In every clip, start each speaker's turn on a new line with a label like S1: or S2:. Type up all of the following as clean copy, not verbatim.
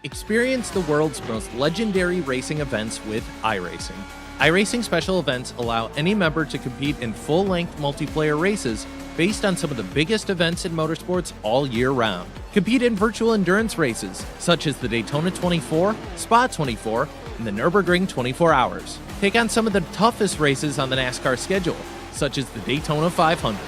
S1: Experience the world's most legendary racing events with iRacing. iRacing special events allow any member to compete in full-length multiplayer races based on some of the biggest events in motorsports all year round. Compete in virtual endurance races, such as the Daytona 24, Spa 24, and the Nürburgring 24 Hours. Take on some of the toughest races on the NASCAR schedule, such as the Daytona 500.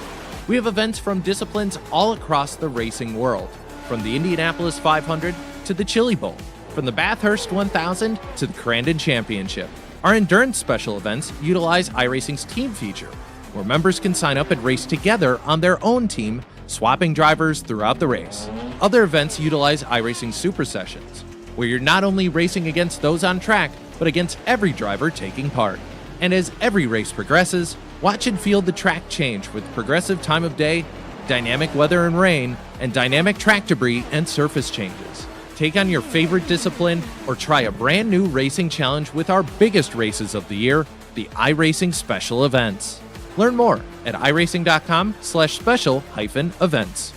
S1: We have events from disciplines all across the racing world, from the Indianapolis 500 to the Chili Bowl, from the Bathurst 1000 to the Crandon Championship. Our endurance special events utilize iRacing's team feature, where members can sign up and race together on their own team, swapping drivers throughout the race. Other events utilize iRacing Super Sessions, where you're not only racing against those on track, but against every driver taking part. And as every race progresses, watch and feel the track change with progressive time of day, dynamic weather and rain, and dynamic track debris and surface changes. Take on your favorite discipline or try a brand new racing challenge with our biggest races of the year, the iRacing Special Events. Learn more at iracing.com/special-events.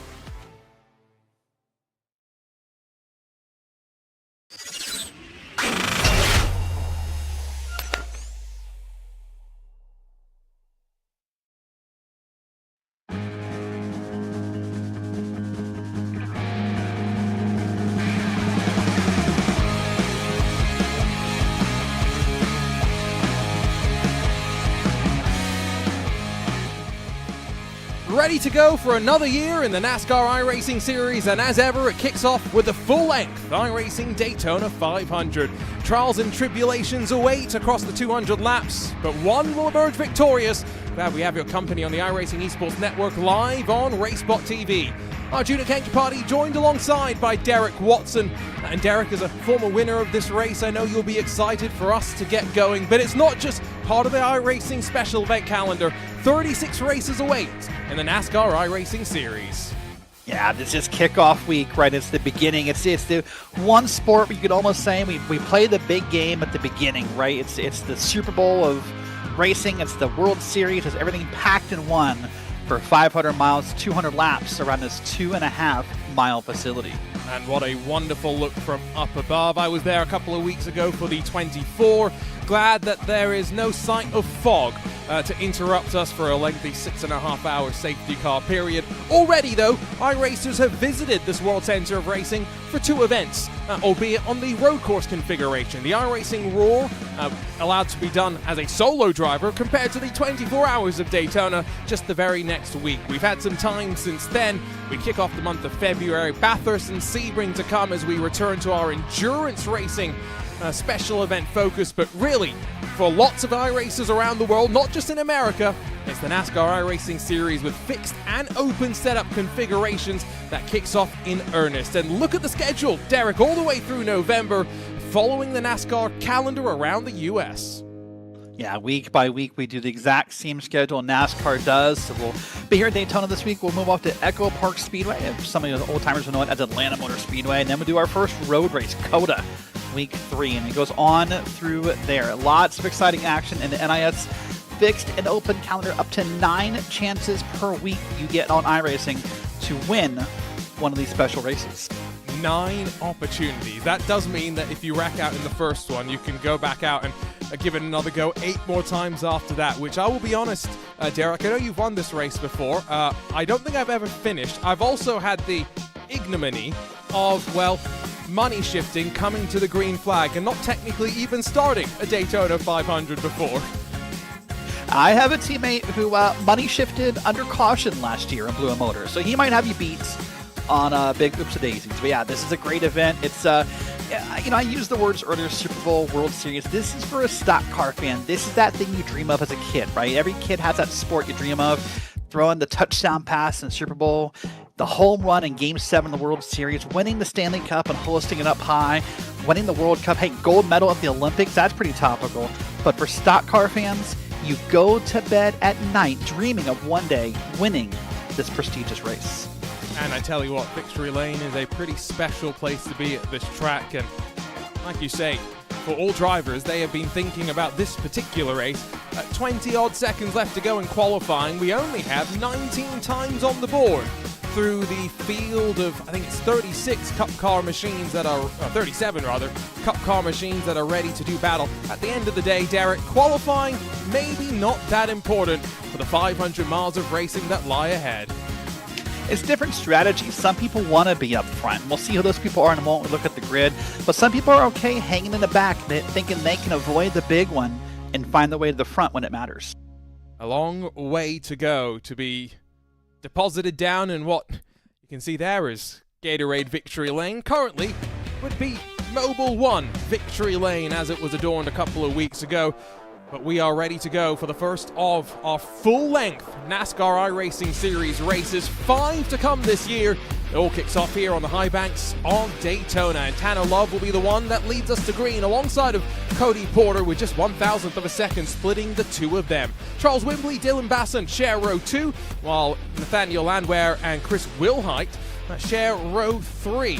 S2: Ready to go for another year in the NASCAR iRacing Series, and as ever, it kicks off with the full-length iRacing Daytona 500. Trials and tribulations await across the 200 laps, but one will emerge victorious. Glad we have your company on the iRacing Esports Network live on RaceBot TV. Our Junior Kenji Party joined alongside by Derek Watson. And Derek, as a former winner of this race, I know you'll be excited for us to get going, but it's not just part of the iRacing special event calendar. 36 races await in the NASCAR iRacing Series.
S3: Yeah, this is kickoff week, right? It's the beginning. It's the one sport where you could almost say we play the big game at the beginning, right? It's the Super Bowl of racing. It's the World Series. It's everything packed in one for 500 miles, 200 laps around this 2.5-mile facility.
S2: And what a wonderful look from up above. I was there a couple of weeks ago for the 24. Glad that there is no sight of fog to interrupt us for a lengthy 6.5-hour safety car period. Already, though, iRacers have visited this World Center of Racing for two events, albeit on the road course configuration. The iRacing Roar, allowed to be done as a solo driver, compared to the 24 hours of Daytona just the very next week. We've had some time since then. We kick off the month of February. Bathurst and Sebring to come as we return to our endurance racing special event focus, but really, for lots of iRacers around the world, not just in America, it's the NASCAR iRacing Series with fixed and open setup configurations that kicks off in earnest. And look at the schedule, Derek, all the way through November, following the NASCAR calendar around the U.S.
S3: Yeah, week by week, we do the exact same schedule NASCAR does. So we'll be here at Daytona this week. We'll move off to Echo Park Speedway, if some of the old-timers will know it as Atlanta Motor Speedway. And then we'll do our first road race, COTA, week 3. And it goes on through there. Lots of exciting action in the NIS fixed and open calendar. Up to 9 chances per week you get on iRacing to win one of these special races.
S2: 9 opportunities. That does mean that if you rack out in the first one, you can go back out and give it another go 8 more times after that, which I will be honest, Derek, I know you've won this race before. I don't think I've ever finished. I've also had the ignominy of, well, money shifting, coming to the green flag, and not technically even starting a Daytona 500 before.
S3: I have a teammate who money shifted under caution last year and blew a motor, so he might have you beat on big oops and daisies. But yeah, this is a great event. It's I used the words earlier, Super Bowl, World Series. This is for a stock car fan. This is that thing you dream of as a kid, right? Every kid has that sport you dream of. Throwing the touchdown pass in the Super Bowl, the home run in Game 7 of the World Series, winning the Stanley Cup and hosting it up high, winning the World Cup. Hey, gold medal at the Olympics, that's pretty topical. But for stock car fans, you go to bed at night dreaming of one day winning this prestigious race.
S2: And I tell you what, Victory Lane is a pretty special place to be at this track. And like you say, for all drivers, they have been thinking about this particular race. 20-odd seconds left to go in qualifying. We only have 19 times on the board through the field of, I think it's 36 Cup car machines that are, 37 rather, Cup car machines that are ready to do battle. At the end of the day, Derek, qualifying maybe not that important for the 500 miles of racing that lie ahead.
S3: It's different strategies. Some people want to be up front. We'll see who those people are in a moment. We look at the grid. But some people are okay hanging in the back, thinking they can avoid the big one and find their way to the front when it matters.
S2: A long way to go to be deposited down in what you can see there is Gatorade Victory Lane. Currently would be Mobile One Victory Lane as it was adorned a couple of weeks ago. But we are ready to go for the first of our full-length NASCAR iRacing Series races. 5 to come this year. It all kicks off here on the high banks of Daytona. And Tanner Love will be the one that leads us to green alongside of Cody Porter with just 1,000th of a second splitting the two of them. Charles Wimbley, Dylan Basson share row 2, while Nathaniel Landwehr and Chris Wilhite share row 3.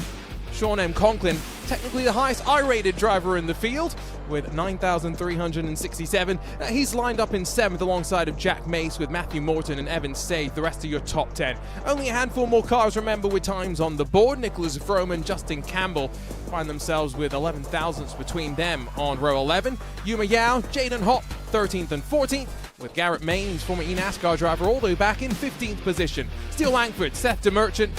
S2: Sean M. Conklin, technically the highest I-rated driver in the field, with 9,367. He's lined up in 7th alongside of Jack Mace with Matthew Morton and Evan Sade, the rest of your top 10. Only a handful more cars, remember, with times on the board. Nicholas Froman, Justin Campbell find themselves with 11 thousandths between them on row 11. Yuma Yao, Jaden Hopp, 13th and 14th, with Garrett Maines, former eNASCAR driver, all the way back in 15th position. Steele Langford, Seth DeMerchant,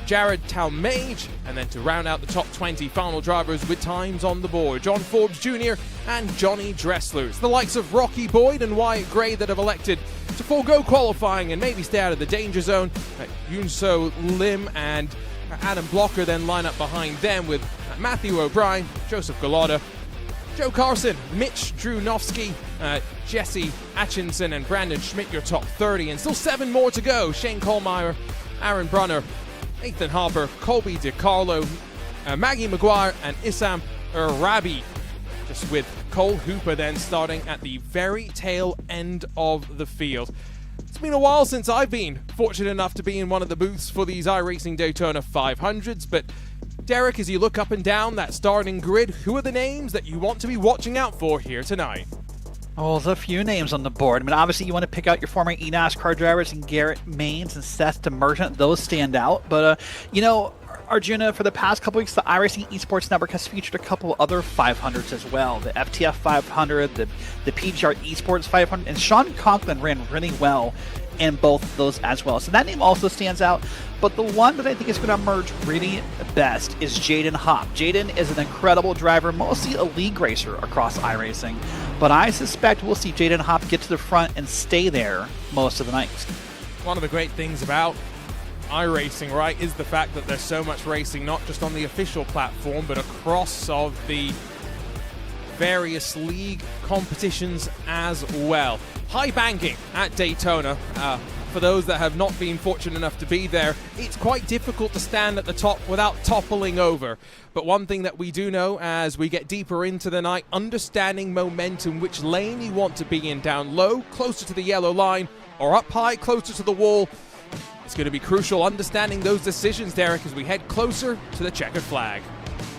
S2: Jared Talmage, and then to round out the top 20 final drivers with times on the board, John Forbes Jr. and Johnny Dressler. It's the likes of Rocky Boyd and Wyatt Gray that have elected to forego qualifying and maybe stay out of the danger zone. Yunso Lim and Adam Blocker then line up behind them with Matthew O'Brien, Joseph Gallotta, Joe Carson, Mitch Drunowski, Jesse Atchinson, and Brandon Schmidt, your top 30. And still 7 more to go. Shane Kohlmeyer, Aaron Brunner, Nathan Harper, Colby DiCarlo, Maggie Maguire, and Issam Arabi. Just with Cole Hooper then starting at the very tail end of the field. It's been a while since I've been fortunate enough to be in one of the booths for these iRacing Daytona 500s, but Derek, as you look up and down that starting grid, who are the names that you want to be watching out for here tonight?
S3: Oh, there's a few names on the board. I mean, obviously you want to pick out your former eNASCAR drivers and Garrett Maines and Seth DeMerchant. Those stand out. But, Arjuna, for the past couple weeks, the iRacing Esports Network has featured a couple other 500s as well. The FTF 500, the PGR Esports 500, and Sean Conklin ran really well in both of those as well. So that name also stands out. But the one that I think is going to emerge really best is Jaden Hopp. Jaden is an incredible driver, mostly a league racer across iRacing. But I suspect we'll see Jaden Hopp get to the front and stay there most of the night.
S2: One of the great things about iRacing, right, is the fact that there's so much racing, not just on the official platform, but across of the various league competitions as well. High banking at Daytona. For those that have not been fortunate enough to be there, it's quite difficult to stand at the top without toppling over. But one thing that we do know as we get deeper into the night, understanding momentum, which lane you want to be in, down low, closer to the yellow line, or up high, closer to the wall. It's going to be crucial understanding those decisions, Derek, as we head closer to the checkered flag.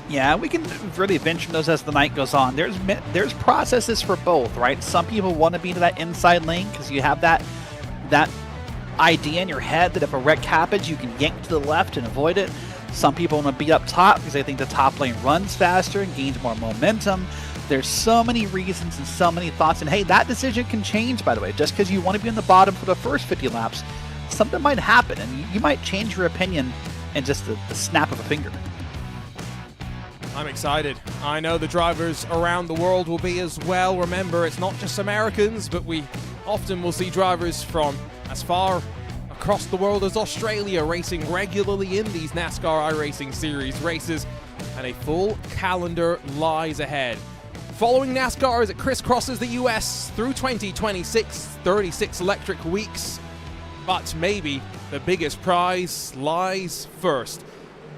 S3: Yeah, we can really venture those as the night goes on. There's processes for both, right? Some people want to be to that inside lane because you have that idea in your head that if a wreck happens, you can yank to the left and avoid it. Some people want to be up top because they think the top lane runs faster and gains more momentum. There's so many reasons and so many thoughts. And hey, that decision can change, by the way. Just because you want to be in the bottom for the first 50 laps, something might happen, and you might change your opinion in just the snap of a finger.
S2: I'm excited. I know the drivers around the world will be as well. Remember, it's not just Americans, but we often will see drivers from as far across the world as Australia racing regularly in these NASCAR iRacing Series races, and a full calendar lies ahead. Following NASCAR as it crisscrosses the US through 2026, 36 electric weeks, but maybe the biggest prize lies first.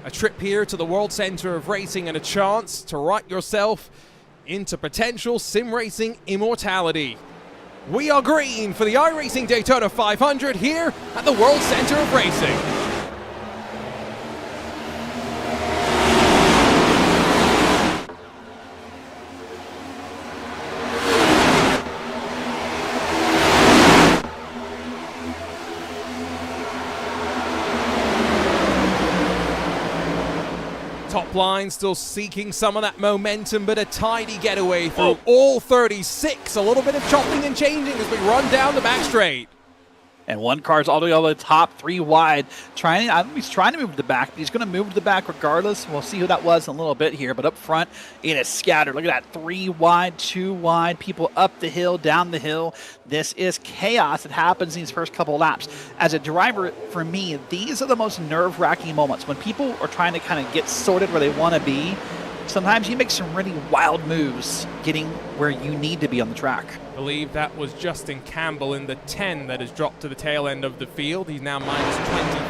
S2: A trip here to the World Center of Racing and a chance to write yourself into potential sim racing immortality. We are green for the iRacing Daytona 500 here at the World Center of Racing. top line, still seeking some of that momentum, but a tidy getaway through all 36. A little bit of chopping and changing as we run down the back straight.
S3: And one car's all the way over the top, 3 wide. He's trying to move to the back, but he's going to move to the back regardless. We'll see who that was in a little bit here. But up front, it is scattered. Look at that, 3 wide, 2 wide. People up the hill, down the hill. This is chaos that happens in these first couple of laps. As a driver, for me, these are the most nerve-wracking moments. When people are trying to kind of get sorted where they want to be, sometimes you make some really wild moves getting where you need to be on the track.
S2: I believe that was Justin Campbell in the 10 that has dropped to the tail end of the field. He's now minus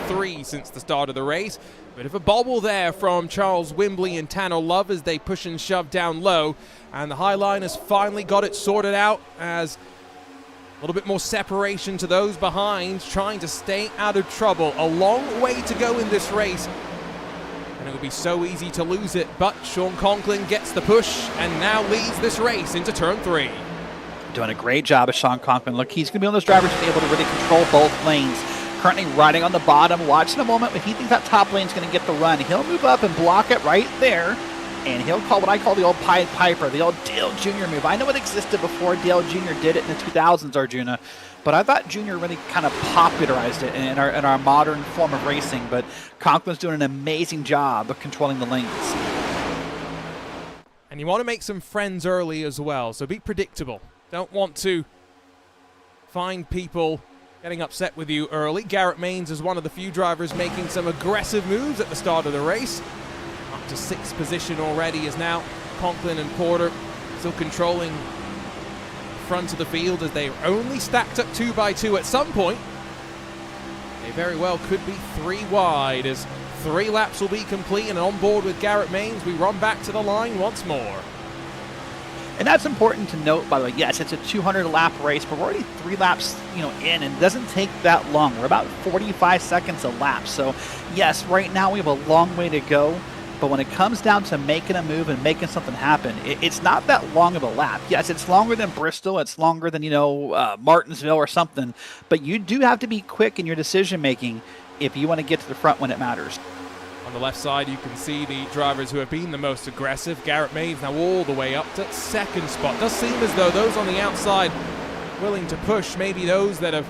S2: 23 since the start of the race. Bit of a bobble there from Charles Wimbley and Tanner Love as they push and shove down low. And the High Line has finally got it sorted out as a little bit more separation to those behind, trying to stay out of trouble. A long way to go in this race, and it would be so easy to lose it, but Sean Conklin gets the push and now leads this race into turn 3.
S3: Doing a great job of Sean Conklin. Look, he's going to be one of those drivers who's able to really control both lanes. Currently riding on the bottom, watching a moment. If he thinks that top lane's going to get the run, he'll move up and block it right there, and he'll call what I call the old Pied Piper, the old Dale Jr. move. I know it existed before Dale Jr. did it in the 2000s, Arjuna, but I thought Jr. really kind of popularized it in our modern form of racing. But Conklin's doing an amazing job of controlling the lanes.
S2: And you want to make some friends early as well, so be predictable. Don't want to find people getting upset with you early. Garrett Maines is one of the few drivers making some aggressive moves at the start of the race. Up to 6th position already is now Conklin and Porter still controlling front of the field as they only stacked up 2 by 2 at some point. They very well could be 3 wide as 3 laps will be complete, and on board with Garrett Maines, we run back to the line once more.
S3: And that's important to note, by the way. Yes, it's a 200-lap race, but we're already 3 laps, in, and it doesn't take that long. We're about 45 seconds a lap. So, yes, right now we have a long way to go. But when it comes down to making a move and making something happen, it's not that long of a lap. Yes, it's longer than Bristol. It's longer than, Martinsville or something. But you do have to be quick in your decision-making if you want to get to the front when it matters.
S2: On the left side, you can see the drivers who have been the most aggressive. Garrett Maines now all the way up to 2nd spot. Does seem as though those on the outside willing to push, maybe those that have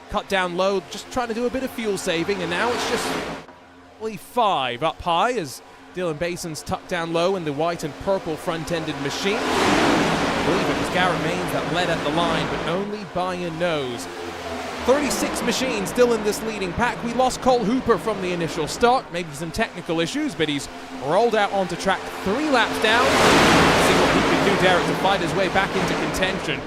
S2: cut down low, just trying to do a bit of fuel saving, and now it's just only 5 up high as Dylan Bason's tucked down low in the white and purple front-ended machine. I believe it was Garrett Maines that led at the line, but only by a nose. 36 machines still in this leading pack. We lost Cole Hooper from the initial start, maybe some technical issues, but he's rolled out onto track 3 laps down. See what he can do, Derek, to fight his way back into contention.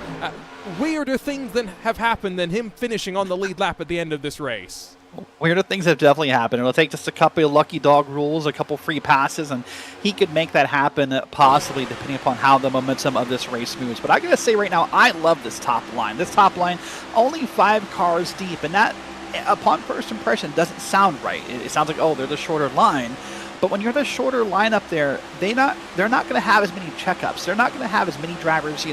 S2: Weirder things than have happened than him finishing on the lead lap at the end of this race.
S3: Weirder things have definitely happened. It'll take just a couple of lucky dog rules, a couple free passes, and he could make that happen possibly depending upon how the momentum of this race moves. But I gotta say right now, I love this top line. This top line, only 5 cars deep, and that, upon first impression, doesn't sound right. It sounds like, oh, they're the shorter line. But when you're the shorter line up there, they're not going to have as many checkups. They're not going to have as many drivers,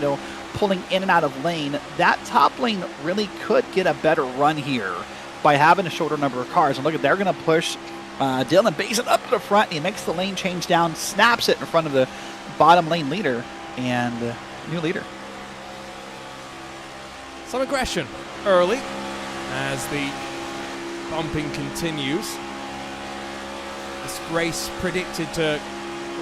S3: pulling in and out of lane. That top lane really could get a better run here by having a shorter number of cars. And look, they're going to push Dylan Basin up to the front, and he makes the lane change down, snaps it in front of the bottom lane leader, and new leader.
S2: Some aggression early as the bumping continues. This race predicted to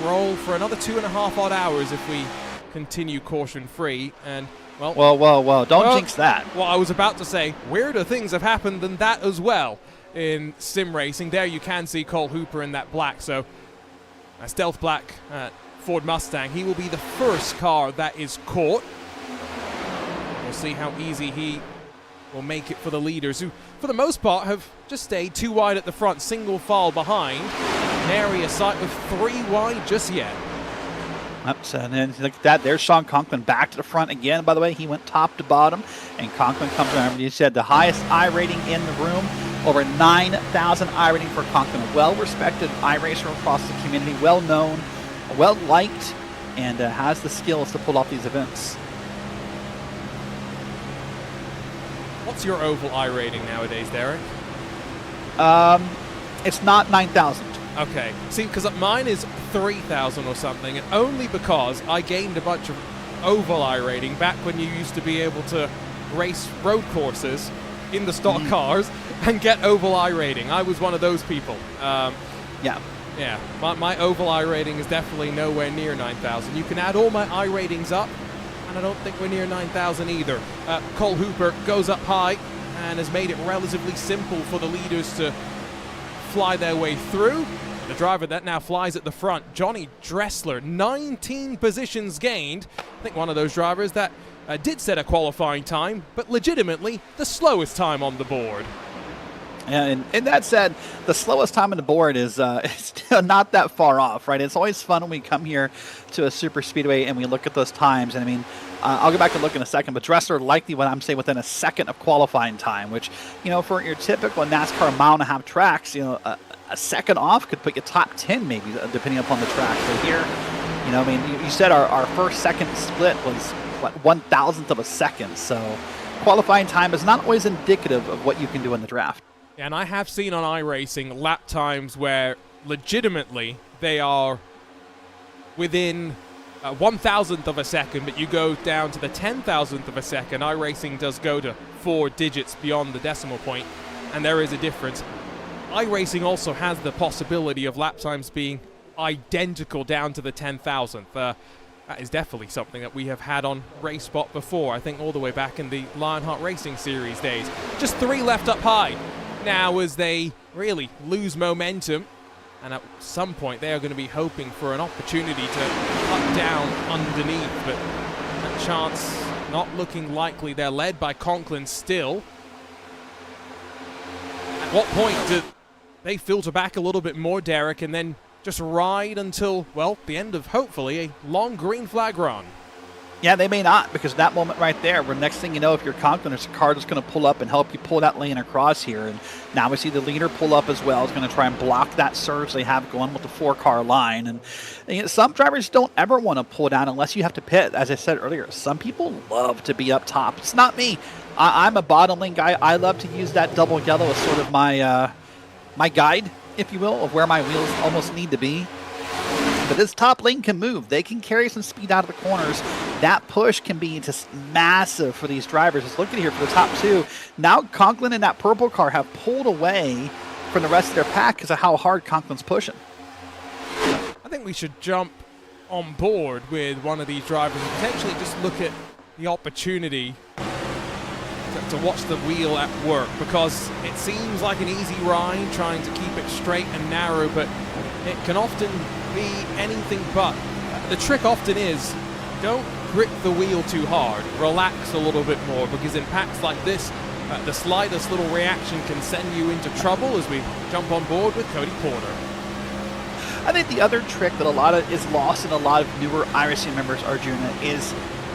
S2: roll for another 2.5 odd hours if we continue caution-free, and well,
S3: whoa. Don't jinx that.
S2: Well, I was about to say, weirder things have happened than that as well in sim racing. There you can see Cole Hooper in that black, so a stealth black Ford Mustang. He will be the first car that is caught. We'll see how easy he will make it for the leaders, who, for the most part, have just stayed 2 wide at the front, single file behind. Nary a sight of 3 wide just yet.
S3: And then look at that. There's Sean Conklin back to the front again. By the way, he went top to bottom, and Conklin comes around. He said the highest I rating in the room, over 9,000 I rating for Conklin. A well-respected iRacer across the community, well-known, well-liked, and has the skills to pull off these events.
S2: What's your oval I rating nowadays, Derek?
S3: It's not 9,000.
S2: Okay. See, because mine is 3,000 or something, and only because I gained a bunch of oval iRating back when you used to be able to race road courses in the stock cars and get oval iRating. I was one of those people.
S3: Yeah.
S2: Yeah, my oval iRating is definitely nowhere near 9,000. You can add all my iRatings up, and I don't think we're near 9,000 either. Cole Hooper goes up high and has made it relatively simple for the leaders to fly their way through. The driver that now flies at the front, Johnny Dressler, 19 positions gained. I think one of those drivers that did set a qualifying time, but legitimately the slowest time on the board.
S3: And that said, the slowest time on the board is still not that far off, right? It's always fun when we come here to a super speedway and we look at those times. And I mean, I'll go back and look in a second, but Dressler likely what I'm saying within a second of qualifying time, which, you know, for your typical NASCAR mile-and-a-half tracks, you know, a second off could put you top 10 maybe, depending upon the track. So here, you know, I mean, you said our first second split was, what, 1,000th of a second. So qualifying time is not always indicative of what you can do in the draft.
S2: And I have seen on iRacing lap times where legitimately they are within 1,000th of a second, but you go down to the 10,000th of a second. iRacing does go to 4 digits beyond the decimal point, and there is a difference. iRacing also has the possibility of lap times being identical down to the 10,000th. That is definitely something that we have had on RaceSpot before, I think all the way back in the Lionheart Racing Series days. Just 3 left up high now as they really lose momentum, and at some point they are going to be hoping for an opportunity to cut down underneath, but that chance not looking likely. They're led by Conklin still. At what point do they filter back a little bit more, Derek, and then just ride until, well, the end of hopefully a long green flag run?
S3: Yeah, they may not, because that moment right there, where next thing you know, if you're Conklin, there's a car that's going to pull up and help you pull that lane across here. And now we see the leader pull up as well. It's going to try and block that surge they have going with the 4-car line. And you know, some drivers don't ever want to pull down unless you have to pit. As I said earlier, some people love to be up top. It's not me. I'm a bottom lane guy. I love to use that double yellow as sort of my my guide, if you will, of where my wheels almost need to be. But this top lane can move. They can carry some speed out of the corners. That push can be just massive for these drivers. Just look at here for the top 2. Now Conklin and that purple car have pulled away from the rest of their pack because of how hard Conklin's pushing.
S2: I think we should jump on board with one of these drivers and potentially just look at the opportunity to watch the wheel at work, because it seems like an easy ride trying to keep it straight and narrow, but it can often be anything but. The trick often is, don't grip the wheel too hard, relax a little bit more, because in packs like this, the slightest little reaction can send you into trouble. As we jump on board with Cody Porter.
S3: I think the other trick that is lost in a lot of newer iRacing members, Arjuna, is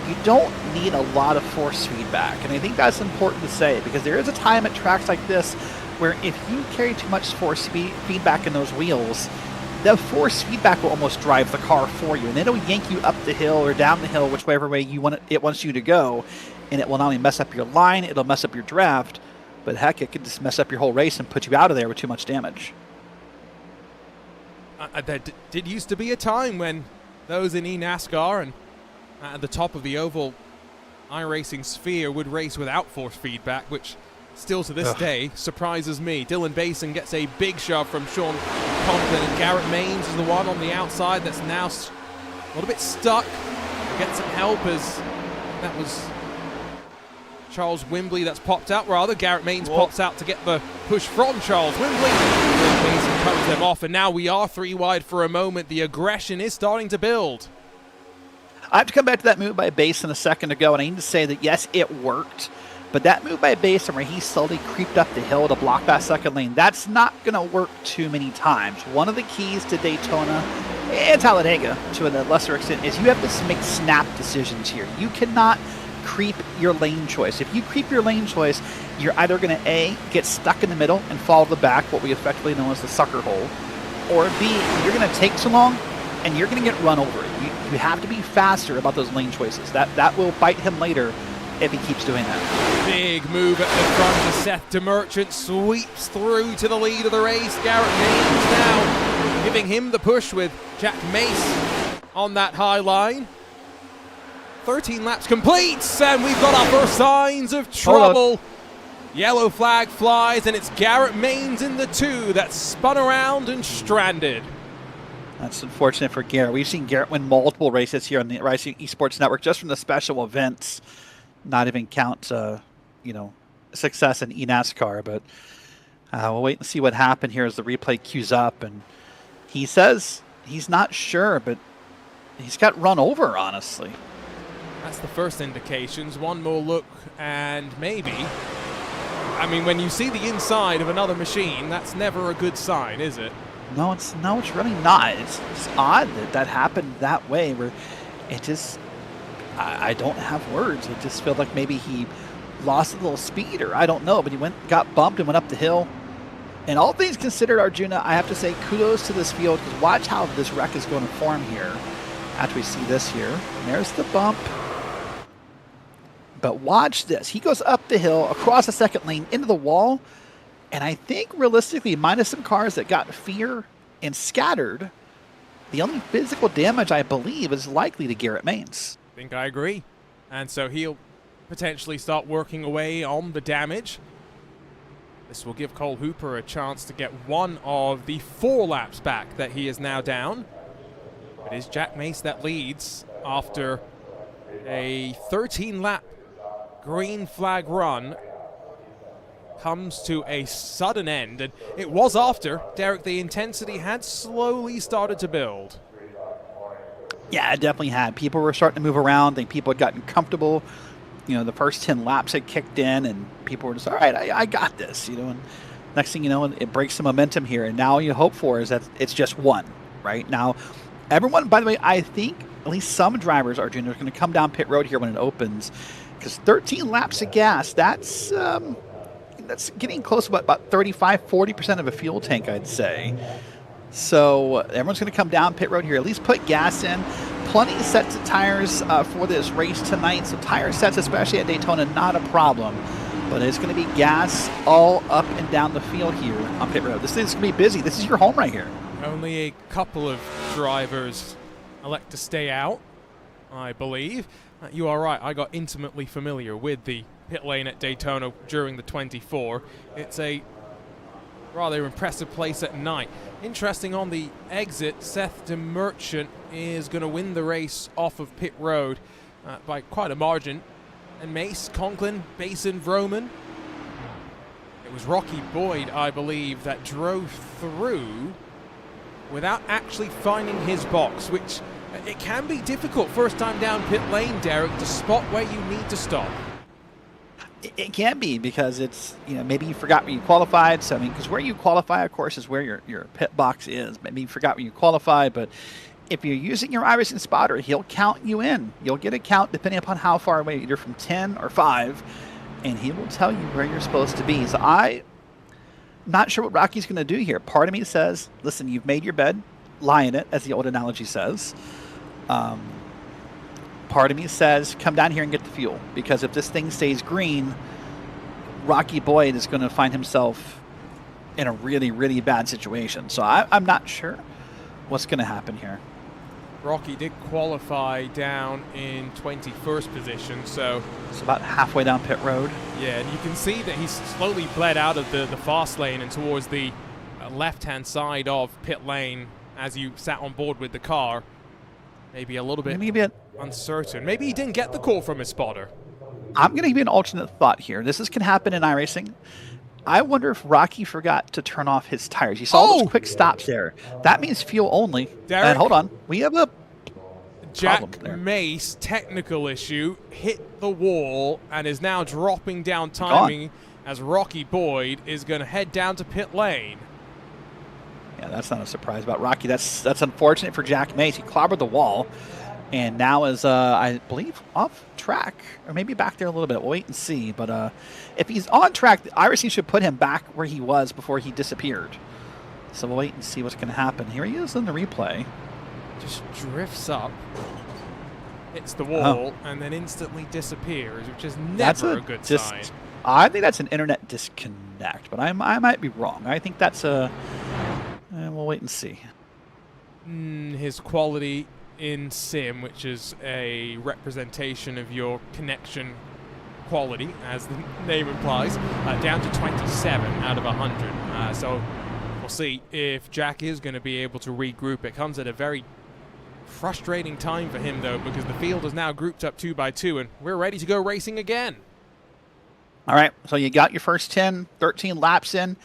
S3: you don't need a lot of force feedback. And I think that's important to say, because there is a time at tracks like this where if you carry too much force feedback in those wheels, the force feedback will almost drive the car for you, and it'll yank you up the hill or down the hill, whichever way it wants you to go, and it will not only mess up your line, it'll mess up your draft, but heck, it could just mess up your whole race and put you out of there with too much damage.
S2: There did used to be a time when those in eNASCAR and at the top of the oval iRacing sphere would race without force feedback, which still to this day surprises me. Dylan Basin gets a big shove from Sean Conklin, and Garrett Maines is the one on the outside that's now a little bit stuck. Get some help, as that was Charles Wimbley that's popped out. Rather, Garrett Maines pops out to get the push from Charles Wimbley. Dylan Basin cuts them off, and now we are 3 wide for a moment. The aggression is starting to build.
S3: I have to come back to that move by Basin a second ago, and I need to say that, yes, it worked. But that move by Basin where he slowly creeped up the hill to block that second lane, that's not going to work too many times. One of the keys to Daytona and Talladega, to a lesser extent, is you have to make snap decisions here. You cannot creep your lane choice. If you creep your lane choice, you're either going to, A, get stuck in the middle and fall to the back, what we effectively know as the sucker hole, or B, you're going to take too long and you're going to get run over. You have to be faster about those lane choices. That will bite him later if he keeps doing that.
S2: Big move at the front as Seth DeMerchant sweeps through to the lead of the race. Garrett Maines now giving him the push with Jack Mace on that high line. 13 laps complete, and we've got our first signs of trouble. Yellow flag flies, and it's Garrett Maines in the 2 that's spun around and stranded.
S3: That's unfortunate for Garrett. We've seen Garrett win multiple races here on the iRacing Esports Network just from the special events. Not even count, success in eNASCAR. But we'll wait and see what happened here as the replay queues up. And he says he's not sure, but he's got run over, honestly.
S2: That's the first indications. One more look, and maybe. I mean, when you see the inside of another machine, that's never a good sign, is it?
S3: No, it's really not. It's odd that happened that way. Where it just, I don't have words. It just feels like maybe he lost a little speed, or I don't know. But he got bumped and went up the hill. And all things considered, Arjuna, I have to say kudos to this field, because watch how this wreck is going to form here. After we see this here, and there's the bump. But watch this. He goes up the hill, across the second lane, into the wall. And I think, realistically, minus some cars that got fear and scattered, the only physical damage, I believe, is likely to Garrett Maines.
S2: I think I agree. And so he'll potentially start working away on the damage. This will give Cole Hooper a chance to get one of the 4 laps back that he is now down. It is Jack Mace that leads after a 13-lap green flag run. Comes to a sudden end, and it was after, Derek, the intensity had slowly started to build.
S3: Yeah, it definitely had. People were starting to move around. I think people had gotten comfortable. The first 10 laps had kicked in, and people were just, all right, I got this, and next thing you know, it breaks the momentum here, and now you hope for is that it's just one, right? Now, everyone, by the way, I think at least some drivers are going to come down pit road here when it opens, because 13 laps of gas, that's getting close to about 35-40% of a fuel tank, I'd say. So everyone's going to come down pit road here, at least put gas in. Plenty of sets of tires for this race tonight. So tire sets, especially at Daytona, not a problem. But it's going to be gas all up and down the field here on pit road. This is going to be busy. This is your home right here.
S2: Only a couple of drivers elect to stay out, I believe. You are right. I got intimately familiar with the pit lane at Daytona during the 24. It's a rather impressive place at night. Interesting, on the exit, Seth DeMerchant is going to win the race off of pit road by quite a margin. And Mace, Conklin, Basin, Vroman. It was Rocky Boyd, I believe, that drove through without actually finding his box, which it can be difficult first time down pit lane, Derek, to spot where you need to stop.
S3: It can be, because it's, maybe you forgot where you qualified. So, because where you qualify, of course, is where your pit box is. Maybe you forgot where you qualified, but if you're using your iRacing spotter, he'll count you in. You'll get a count depending upon how far away, either from 10 or 5, and he will tell you where you're supposed to be. So I'm not sure what Rocky's going to do here. Part of me says, listen, you've made your bed, lie in it, as the old analogy says. Part of me says, come down here and get the fuel, because if this thing stays green, Rocky Boyd is going to find himself in a really, really bad situation. So I'm not sure what's going to happen here.
S2: Rocky did qualify down in 21st position, so
S3: it's about halfway down pit road.
S2: Yeah, and you can see that he's slowly bled out of the fast lane and towards the left-hand side of pit lane as you sat on board with the car. Maybe a little bit uncertain. Maybe he didn't get the call from his spotter.
S3: I'm going to give you an alternate thought here. This can happen in iRacing. I wonder if Rocky forgot to turn off his tires. You saw those quick stops there. That means fuel only.
S2: Derek,
S3: and hold on. We have a
S2: Jack Mace, technical issue, hit the wall and is now dropping down timing as Rocky Boyd is going to head down to pit lane.
S3: Yeah, that's not a surprise about Rocky. That's unfortunate for Jack Mace. He clobbered the wall and now is, I believe, off track. Or maybe back there a little bit. We'll wait and see. But if he's on track, iRacing should put him back where he was before he disappeared. So we'll wait and see what's going to happen. Here he is in the replay.
S2: Just drifts up, hits the wall, and then instantly disappears, which is never a good sign.
S3: I think that's an internet disconnect, but I might be wrong. I think that's a... we'll wait and see.
S2: his quality in sim, which is a representation of your connection quality, as the name implies, down to 27 out of 100. So we'll see if Jack is going to be able to regroup. It comes at a very frustrating time for him, though, because the field is now grouped up 2 by 2, and we're ready to go racing again.
S3: All right, so you got your first 10, 13 laps in.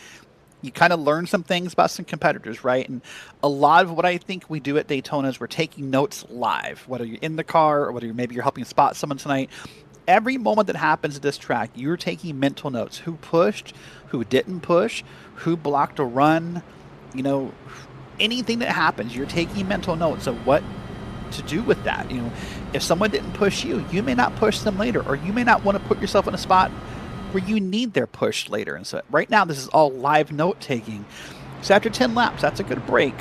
S3: You kind of learn some things about some competitors, right? And a lot of what I think we do at Daytona is we're taking notes live, whether you're in the car or whether maybe you're helping spot someone tonight. Every moment that happens at this track, you're taking mental notes. Who pushed, who didn't push, who blocked a run, you know, anything that happens, you're taking mental notes of what to do with that. You know, if someone didn't push you, you may not push them later, or you may not want to put yourself in a spot where you need their push later. And so right now, this is all live note taking. So after 10 laps, that's a good break.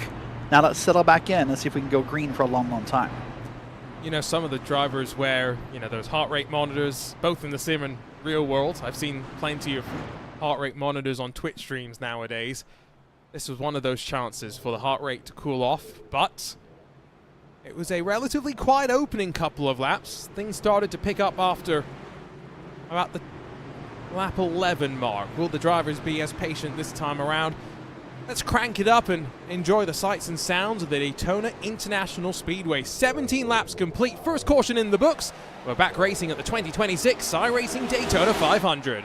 S3: Now let's settle back in and see if we can go green for a long, long time.
S2: You know, some of the drivers wear, you know, those heart rate monitors, both in the sim and real world. I've seen plenty of heart rate monitors on Twitch streams nowadays. This was one of those chances for the heart rate to cool off, but it was a relatively quiet opening couple of laps. Things started to pick up after about the lap 11 mark. Will the drivers be as patient this time around? Let's crank it up and enjoy the sights and sounds of the Daytona International Speedway. 17 laps complete, first caution in the books. We're back racing at the 2026 iRacing Daytona 500.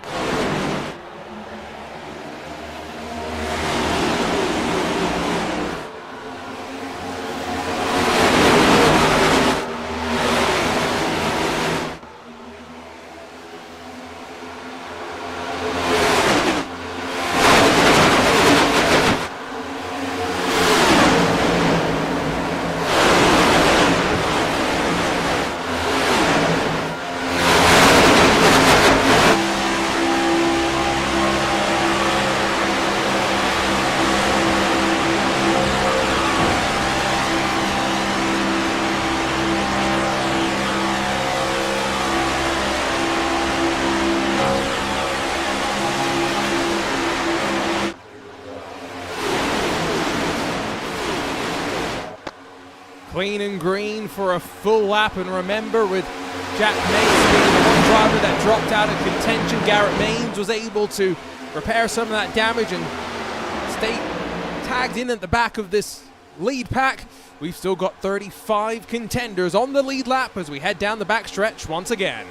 S2: Clean and green for a full lap, and remember, with Jack Maines being the one driver that dropped out of contention, Garrett Maines was able to repair some of that damage and stay tagged in at the back of this lead pack. We've still got 35 contenders on the lead lap as we head down the backstretch once again.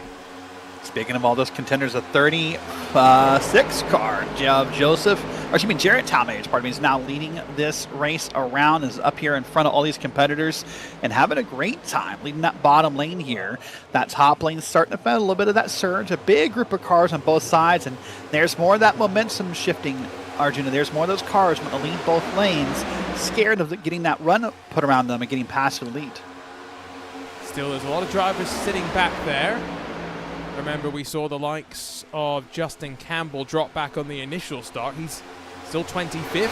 S3: Speaking of all those contenders, a 36 car, Jarrett Talmadge, is now leading this race around, is up here in front of all these competitors and having a great time leading that bottom lane here. That top lane starting to feel a little bit of that surge, a big group of cars on both sides, and there's more of that momentum shifting, Arjuna. There's more of those cars want to lead both lanes, scared of getting that run put around them and getting past the lead.
S2: Still, there's a lot of drivers sitting back there. Remember, we saw the likes of Justin Campbell drop back on the initial start. He's still 25th.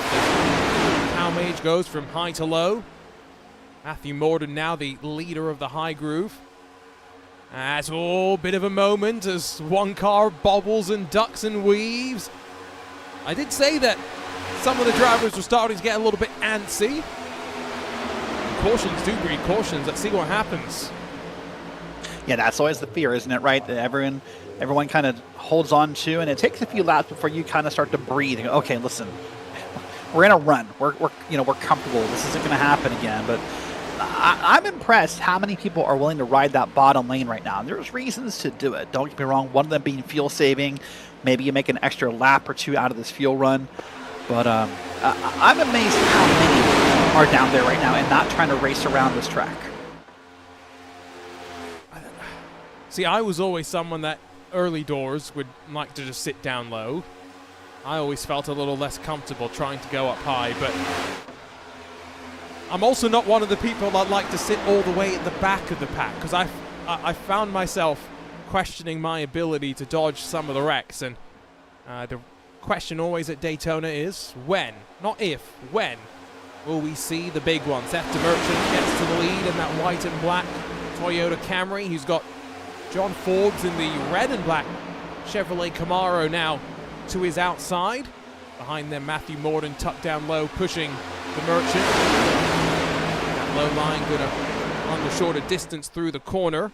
S2: Talmadge goes from high to low. Matthew Morden now the leader of the high groove. That's all a bit of a moment as one car bobbles and ducks and weaves. I did say that some of the drivers were starting to get a little bit antsy. Cautions do breed cautions. Let's see what happens.
S3: Yeah, that's always the fear, isn't it, right? That everyone kind of holds on to, and it takes a few laps before you kind of start to breathe and go, okay, listen, we're in a run. We're comfortable. This isn't going to happen again. But I'm impressed how many people are willing to ride that bottom lane right now. And there's reasons to do it. Don't get me wrong. One of them being fuel saving. Maybe you make an extra lap or two out of this fuel run. But I'm amazed at how many are down there right now and not trying to race around this track.
S2: See, I was always someone that early doors would like to just sit down low. I always felt a little less comfortable trying to go up high, but I'm also not one of the people that like to sit all the way at the back of the pack, because I found myself questioning my ability to dodge some of the wrecks, and the question always at Daytona is when, not if, when will we see the big one? Seth DeMerchant gets to the lead in that white and black Toyota Camry. He's got John Forbes in the red and black Chevrolet Camaro now to his outside. Behind them, Matthew Morden tucked down low, pushing the Merchant. that low line, going to run the shorter distance through the corner.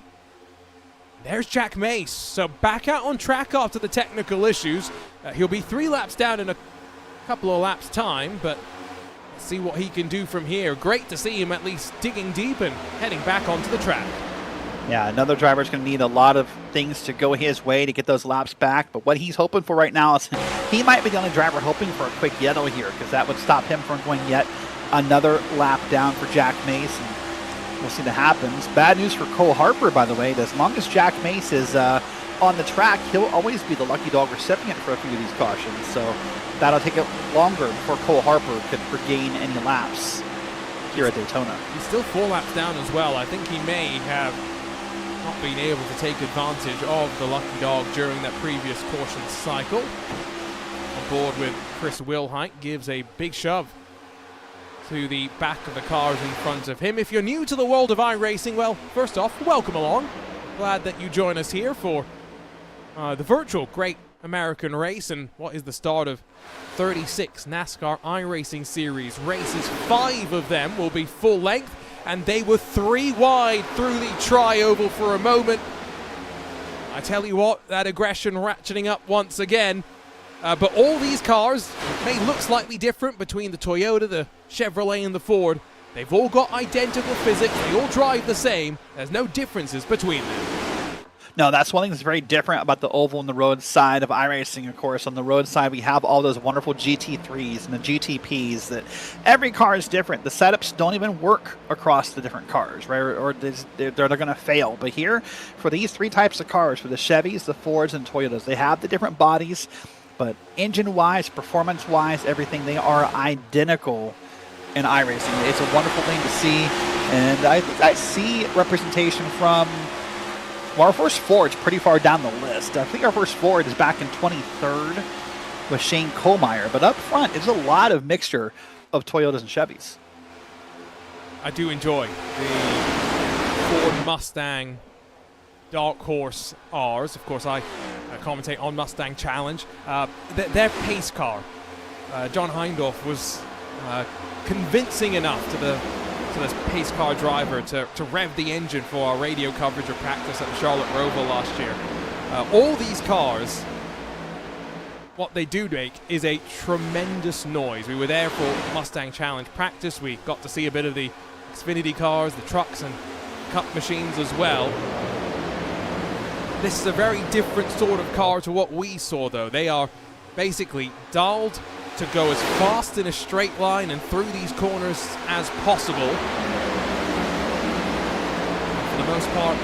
S2: There's Jack Mace. So back out on track after the technical issues. He'll be 3 laps down in a couple of laps' time, but let's see what he can do from here. Great to see him at least digging deep and heading back onto the track.
S3: Yeah, another driver's going to need a lot of things to go his way to get those laps back, but what he's hoping for right now is he might be the only driver hoping for a quick yellow here, because that would stop him from going yet another lap down for Jack Mace, and we'll see what happens. Bad news for Cole Harper, by the way. As long as Jack Mace is on the track, he'll always be the lucky dog recipient for a few of these cautions, so that'll take it longer before Cole Harper could regain any laps here at Daytona.
S2: He's still 4 laps down as well. I think he may have not been able to take advantage of the lucky dog during that previous caution cycle. On board with Chris Wilhite, gives a big shove to the back of the cars in front of him. If you're new to the world of iRacing, well, first off, welcome along. Glad that you join us here for the virtual Great American Race, and what is the start of 36 NASCAR iRacing Series races. 5 of them will be full length, and they were 3 wide through the tri-oval for a moment. I tell you what, that aggression ratcheting up once again. But all these cars may look slightly different between the Toyota, the Chevrolet, and the Ford. They've all got identical physics. They all drive the same. There's no differences between them.
S3: No, that's one thing that's very different about the oval and the road side of iRacing, of course. On the road side, we have all those wonderful GT3s and the GTPs that every car is different. The setups don't even work across the different cars, right? Or they're going to fail. But here, for these 3 types of cars, for the Chevys, the Fords, and Toyotas, they have the different bodies, but engine-wise, performance-wise, everything, they are identical in iRacing. It's a wonderful thing to see, and I see representation from... Well, our first Ford's pretty far down the list. I think our first Ford is back in 23rd with Shane Kohlmeyer. But up front, it's a lot of mixture of Toyotas and Chevys.
S2: I do enjoy the Ford Mustang Dark Horse R's. Of course, I commentate on Mustang Challenge. Their pace car, John Heindorf, was convincing enough to this pace car driver to rev the engine for our radio coverage of practice at the Charlotte Roval last year. All these cars, what they do make is a tremendous noise. We were there for Mustang Challenge practice. We got to see a bit of the Xfinity cars, the trucks, and Cup machines as well. This is a very different sort of car to what we saw, though. They are basically dialed to go as fast in a straight line and through these corners as possible. For the most part,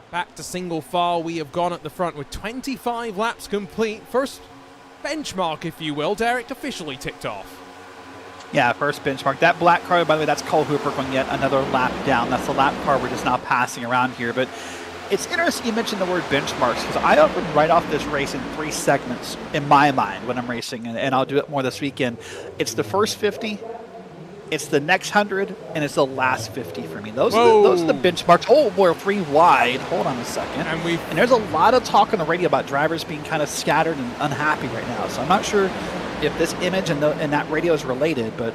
S2: back to single file. We have gone at the front with 25 laps complete. First benchmark, if you will, Derek, officially ticked off.
S3: Yeah, first benchmark. That black car, by the way, that's Cole Hooper going yet another lap down. That's the lap car we're just now passing around here. But it's interesting you mentioned the word benchmarks, because I often write off this race in 3 segments in my mind when I'm racing, and I'll do it more this weekend. It's the first 50, it's the next 100, and it's the last 50 for me. Those are the benchmarks. Oh, we're 3 wide. Hold on a second. And there's a lot of talk on the radio about drivers being kind of scattered and unhappy right now. So I'm not sure if this image and that radio is related, but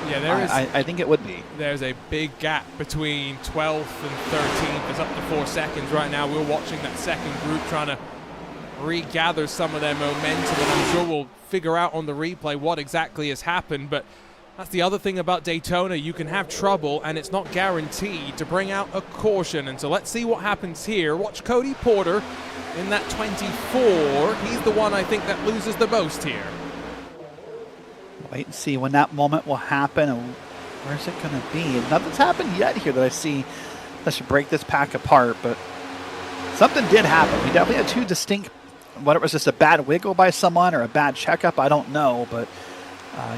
S3: yeah, I think it would be. There's
S2: a big gap between 12th and 13th. It's up to 4 seconds right now. We're watching that second group trying to regather some of their momentum, and I'm sure we'll figure out on the replay what exactly has happened. But that's the other thing about Daytona. You can have trouble, and it's not guaranteed to bring out a caution. And so let's see what happens here. Watch Cody Porter in that 24. He's the one I think that loses the most here.
S3: Wait and see when that moment will happen, and where's it going to be? Nothing's happened yet here that I see that should break this pack apart, but something did happen. We definitely had 2 distinct, whether it was just a bad wiggle by someone or a bad checkup, I don't know, but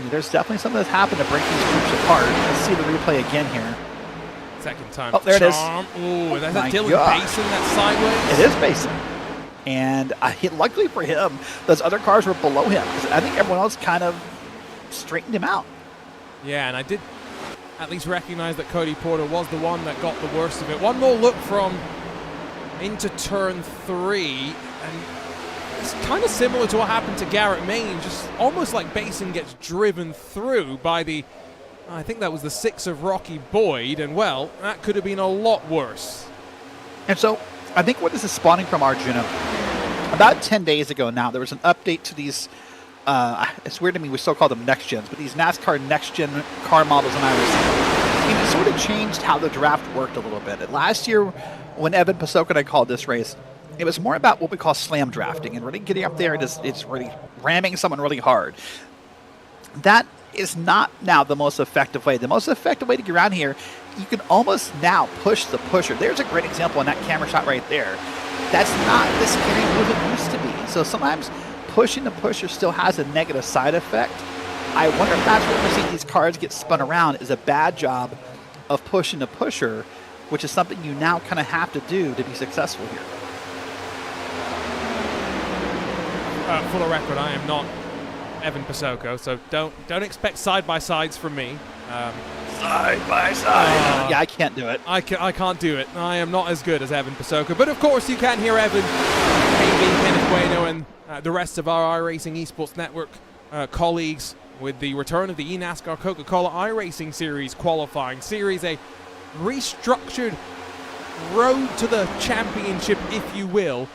S3: there's definitely something that's happened to break these groups apart. Let's see the replay again here.
S2: Second time.
S3: Oh, there it is.
S2: Ooh, is that Dylan Basin, that sideways?
S3: It is Basin. And luckily for him, those other cars were below him, because I think everyone else kind of straightened him out.
S2: Yeah, and I did at least recognize that Cody Porter was the one that got the worst of it. One more look from into turn 3, and it's kind of similar to what happened to Garrett Main, just almost like Basin gets driven through by the I think that was the 6 of Rocky Boyd, and well, that could have been a lot worse.
S3: And so I think what this is spawning from, Arjuna, about 10 days ago now, there was an update to these, it's weird to me we still call them next gens, but these NASCAR next gen car models in iRacing. I mean, it sort of changed how the draft worked a little bit. And last year, when Evan Pasoka and I called this race, it was more about what we call slam drafting and really getting up there and it's really ramming someone really hard. That is not now the most effective way. The most effective way to get around here, you can almost now push the pusher. There's a great example in that camera shot right there. That's not the scary move it used to be. So sometimes pushing the pusher still has a negative side effect. I wonder if that's what we're seeing these cars get spun around is a bad job of pushing the pusher, which is something you now kind of have to do to be successful here.
S2: For the record, I am not Evan Pasoka, so don't expect side-by-sides from me.
S3: Side by side. Yeah, I can't do it.
S2: I can't do it. I am not as good as Evan Pasoka, but of course you can hear Evan, maybe Kenneth Bueno, and the rest of our iRacing Esports Network colleagues with the return of the NASCAR Coca-Cola iRacing Series qualifying series, a restructured road to the championship, if you will.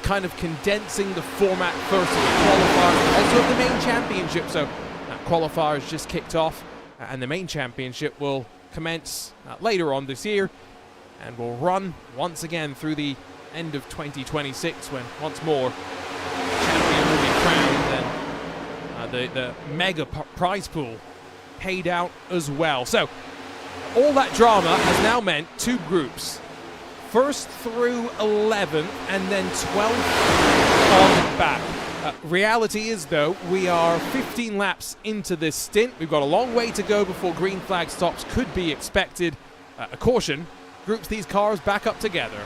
S2: Kind of condensing the format first of the qualifiers, also of the main championship. So qualifiers just kicked off, and the main championship will commence later on this year, and will run once again through the end of 2026, when once more champion will be crowned, and the mega prize pool paid out as well. So all that drama has now meant two groups. First through 11th, and then 12th on back. Reality is, though, we are 15 laps into this stint. We've got a long way to go before green flag stops could be expected. A caution groups these cars back up together.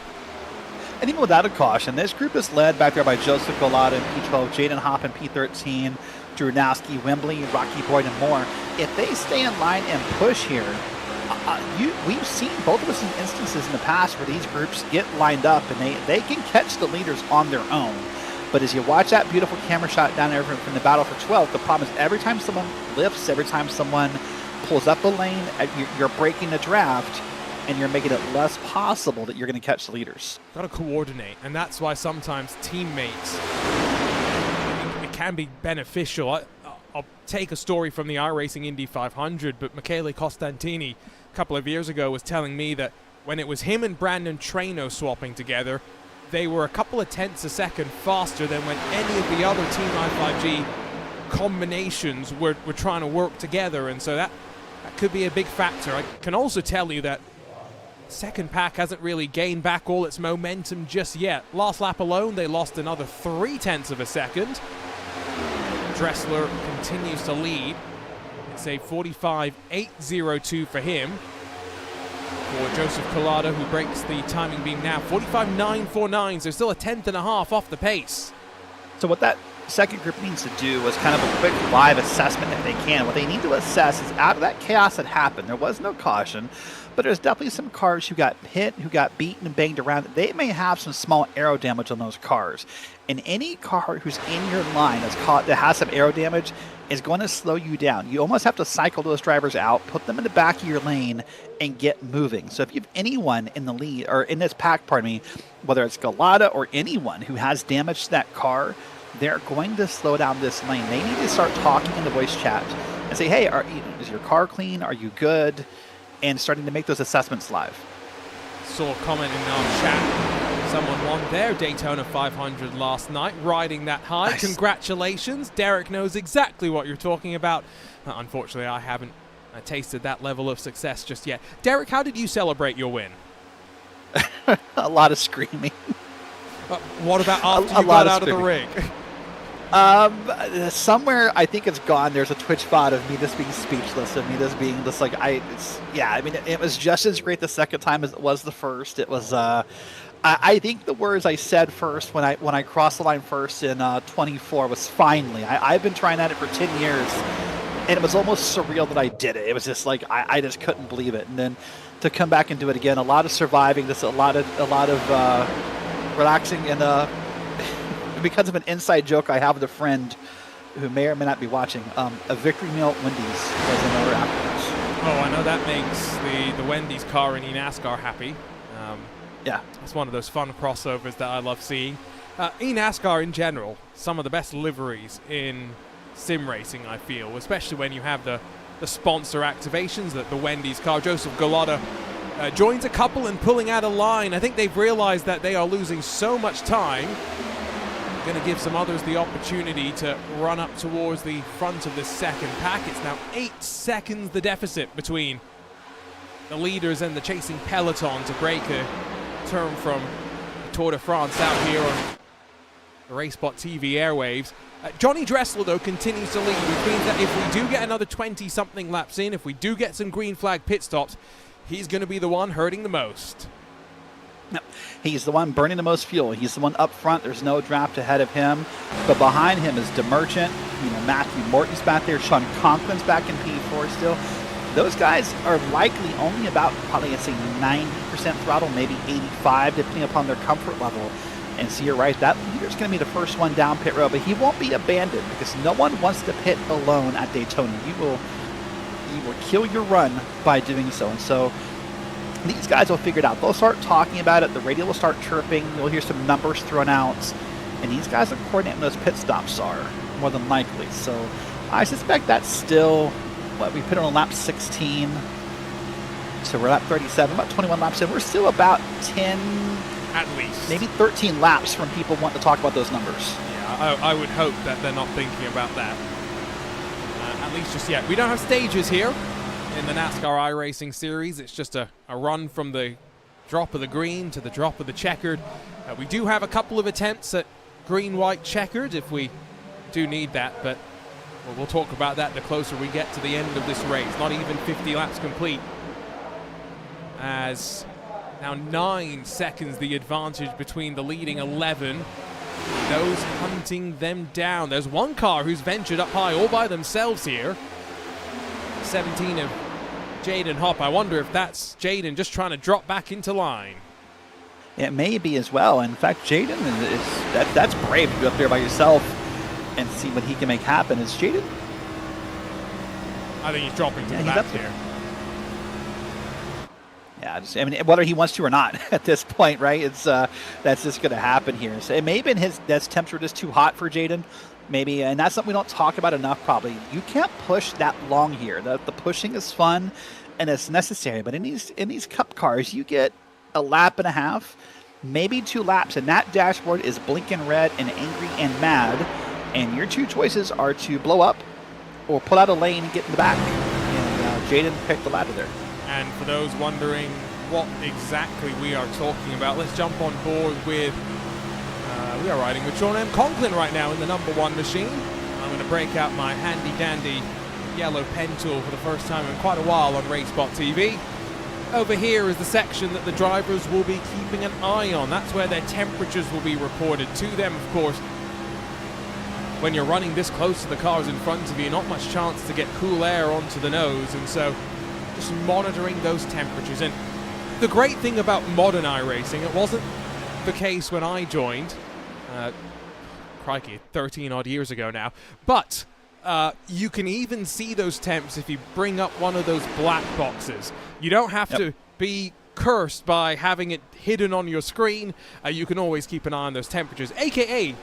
S3: And even without a caution, this group is led back there by Joseph Golada in P12, Jaden Hopp in P13, Drew Naski, Wembley, Rocky Boyd, and more. If they stay in line and push here, we've seen both of us in instances in the past where these groups get lined up and they can catch the leaders on their own. But as you watch that beautiful camera shot down there from the battle for 12th, the problem is every time someone lifts, every time someone pulls up a lane, you're breaking the draft and you're making it less possible that you're going to catch the leaders.
S2: Got to coordinate, and that's why sometimes teammates, it can be beneficial. I'll take a story from the iRacing Indy 500, but Michele Costantini a couple of years ago was telling me that when it was him and Brandon Trano swapping together, they were a couple of tenths a second faster than when any of the other Team i5G combinations were trying to work together, and so that could be a big factor. I can also tell you that second pack hasn't really gained back all its momentum just yet. Last lap alone, they lost another 0.3 of a second. Dressler continues to lead. It's a 45.802 for him. For Joseph Collada, who breaks the timing beam now, 45.949, so still a tenth and a half off the pace.
S3: So what that second group needs to do was kind of a quick live assessment if they can. What they need to assess is out of that chaos that happened, there was no caution, but there's definitely some cars who got hit, who got beaten and banged around. They may have some small aero damage on those cars. And any car who's in your line that has some aero damage is going to slow you down. You almost have to cycle those drivers out, put them in the back of your lane, and get moving. So if you have anyone in the lead, or in this pack, pardon me, whether it's Galata or anyone who has damage to that car, they're going to slow down this lane. They need to start talking in the voice chat and say, hey, is your car clean? Are you good? And starting to make those assessments live.
S2: Saw a comment in our chat. Someone won their Daytona 500 last night, riding that high. Nice. Congratulations. Derek knows exactly what you're talking about. Unfortunately, I haven't tasted that level of success just yet. Derek, how did you celebrate your win?
S3: A lot of screaming.
S2: What about after you got out of the rig?
S3: Somewhere, I think it's gone. There's a Twitch VOD of me just being speechless, and me just being just like, it was just as great the second time as it was the first. It was, I think the words I said first when I crossed the line first in 24 was finally. I've been trying at it for 10 years, and it was almost surreal that I did it. It was just like, I just couldn't believe it. And then to come back and do it again, a lot of surviving, just a lot of relaxing, and because of an inside joke I have with a friend who may or may not be watching, a victory meal at Wendy's was another afterwards.
S2: Oh, I know that makes the Wendy's car in eNASCAR happy.
S3: Yeah.
S2: It's one of those fun crossovers that I love seeing. eNASCAR in general, some of the best liveries in sim racing, I feel, especially when you have the sponsor activations, that the Wendy's car. Joseph Gallotta joins a couple and pulling out a line. I think they've realized that they are losing so much time. Going to give some others the opportunity to run up towards the front of the second pack. It's now 8 seconds the deficit between the leaders and the chasing peloton to break a term from the Tour de France out here on the RaceBot TV airwaves. Johnny Dressler, though, continues to lead, which means that if we do get another 20-something laps in, if we do get some green flag pit stops, he's going to be the one hurting the most.
S3: No, he's the one burning the most fuel. He's the one up front. There's no draft ahead of him. But behind him is DeMerchant. Matthew Morton's back there. Sean Conklin's back in P4 still. Those guys are likely only about, probably, I'd say, 90% throttle, maybe 85, depending upon their comfort level. And so you're right, that leader's going to be the first one down pit road, but he won't be abandoned because no one wants to pit alone at Daytona. You will kill your run by doing so. And so these guys will figure it out. They'll start talking about it. The radio will start chirping. You'll hear some numbers thrown out. And these guys will coordinate when those pit stops are, more than likely. So I suspect that's still, we put on lap 16. So we're at 37, about 21 laps in. We're still about 10,
S2: at least,
S3: maybe 13 laps from people wanting to talk about those numbers.
S2: Yeah, I would hope that they're not thinking about that, at least just yet. We don't have stages here in the NASCAR iRacing series. It's just a run from the drop of the green to the drop of the checkered. We do have a couple of attempts at green-white checkered if we do need that, but we'll talk about that the closer we get to the end of this race. Not even 50 laps complete, as now 9 seconds the advantage between the leading 11. Those hunting them down. There's one car who's ventured up high all by themselves here. 17 of Jaden Hopp. I wonder if that's Jaden just trying to drop back into line.
S3: It may be as well. In fact, Jaden that's brave to go up there by yourself and see what he can make happen. Is Jaden?
S2: I think he's dropping to the back here.
S3: Yeah, whether he wants to or not at this point, right? It's that's just going to happen here. So it may have been that's temperature just too hot for Jaden, maybe, and that's something we don't talk about enough. Probably you can't push that long here. The pushing is fun and it's necessary, but in these Cup cars, you get a lap and a half, maybe 2 laps, and that dashboard is blinking red and angry and mad, and your 2 choices are to blow up or pull out a lane and get in the back. And Jaden picked the latter there.
S2: And for those wondering what exactly we are talking about, let's jump on board with, we are riding with Sean M. Conklin right now in the #1 machine. I'm going to break out my handy-dandy yellow pen tool for the first time in quite a while on RaceBot TV. Over here is the section that the drivers will be keeping an eye on. That's where their temperatures will be reported to them, of course. When you're running this close to the cars in front of you, not much chance to get cool air onto the nose, and so just monitoring those temperatures. And the great thing about modern iRacing, it wasn't the case when I joined, crikey, 13 odd years ago now, but you can even see those temps if you bring up one of those black boxes. You don't have to be cursed by having it hidden on your screen. You can always keep an eye on those temperatures, aka,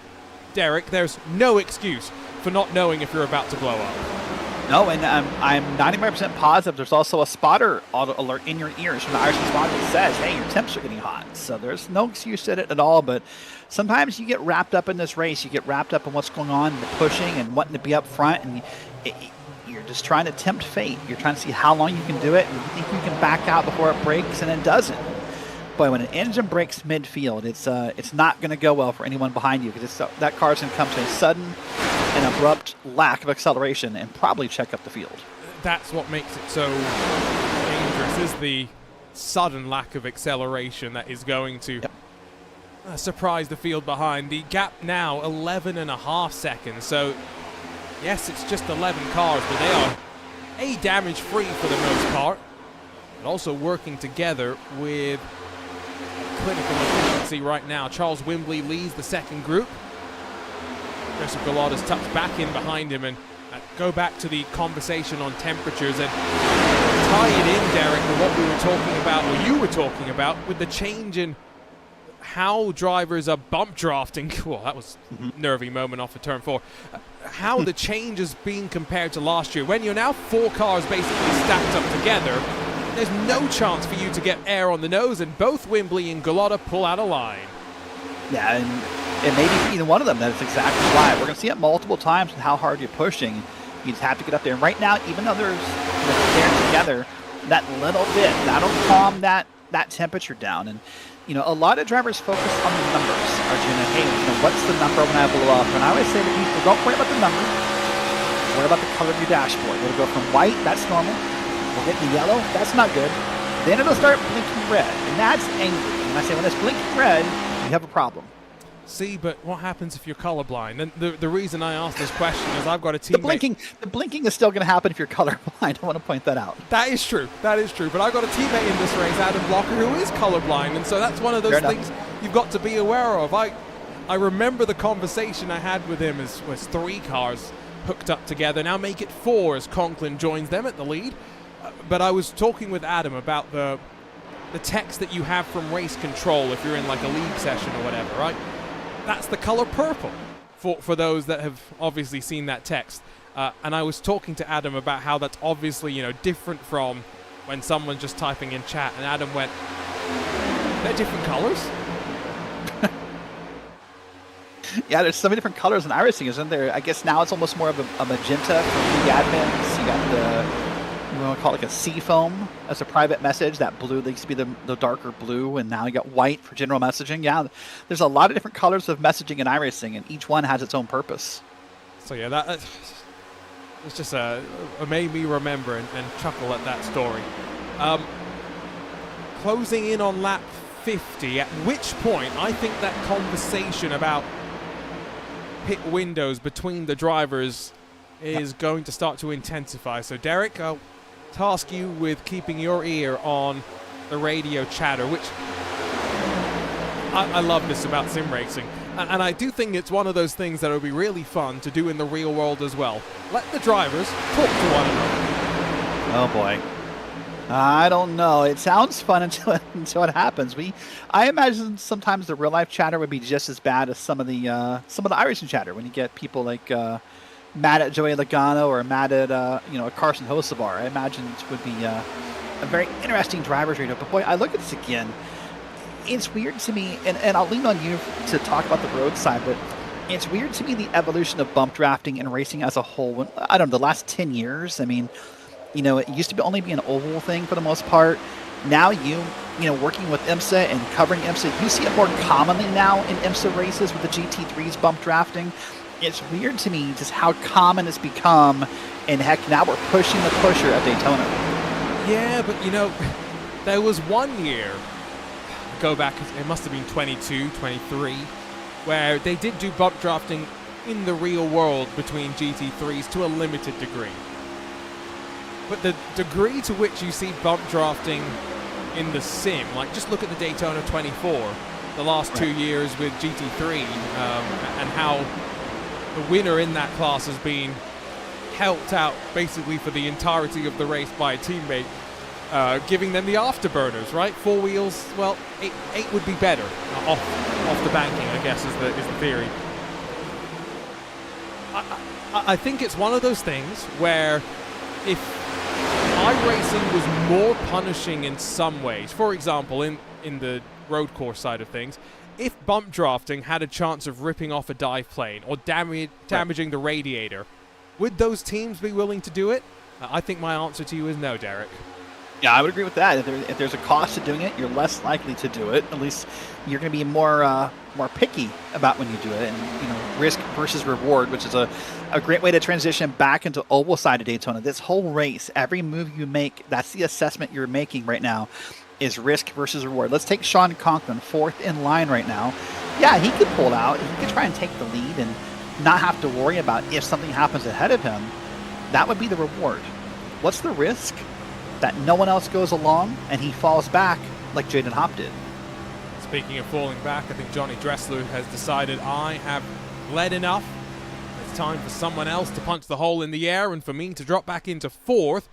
S2: Derek, there's no excuse for not knowing if you're about to blow up.
S3: No, and I'm 95% positive there's also a spotter auto alert in your ears from the iRacing spotter that says, hey, your temps are getting hot. So there's no excuse at it at all, but sometimes you get wrapped up in this race. You get wrapped up in what's going on, the pushing and wanting to be up front, and you're just trying to tempt fate. You're trying to see how long you can do it, and you think you can back out before it breaks, and it doesn't. Boy, when an engine breaks midfield, it's not going to go well for anyone behind you, because that car's going to come to a sudden and abrupt lack of acceleration and probably check up the field.
S2: That's what makes it so dangerous, is the sudden lack of acceleration that is going to surprise the field behind. The gap now 11.5 seconds. So yes, it's just 11 cars, but they are damage free for the most part, and also working together with clinical efficiency right now. Charles Wimbley leads the second group. Joseph Gallotta's tucked back in behind him, and go back to the conversation on temperatures, and tie it in, Derek, with what we were talking about, or you were talking about, with the change in how drivers are bump drafting. Well, that was a nervy moment off of turn 4. How the change is being compared to last year. When you're now 4 cars basically stacked up together, there's no chance for you to get air on the nose, and both Wimbley and Gallotta pull out of line.
S3: Yeah, and maybe either one of them, that's exactly why. We're going to see it multiple times with how hard you're pushing. You just have to get up there. And right now, even though they're together, that little bit, that'll calm that temperature down. And, a lot of drivers focus on the numbers. Arjuna, hey, what's the number when I blow up? And I always say to people, don't worry about the number. Worry about the color of your dashboard. It'll go from white, that's normal. We'll get the yellow, that's not good. Then it'll start blinking red, and that's angry. And I say, when it's blinking red, you have a problem.
S2: See, but what happens if you're colorblind? And the reason I asked this question is I've got a teammate.
S3: The blinking is still going to happen if you're colorblind. I want to point that out.
S2: That is true. But I've got a teammate in this race, Adam Blocker, who is colorblind, and so that's one of those things you've got to be aware of. I remember the conversation I had with him as was 3 cars hooked up together. Now make it 4 as Conklin joins them at the lead. But I was talking with Adam about the text that you have from race control if you're in like a league session or whatever, right? That's the color purple for those that have obviously seen that text. And I was talking to Adam about how that's obviously, different from when someone's just typing in chat. And Adam went, they're different colors?
S3: Yeah, there's so many different colors in iRacing, isn't there? I guess now it's almost more of a magenta for the admins. You got the... we want to call it like a sea foam as a private message. That blue, that used to be the darker blue, and now you got white for general messaging. Yeah, there's a lot of different colors of messaging in iRacing, and each one has its own purpose.
S2: So yeah, that it's just it made me remember and chuckle at that story. Closing in on lap 50, at which point I think that conversation about pit windows between the drivers is going to start to intensify. So Derek, I'll task you with keeping your ear on the radio chatter, which I love this about sim racing. And I do think it's one of those things that will be really fun to do in the real world as well. Let the drivers talk to one another.
S3: Oh boy. I don't know. It sounds fun until it happens. I imagine sometimes the real life chatter would be just as bad as some of the iRacing chatter when you get people like mad at Joey Logano or mad at a Carson Hocevar. I imagine it would be a very interesting driver's radio. But boy, I look at this again. It's weird to me, and I'll lean on you to talk about the road side, but it's weird to me the evolution of bump drafting and racing as a whole. I don't know, the last 10 years, I mean, it used to only be an oval thing for the most part. Now working with IMSA and covering IMSA, you see it more commonly now in IMSA races with the GT3s bump drafting. It's weird to me just how common it's become, and heck, now we're pushing the pusher at Daytona.
S2: Yeah, but there was one year, go back, it must have been 22, 23, where they did do bump drafting in the real world between GT3s to a limited degree. But the degree to which you see bump drafting in the sim, like just look at the Daytona 24, the last 2 years with GT3, and how the winner in that class has been helped out basically for the entirety of the race by a teammate, giving them the afterburners, right? 4 wheels, well, eight would be better off the banking, I guess, is the theory. I think it's one of those things where if iRacing was more punishing in some ways, for example, in the road course side of things, if bump drafting had a chance of ripping off a dive plane or damaging the radiator, would those teams be willing to do it? I think my answer to you is no, Derek.
S3: Yeah, I would agree with that. If there's a cost to doing it, you're less likely to do it. At least you're going to be more picky about when you do it, and risk versus reward, which is a great way to transition back into oval side of Daytona. This whole race, every move you make, that's the assessment you're making right now, is risk versus reward. Let's take Sean Conklin, 4th in line right now. Yeah, he could pull out. He could try and take the lead and not have to worry about if something happens ahead of him. That would be the reward. What's the risk? That no one else goes along and he falls back like Jaden Hopp did.
S2: Speaking of falling back, I think Johnny Dressler has decided I have led enough. It's time for someone else to punch the hole in the air and for me to drop back into 4th.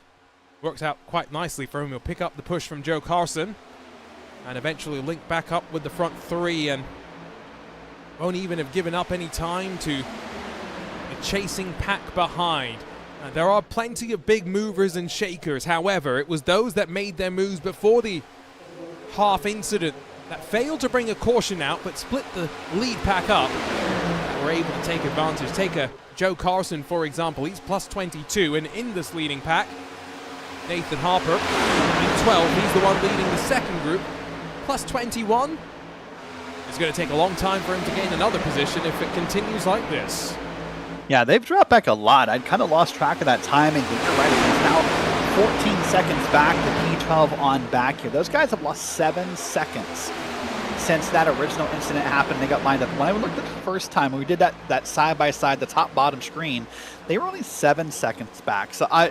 S2: Works out quite nicely for him. He'll pick up the push from Joe Carson and eventually link back up with the front three, and won't even have given up any time to the chasing pack behind. There are plenty of big movers and shakers. However, it was those that made their moves before the half incident that failed to bring a caution out but split the lead pack up that were able to take advantage. Take a Joe Carson, for example. He's plus 22 and in this leading pack. Nathan Harper in 12. He's the one leading the second group. Plus 21. It's going to take a long time for him to gain another position if it continues like this.
S3: Yeah, they've dropped back a lot. I'd kind of lost track of that timing, but you're right. It's now 14 seconds back to P12 on back here. Those guys have lost 7 seconds since that original incident happened. They got lined up. When I looked at the first time, when we did that side-by-side, the top-bottom screen, they were only 7 seconds back. So, I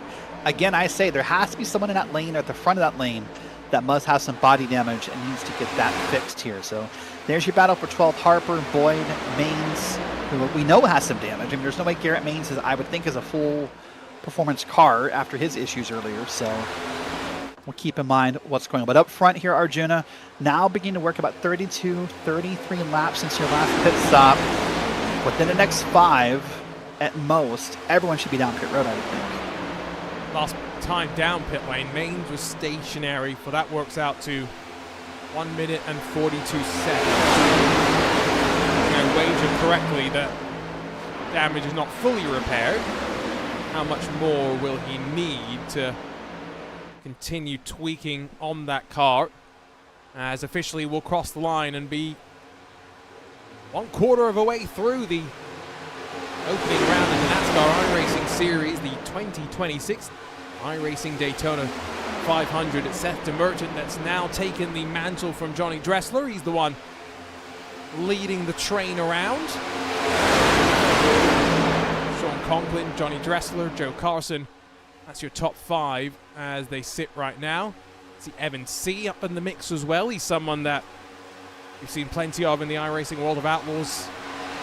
S3: say there has to be someone in that lane or at the front of that lane that must have some body damage and needs to get that fixed here. So there's your battle for 12th. Harper, Boyd, Maines, who we know has some damage. I mean, there's no way Garrett Maines I would think is a full performance car after his issues earlier. So we'll keep in mind what's going on. But up front here, Arjuna, now beginning to work about 32, 33 laps since your last pit stop. Within the next 5 at most, everyone should be down pit road, I would think.
S2: Last time down pit lane, Maines was stationary, for that works out to 1 minute and 42 seconds. I'm going to wager correctly that damage is not fully repaired. How much more will he need to continue tweaking on that car, as officially we'll cross the line and be 1/4 of a way through the opening round of the NASCAR iRacing Series, the 2026 iRacing Daytona 500. It's Seth DeMerchant that's now taken the mantle from Johnny Dressler. He's the one leading the train around. Sean Conklin, Johnny Dressler, Joe Carson. That's your top 5 as they sit right now. See Evan C. up in the mix as well. He's someone that we've seen plenty of in the iRacing World of Outlaws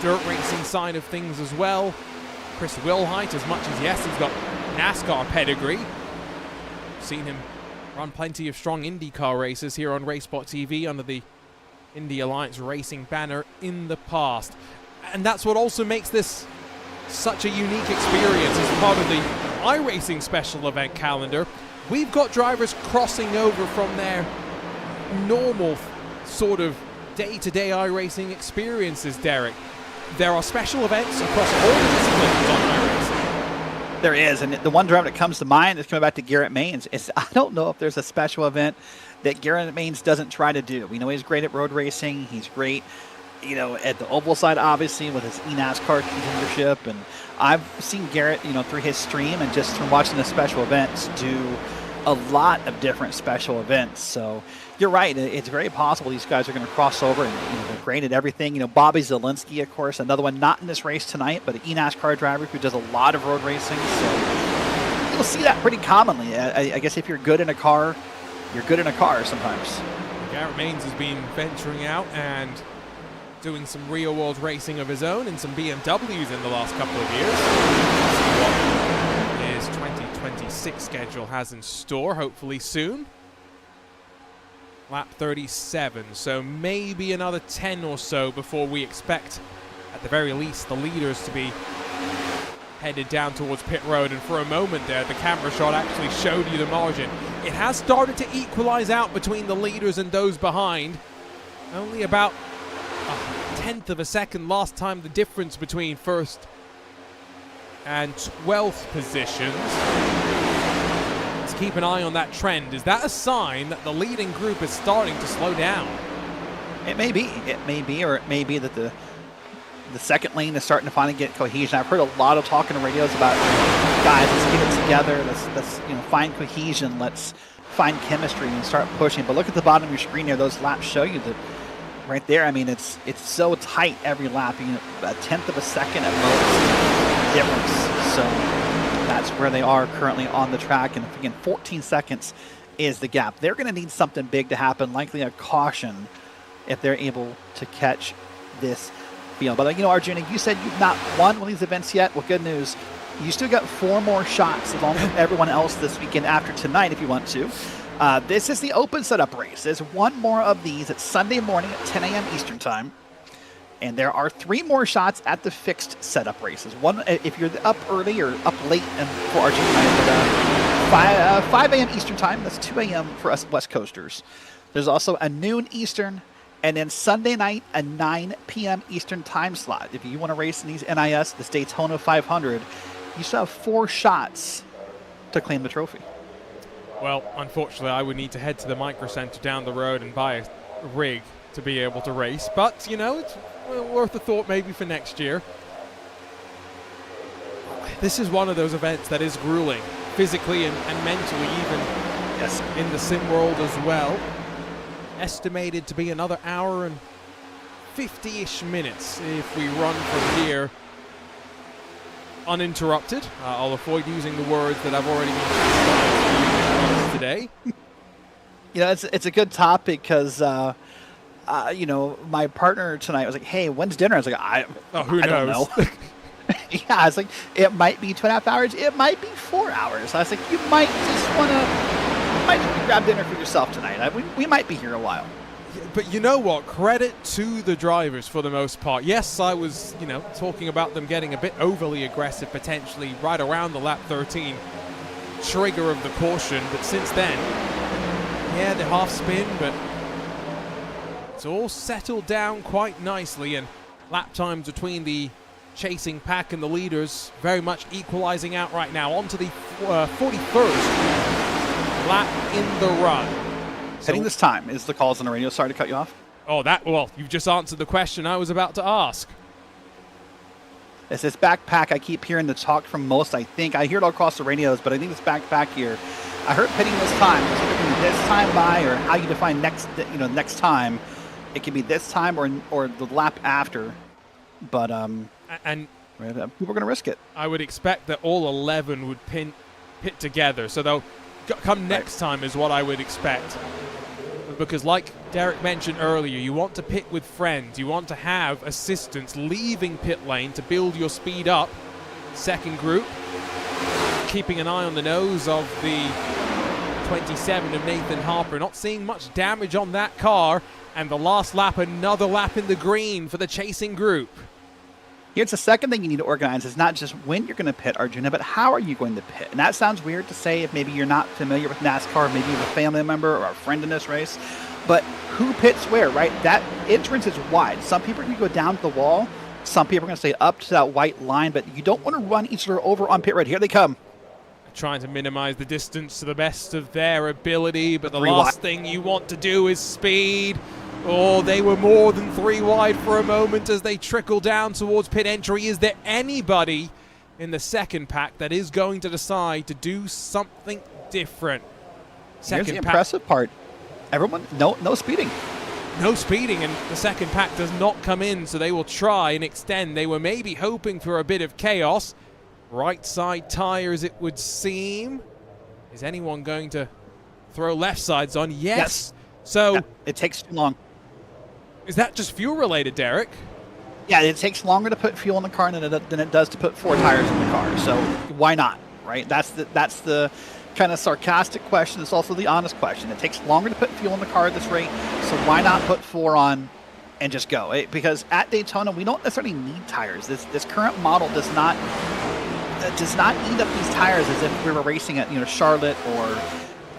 S2: dirt racing side of things as well. Chris Wilhite, as much as yes, he's got NASCAR pedigree. Seen him run plenty of strong IndyCar races here on RaceSpot TV under the Indy Alliance Racing banner in the past. And that's what also makes this such a unique experience as part of the iRacing special event calendar. We've got drivers crossing over from their normal sort of day-to-day iRacing experiences, Derek. There are special events across all the disciplines on iRacing.
S3: There is, and the one driver that comes to mind is coming back to Garrett Maines. I don't know if there's a special event that Garrett Maines doesn't try to do. We know he's great at road racing. He's great, at the oval side, obviously, with his NASCAR contendership. And I've seen Garrett, through his stream and just from watching the special events, do a lot of different special events. So you're right. It's very possible these guys are going to cross over, and they're great at everything. Bobby Zielinski, of course, another one not in this race tonight, but an NASCAR driver who does a lot of road racing. So you'll see that pretty commonly. I guess if you're good in a car, you're good in a car sometimes.
S2: Garrett Maines has been venturing out and doing some real world racing of his own in some BMWs in the last couple of years. Let's see what his 2026 schedule has in store, hopefully soon. Lap 37, so maybe another 10 or so before we expect, at the very least, the leaders to be headed down towards pit road. And for a moment there, the camera shot actually showed you the margin. It has started to equalize out between the leaders and those behind. Only about a 1/10 of a second last time the difference between first and 12th positions. Let's keep an eye on that trend. Is that a sign that the leading group is starting to slow down?
S3: It may be. Or it may be that the second lane is starting to finally get cohesion. I've heard a lot of talk in the radios about, guys, let's get it together. Let's find cohesion. Let's find chemistry and start pushing. But look at the bottom of your screen here. Those laps show you that right there. I mean, it's so tight every lap. A 1/10 of a second at most difference. So that's where they are currently on the track. And again, 14 seconds is the gap. They're going to need something big to happen, likely a caution, if they're able to catch this field. But Arjuna, you said you've not won one of these events yet. Well, good news. You still got 4 more shots along with everyone else this weekend after tonight if you want to. This is the open setup race. There's one more of these. It's Sunday morning at 10 a.m. Eastern time. And there are 3 more shots at the fixed setup races. One, if you're up early or up late and for our team tonight, 5 a.m. Eastern time. That's 2 a.m. for us West Coasters. There's also a noon Eastern, and then Sunday night a 9 p.m. Eastern time slot. If you want to race in these NIS, this Daytona 500, you still have 4 shots to claim the trophy.
S2: Well, unfortunately, I would need to head to the Micro Center down the road and buy a rig to be able to race. But, you know, it's worth a thought maybe for next year. This is one of those events that is grueling, physically and mentally, even in the sim world as well. Estimated to be another hour and 50-ish minutes if we run from here uninterrupted. I'll avoid using the words that I've already been today.
S3: You know, it's a good topic because, you know, my partner tonight was like, hey, when's dinner? I was like,
S2: who knows?
S3: don't know. Yeah, I was like, it might be 2.5 hours. It might be 4 hours. I was like, you might just want to grab dinner for yourself tonight. We might be here a while.
S2: But you know what? Credit to the drivers for the most part. Yes, I was, you know, talking about them getting a bit overly aggressive potentially right around the lap 13 trigger of the caution. But since then, yeah, the half spin, but it's all settled down quite nicely. And lap times between the chasing pack and the leaders very much equalizing out right now. On to the 41st lap in the run.
S3: Heading this time is the calls on the radio. Sorry to cut you off.
S2: Oh, well, you've just answered the question I was about to ask.
S3: It's this backpack. I keep hearing the talk from most. I think I hear it all across the radios, but I think this backpack here. I heard pitting this time. It's either this time by, or how you define next. You know, next time. It could be this time or the lap after. But
S2: and
S3: people are going to risk it.
S2: I would expect that all 11 would pit together. So they'll come next time is what I would expect. Because like Derek mentioned earlier, you want to pit with friends. You want to have assistants leaving pit lane to build your speed up. Second group, keeping an eye on the nose of the 27 of Nathan Harper. Not seeing much damage on that car. And the last lap, another lap in the green for the chasing group.
S3: Here's the second thing you need to organize is not just when you're going to pit, Arjuna, but how are you going to pit? And that sounds weird to say if maybe you're not familiar with NASCAR, maybe you have a family member or a friend in this race. But who pits where, right? That entrance is wide. Some people are going to go down to the wall. Some people are going to stay up to that white line, but you don't want to run each other over on pit road. Here they come.
S2: Trying to minimize the distance to the best of their ability, but the last thing you want to do is speed. Oh, they were more than 3 wide for a moment as they trickle down towards pit entry. Is there anybody in the second pack that is going to decide to do something different?
S3: Here's the impressive part. Everyone, no speeding.
S2: No speeding, and the second pack does not come in, so they will try and extend. They were maybe hoping for a bit of chaos. Right side tires, it would seem. Is anyone going to throw left sides on? Yes. So
S3: yeah, it takes too long.
S2: Is that just fuel related, Derek?
S3: Yeah, it takes longer to put fuel in the car than it does to put 4 tires in the car. So why not, right? That's the kind of sarcastic question. It's also the honest question. It takes longer to put fuel in the car at this rate, so why not put 4 on and just go? Because at Daytona, we don't necessarily need tires. This current model does not eat up these tires as if we were racing at Charlotte or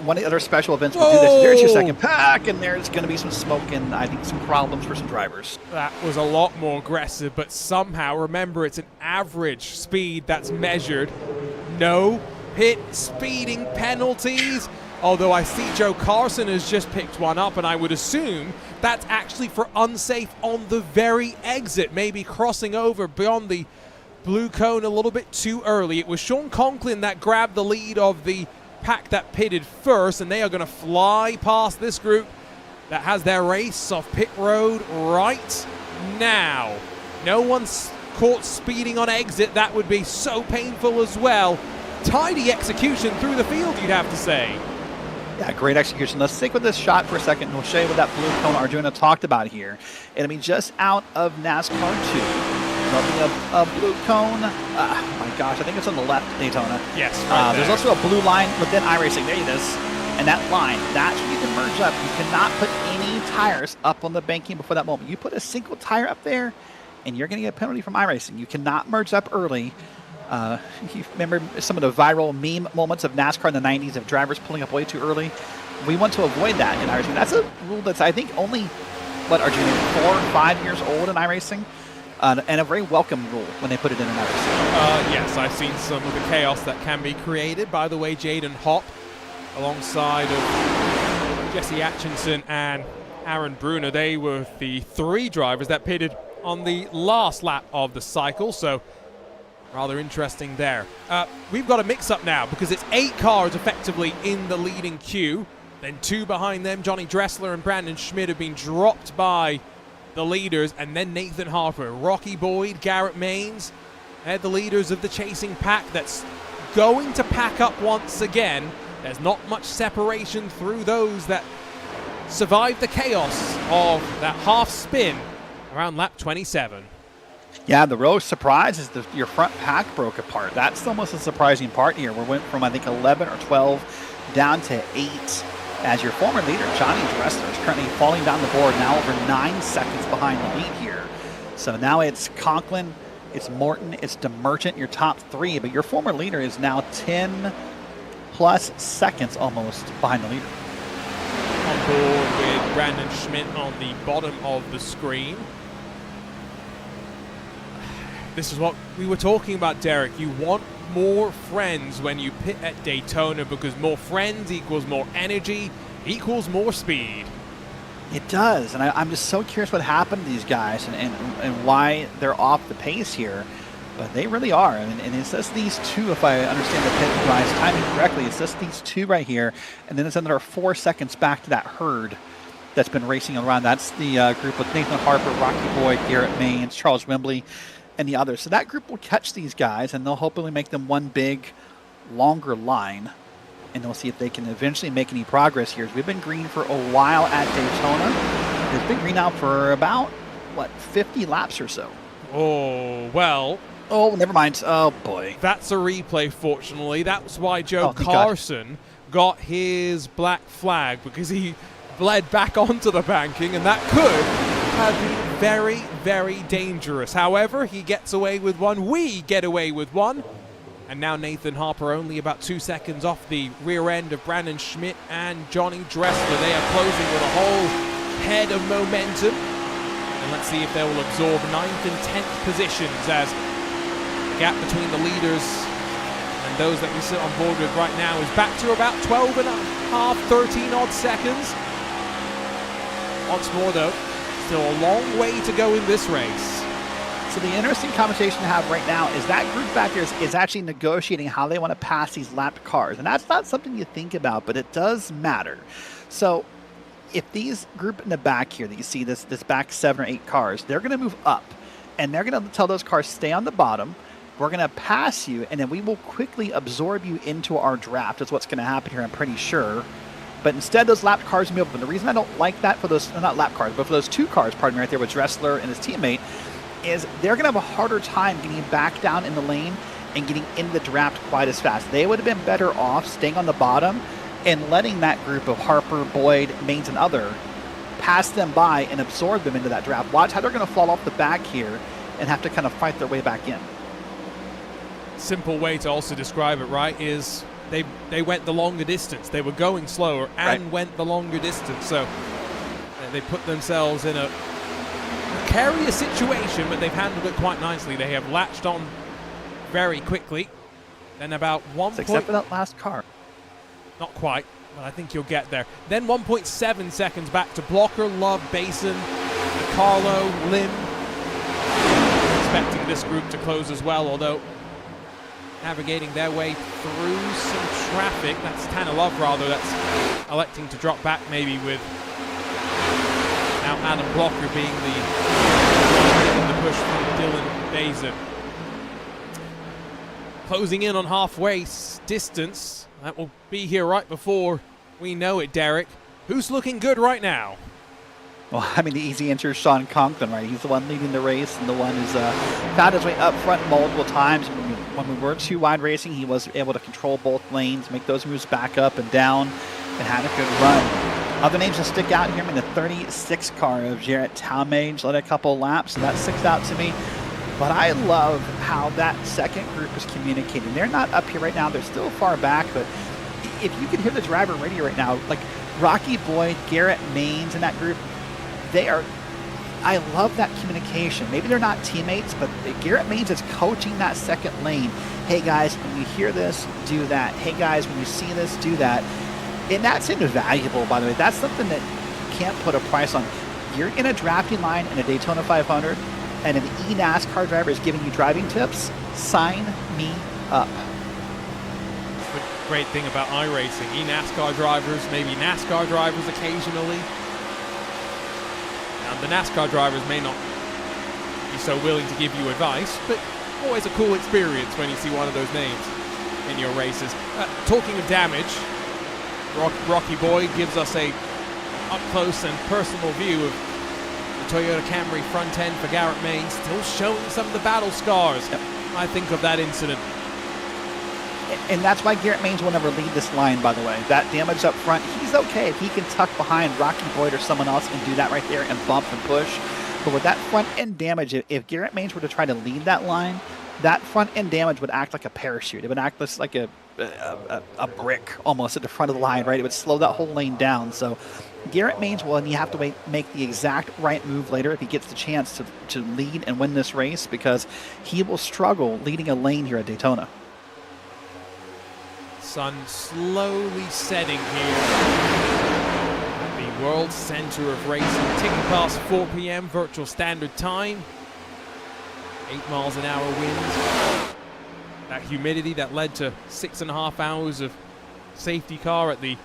S3: one of the other special events would do this. There's your second pack, and there's going to be some smoke and I think some problems for some drivers.
S2: That was a lot more aggressive, but somehow, remember, it's an average speed that's measured. No pit speeding penalties. Although I see Joe Carson has just picked one up, and I would assume that's actually for unsafe on the very exit, maybe crossing over beyond the blue cone a little bit too early. It was Sean Conklin that grabbed the lead of the pack that pitted first, and they are going to fly past this group that has their race off pit road right now. No one's caught speeding on exit. That would be so painful as well. Tidy execution through the field, you'd have to say.
S3: Yeah, great execution. Let's stick with this shot for a second, and we'll show you what that blue cone Arjuna talked about here. It'll be just out of NASCAR 2. there'll be a blue cone. Oh my gosh, I think it's on the left, Daytona.
S2: Yes, right
S3: There's also a blue line within iRacing. There it is. And that line, that's when you can merge up. You cannot put any tires up on the banking before that moment. You put a single tire up there, and you're going to get a penalty from iRacing. You cannot merge up early. You remember some of the viral meme moments of NASCAR in the 90s of drivers pulling up way too early? We want to avoid that in iRacing. That's a rule that's, I think, only, Arjuna, 4 or 5 years old in iRacing? And a very welcome rule when they put it in iRacing.
S2: Yes, I've seen some of the chaos that can be created. By the way, Jaden Hopp, alongside of Jesse Atchison and Aaron Bruner, they were the 3 drivers that pitted on the last lap of the cycle, so rather interesting there. We've got a mix-up now because it's 8 cars effectively in the leading queue, then 2 behind them. Johnny Dressler and Brandon Schmidt have been dropped by the leaders, and then Nathan Harper, Rocky Boyd, Garrett Maines, they're the leaders of the chasing pack that's going to pack up once again. There's not much separation through those that survived the chaos of that half spin around lap 27.
S3: Yeah, the real surprise is your front pack broke apart. That's the most surprising part here. We went from, I think, 11 or 12 down to 8 as your former leader, Johnny Dressler, is currently falling down the board, now over 9 seconds behind the lead here. So now it's Conklin, it's Morton, it's DeMerchant, your top 3, but your former leader is now 10 plus seconds almost behind the leader.
S2: On board with Brandon Schmidt on the bottom of the screen. This is what we were talking about, Derek. You want more friends when you pit at Daytona because more friends equals more energy, equals more speed.
S3: It does, and I'm just so curious what happened to these guys and why they're off the pace here. But they really are, and it's just these 2, if I understand the pit rise timing correctly, it's just these 2 right here, and then it's another 4 seconds back to that herd that's been racing around. That's the group with Nathan Harper, Rocky Boyd, Garrett Maines, Charles Wembley, and the others. So that group will catch these guys, and they'll hopefully make them one big, longer line, and they'll see if they can eventually make any progress here. We've been green for a while at Daytona. It's been green now for about, 50 laps or so.
S2: Oh, well.
S3: Oh, never mind. Oh, boy.
S2: That's a replay, fortunately. That's why Joe
S3: thank
S2: Carson got his black flag, because he bled back onto the banking, and that could have been very, very dangerous. However, he gets away with one. We get away with one. And now Nathan Harper only about 2 seconds off the rear end of Brandon Schmidt and Johnny Dressler. They are closing with a whole head of momentum. And let's see if they will absorb 9th and 10th positions as gap between the leaders and those that we sit on board with right now is back to about 12 and a half, 13 odd seconds. Once more though, still a long way to go in this race.
S3: So the interesting conversation to have right now is that group back there is actually negotiating how they want to pass these lapped cars. And that's not something you think about, but it does matter. So if these group in the back here that you see, this back 7 or 8 cars, they're going to move up and they're going to tell those cars stay on the bottom. We're going to pass you, and then we will quickly absorb you into our draft. That's what's going to happen here, I'm pretty sure. But instead, those lapped cars move up. And the reason I don't like that for those, not lapped cars, but for those 2 cars, pardon me, right there with Dressler and his teammate, is they're going to have a harder time getting back down in the lane and getting into the draft quite as fast. They would have been better off staying on the bottom and letting that group of Harper, Boyd, Maines, and other pass them by and absorb them into that draft. Watch how they're going to fall off the back here and have to kind of fight their way back in.
S2: Simple way to also describe it, right, is they went the longer distance. They were going slower and went the longer distance. So they put themselves in a precarious situation, but they've handled it quite nicely. They have latched on very quickly. Then about 1 point...
S3: Except for that last car.
S2: Not quite, but I think you'll get there. Then 1.7 seconds back to Blocker, Love, Basin, Carlo, Lim. Expecting this group to close as well, although navigating their way through some traffic. That's Tanner Love, rather, that's electing to drop back maybe with now Adam Blocker being the push from Dylan Basin. Closing in on halfway distance. That will be here right before we know it, Derek. Who's looking good right now?
S3: Well, I mean, the easy answer is Sean Conklin, right? He's the one leading the race and the one who's found his way up front multiple times. When we were too wide racing, he was able to control both lanes, make those moves back up and down, and had a good run. Other names that stick out here, I mean, the 36 car of Jarrett Talmadge led a couple laps, so that sticks out to me. But I love how that second group is communicating. They're not up here right now. They're still far back, but if you can hear the driver radio right now, like Rocky Boyd, Garrett Maines in that group, I love that communication. Maybe they're not teammates, but Garrett Maines is coaching that second lane. Hey guys, when you hear this, do that. Hey guys, when you see this, do that. And that's invaluable, by the way. That's something that you can't put a price on. You're in a drafting line in a Daytona 500, and an eNASCAR driver is giving you driving tips. Sign me up.
S2: The great thing about iRacing, eNASCAR drivers, maybe NASCAR drivers occasionally. And the NASCAR drivers may not be so willing to give you advice, but always a cool experience when you see one of those names in your races. Talking of damage, Rocky Boyd gives us a up-close and personal view of the Toyota Camry front end for Garrett Maines, still showing some of the battle scars.
S3: Yep.
S2: I think of that incident.
S3: And that's why Garrett Maines will never lead this line, by the way. That damage up front, he's okay if he can tuck behind Rocky Boyd or someone else and do that right there and bump and push. But with that front end damage, if Garrett Maines were to try to lead that line, that front end damage would act like a parachute. It would act just like a brick almost at the front of the line, right? It would slow that whole lane down. So Garrett Maines will, and you have to make the exact right move later if he gets the chance to lead and win this race, because he will struggle leading a lane here at Daytona.
S2: Sun slowly setting here at the world center of racing, ticking past 4 p.m. virtual standard time. 8 miles an hour winds. That humidity that led to 6.5 hours of safety car at the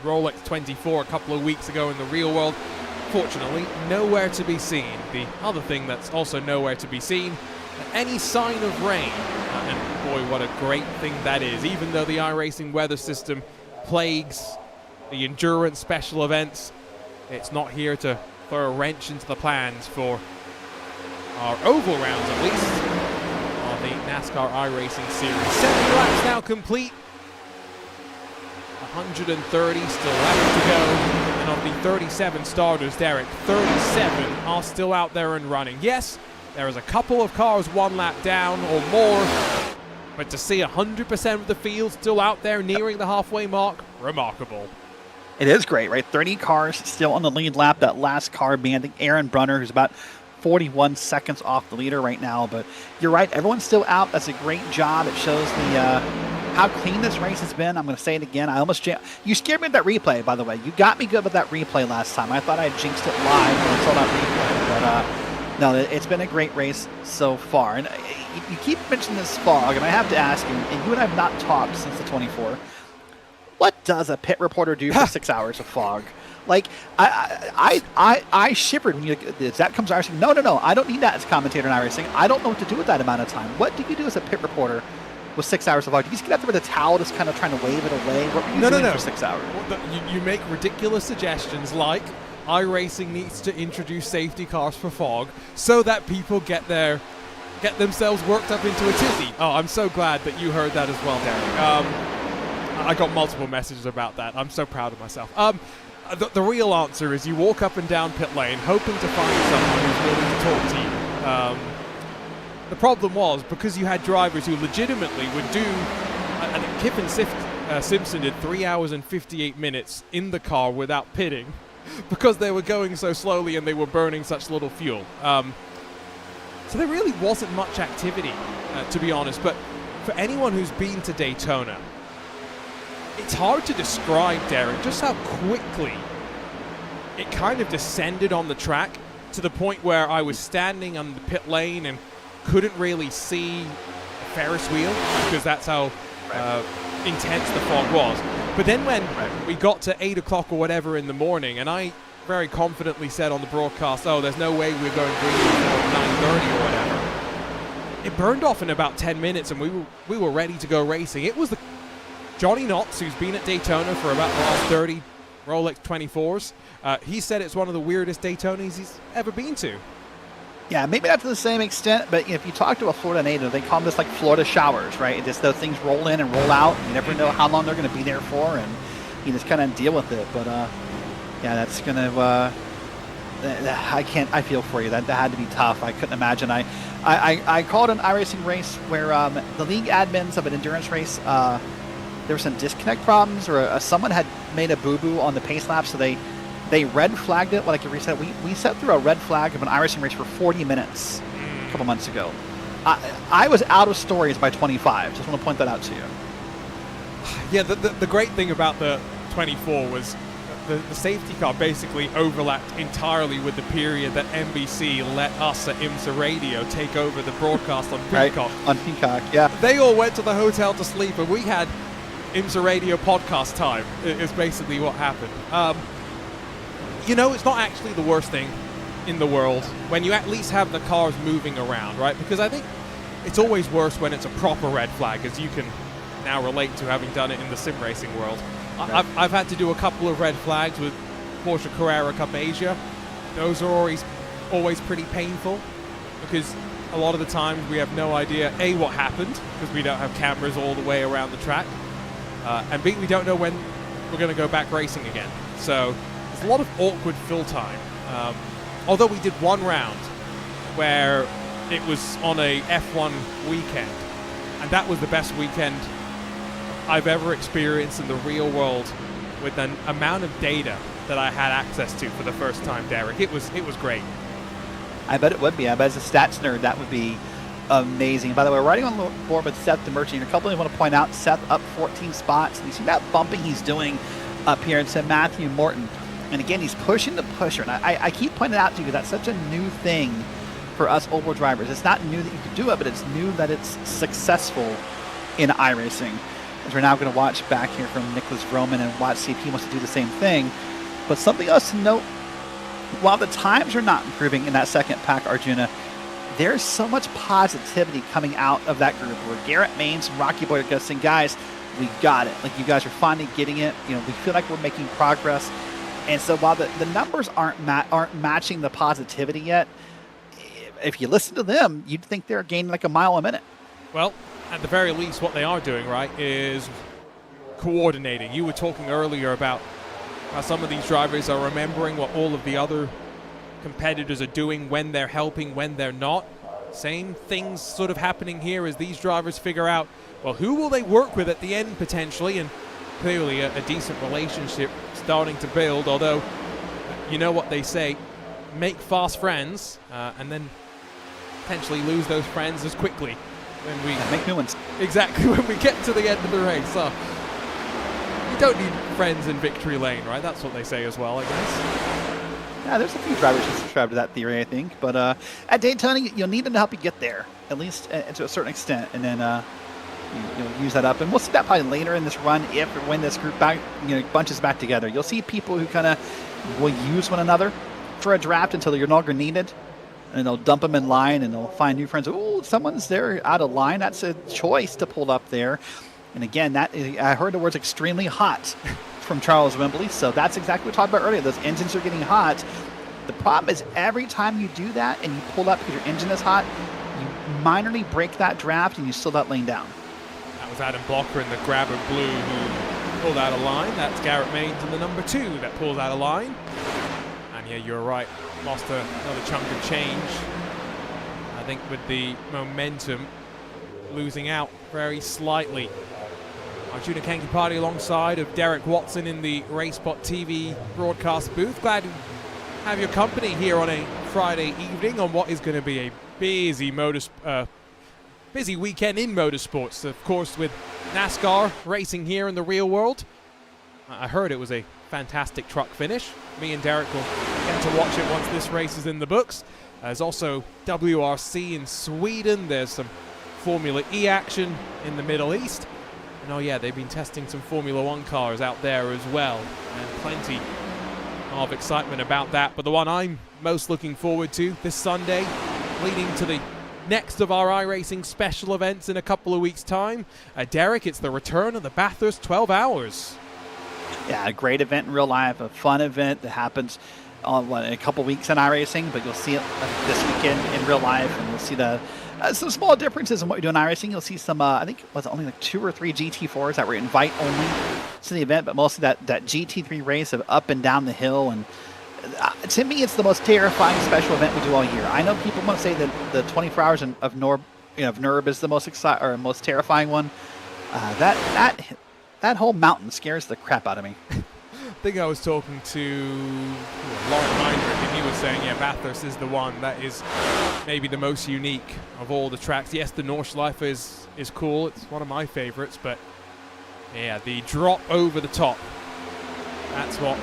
S2: Rolex 24 a couple of weeks ago in the real world. Fortunately, nowhere to be seen. The other thing that's also nowhere to be seen, any sign of rain. And boy, what a great thing that is. Even though the iRacing weather system plagues the endurance special events, it's not here to throw a wrench into the plans for our oval rounds, at least, on the NASCAR iRacing Series. 70 laps now complete. 130 still left to go. And of the 37 starters, Derek, 37 are still out there and running. Yes, there is a couple of cars 1 lap down or more, but to see 100% of the field still out there nearing the halfway mark, remarkable.
S3: It is great, right? 30 cars still on the lead lap. That last car being Aaron Brunner, who's about 41 seconds off the leader right now. But you're right, everyone's still out. That's a great job. It shows the how clean this race has been. I'm going to say it again. You scared me with that replay, by the way. You got me good with that replay last time. I thought I jinxed it live when I saw that replay. But no, it's been a great race so far. And you keep mentioning this fog, and I have to ask you, and you and I have not talked since the 24. What does a pit reporter do for 6 hours of fog? Like, I shivered when that comes to iRacing. No, I don't need that as a commentator in iRacing. I don't know what to do with that amount of time. What do you do as a pit reporter with 6 hours of fog? Do you just get out there with a towel, just kind of trying to wave it away? What were you doing for 6 hours?
S2: You make ridiculous suggestions like iRacing needs to introduce safety cars for fog so that people get themselves worked up into a tizzy. Oh, I'm so glad that you heard that as well, Derek. I got multiple messages about that. I'm so proud of myself. The real answer is you walk up and down pit lane hoping to find someone who's willing to talk to you. The problem was, because you had drivers who legitimately would do, I think Kiffin Simpson did 3 hours and 58 minutes in the car without pitting because they were going so slowly and they were burning such little fuel. So there really wasn't much activity, to be honest. But for anyone who's been to Daytona, it's hard to describe, Derek, just how quickly it kind of descended on the track to the point where I was standing on the pit lane and couldn't really see a Ferris wheel because that's how intense the fog was. But then when we got to 8 o'clock or whatever in the morning, and I very confidently said on the broadcast, oh, there's no way we're going green before 9:30 or whatever, it burned off in about 10 minutes and we were ready to go racing. It was Johnny Knotts, who's been at Daytona for about the last Rolex 24s. He said it's one of the weirdest Daytonas he's ever been to.
S3: Yeah, maybe not to the same extent, but if you talk to a Florida native, they call them this like Florida showers, right? It just those things roll in and roll out. You never know how long they're going to be there for, and you just kind of deal with it. But yeah, that's going to. I feel for you. That had to be tough. I couldn't imagine. I called an iRacing race where the league admins of an endurance race, there were some disconnect problems, or someone had made a boo-boo on the pace lap, so they red flagged it. Like we said, we set through a red flag of an iRacing race for 40 minutes a couple months ago. I was out of stories by 25. Just want to point that out to you.
S2: Yeah, the great thing about the 24 was the safety car basically overlapped entirely with the period that NBC let us at IMSA Radio take over the broadcast on Peacock.
S3: Right, on Peacock, yeah.
S2: They all went to the hotel to sleep, and we had IMSA Radio podcast time, is basically what happened. It's not actually the worst thing in the world when you at least have the cars moving around, right? Because I think it's always worse when it's a proper red flag, as you can now relate to having done it in the sim racing world.
S3: Right.
S2: I've had to do a couple of red flags with Porsche Carrera Cup Asia. Those are always pretty painful, because a lot of the times we have no idea, A, what happened, because we don't have cameras all the way around the track, and B, we don't know when we're going to go back racing again. So there's a lot of awkward fill time. Although we did one round where it was on a F1 weekend, and that was the best weekend I've ever experienced in the real world, with an amount of data that I had access to for the first time, Derek. It was great.
S3: I bet it would be. I bet as a stats nerd, that would be amazing. By the way, we're riding on the board with Seth DeMerchant. A couple of you want to point out, Seth up 14 spots. And you see that bumping he's doing up here into Matthew Morton. And again, he's pushing the pusher. And I keep pointing out to you, that's such a new thing for us oval drivers. It's not new that you can do it, but it's new that it's successful in iRacing. As we're now going to watch back here from Nicholas Roman and watch see if he wants to do the same thing. But something else to note, while the times are not improving in that second pack, Arjuna, there's so much positivity coming out of that group where Garrett Maines and Rocky Boy are just saying, guys, we got it. Like, you guys are finally getting it. We feel like we're making progress. And so while the numbers aren't matching the positivity yet, if you listen to them, you'd think they're gaining like a mile a minute.
S2: Well, at the very least, what they are doing, right, is coordinating. You were talking earlier about how some of these drivers are remembering what all of the other competitors are doing, when they're helping, when they're not. Same things sort of happening here as these drivers figure out, well, who will they work with at the end potentially, and clearly a decent relationship starting to build, although you know what they say, make fast friends and then potentially lose those friends as quickly when we
S3: make new ones.
S2: Exactly, when we get to the end of the race. You don't need friends in victory lane, right? That's what they say as well, I guess.
S3: Yeah, there's a few drivers who subscribe to that theory, I think. But at Daytona, you'll need them to help you get there, at least to a certain extent, and then you'll use that up. And we'll see that probably later in this run, if or when this group bunches back together. You'll see people who kind of will use one another for a draft until you're no longer needed, and they'll dump them in line, and they'll find new friends. Oh, someone's there out of line. That's a choice to pull up there. And again, I heard the words extremely hot from Charles Wembley, so that's exactly what we talked about earlier. Those engines are getting hot. The problem is every time you do that and you pull up because your engine is hot, you minorly break that draft and you slow that lane down.
S2: That was Adam Blocker in the grabber blue who pulled out of line. That's Garrett Maines in the number 2 that pulls out of line. And yeah, you're right. Lost another chunk of change. I think with the momentum losing out very slightly. Arjuna Kankipati alongside of Derek Watson in the RaceSpot TV broadcast booth. Glad to have your company here on a Friday evening on what is going to be a busy busy weekend in motorsports. Of course, with NASCAR racing here in the real world. I heard it was a fantastic truck finish. Me and Derek will get to watch it once this race is in the books. There's also WRC in Sweden. There's some Formula E action in the Middle East. And oh yeah, they've been testing some Formula 1 cars out there as well. And plenty of excitement about that. But the one I'm most looking forward to this Sunday, leading to the next of our iRacing special events in a couple of weeks' time. Derek, it's the return of the Bathurst 12 Hours.
S3: Yeah, a great event in real life, a fun event that happens in a couple weeks in iRacing, but you'll see it this weekend in real life, and you'll see the some small differences in what you do in iRacing. You'll see some, I think, was it only like 2 or 3 GT4s that were invite only to the event, but mostly that GT3 race of up and down the hill. And to me, it's the most terrifying special event we do all year. I know people want to say that the 24 hours of NURB is the most exciting or most terrifying one. That whole mountain scares the crap out of me.
S2: I think I was talking to Lauren Heinrich, and he was saying, yeah, Bathurst is the one that is maybe the most unique of all the tracks. Yes, the Nordschleife is cool. It's one of my favorites, but yeah, the drop over the top, that's what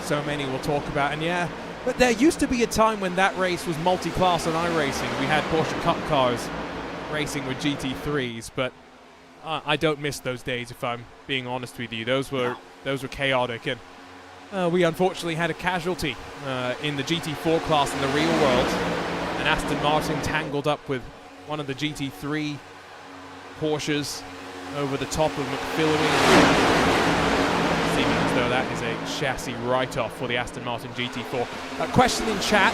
S2: so many will talk about. And yeah, but there used to be a time when that race was multi-class on iRacing. We had Porsche Cup cars racing with GT3s, but I don't miss those days, if I'm being honest with you. Those were chaotic, and we unfortunately had a casualty in the GT4 class in the real world. An Aston Martin tangled up with one of the GT3 Porsches over the top of McPhillamy, seeming as though that is a chassis write-off for the Aston Martin GT4. Question in chat: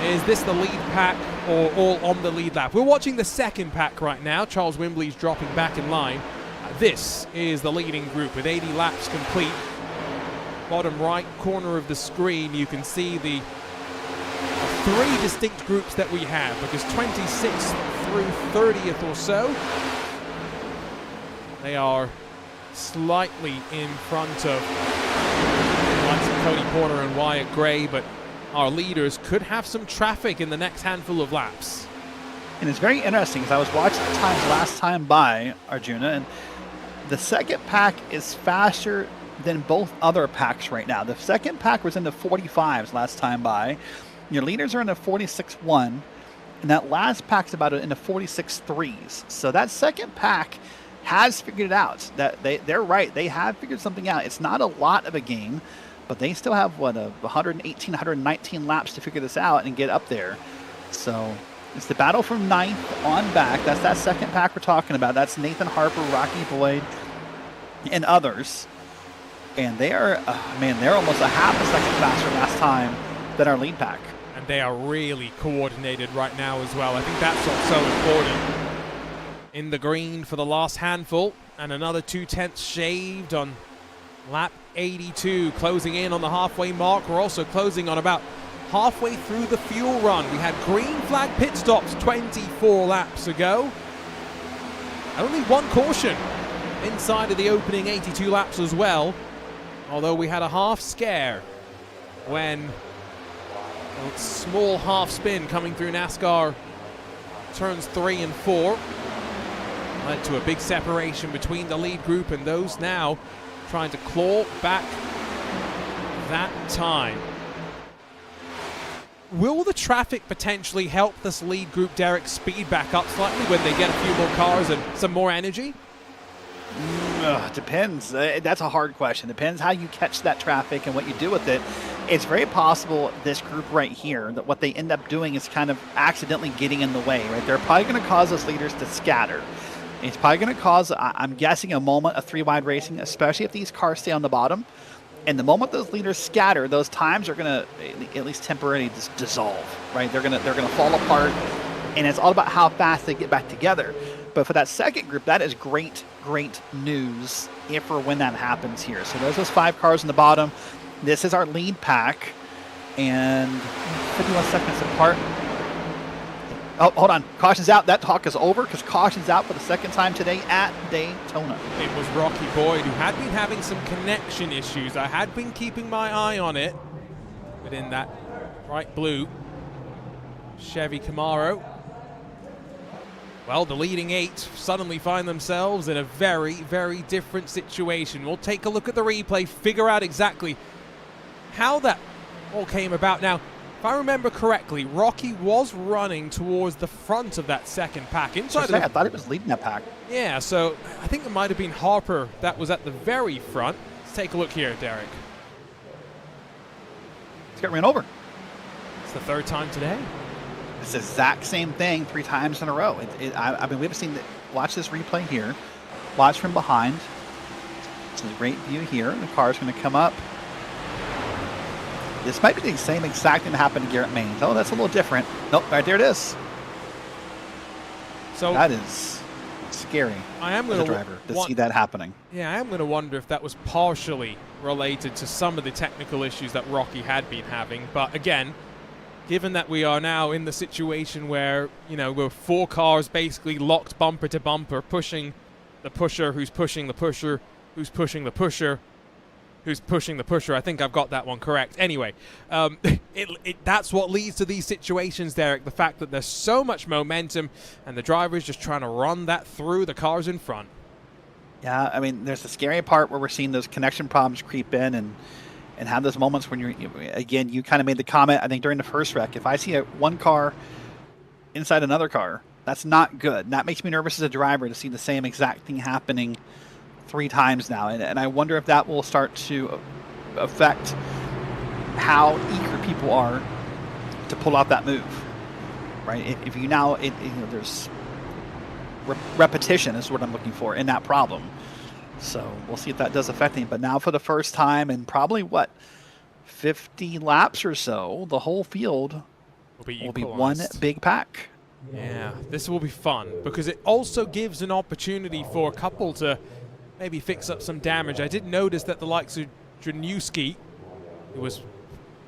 S2: is this the lead pack or all on the lead lap? We're watching the second pack right now. Charles Wimbley's dropping back in line. This is the leading group with 80 laps complete. Bottom right corner of the screen, you can see the 3 distinct groups that we have, because 26th through 30th or so, they are slightly in front of the likes of Cody Porter and Wyatt Gray, but our leaders could have some traffic in the next handful of laps.
S3: And it's very interesting, because I was watching the times last time by Arjuna, and the second pack is faster than both other packs right now. The second pack was in the 45s last time by. Your leaders are in the 46.1, and that last pack's about in the 46.3s. So that second pack has figured it out. That they're right. They have figured something out. It's not a lot of a game, but they still have, 118, 119 laps to figure this out and get up there. So it's the battle from 9th on back. That's that second pack we're talking about. That's Nathan Harper, Rocky Boyd, and others. And they are, they're almost a half a second faster last time than our lead pack.
S2: And they are really coordinated right now as well. I think that's what's so important. In the green for the last handful, and another 2/10 shaved on lap 82, closing in on the halfway mark. We're also closing on about halfway through the fuel run. We had green flag pit stops 24 laps ago. Only one caution inside of the opening 82 laps as well, although we had a half scare when a small half spin coming through NASCAR turns 3 and 4 led to a big separation between the lead group and those now trying to claw back that time. Will the traffic potentially help this lead group, Derek, speed back up slightly when they get a few more cars and some more energy?
S3: Depends. That's a hard question. Depends how you catch that traffic and what you do with it. It's very possible this group right here, that what they end up doing is kind of accidentally getting in the way, right? They're probably going to cause those leaders to scatter. It's probably going to cause, I'm guessing, a moment of 3-wide racing, especially if these cars stay on the bottom. And the moment those leaders scatter, those times are going to at least temporarily dissolve, right? They're going to fall apart, and it's all about how fast they get back together. But for that second group, that is great news if or when that happens here. So there's those 5 cars on the bottom. This is our lead pack, and 51 seconds apart. Oh, hold on. Caution's out. That talk is over, because caution's out for the second time today at Daytona.
S2: It was Rocky Boyd, who had been having some connection issues. I had been keeping my eye on it, but in that bright blue Chevy Camaro, well, the leading 8 suddenly find themselves in a very, very different situation. We'll take a look at the replay, figure out exactly how that all came about. Now, if I remember correctly, Rocky was running towards the front of that second pack.
S3: I thought he was leading that pack.
S2: Yeah, so I think it might have been Harper that was at the very front. Let's take a look here, Derek.
S3: Let's get ran over.
S2: It's the 3rd time today.
S3: It's the exact same thing 3 times in a row. We haven't seen watch this replay here. Watch from behind. It's a great view here. The car's going to come up. This might be the same exact thing that happened to Garrett Maines. Oh, that's a little different. Nope, right there it is.
S2: So
S3: that is scary.
S2: I am
S3: as
S2: going
S3: a driver to see that happening.
S2: Yeah, I am going to wonder if that was partially related to some of the technical issues that Rocky had been having. But again, given that we are now in the situation where, you know, we're 4 cars basically locked bumper to bumper, pushing the pusher, who's pushing the pusher, who's pushing the pusher, who's pushing the pusher. I think I've got that one correct. Anyway, that's what leads to these situations, Derek. The fact that there's so much momentum and the driver's just trying to run that through the cars in front.
S3: Yeah, I mean, there's the scary part where we're seeing those connection problems creep in and have those moments when again, you kind of made the comment, I think, during the first wreck. If I see one car inside another car, that's not good. And that makes me nervous as a driver to see the same exact thing happening 3 times now. And I wonder if that will start to affect how eager people are to pull off that move, right? If you now, there's repetition is what I'm looking for in that problem. So we'll see if that does affect him. But now for the first time in probably, 50 laps or so, the whole field will be one big pack.
S2: Yeah, this will be fun because it also gives an opportunity for a couple to maybe fix up some damage. I did notice that the likes of Janewski, who was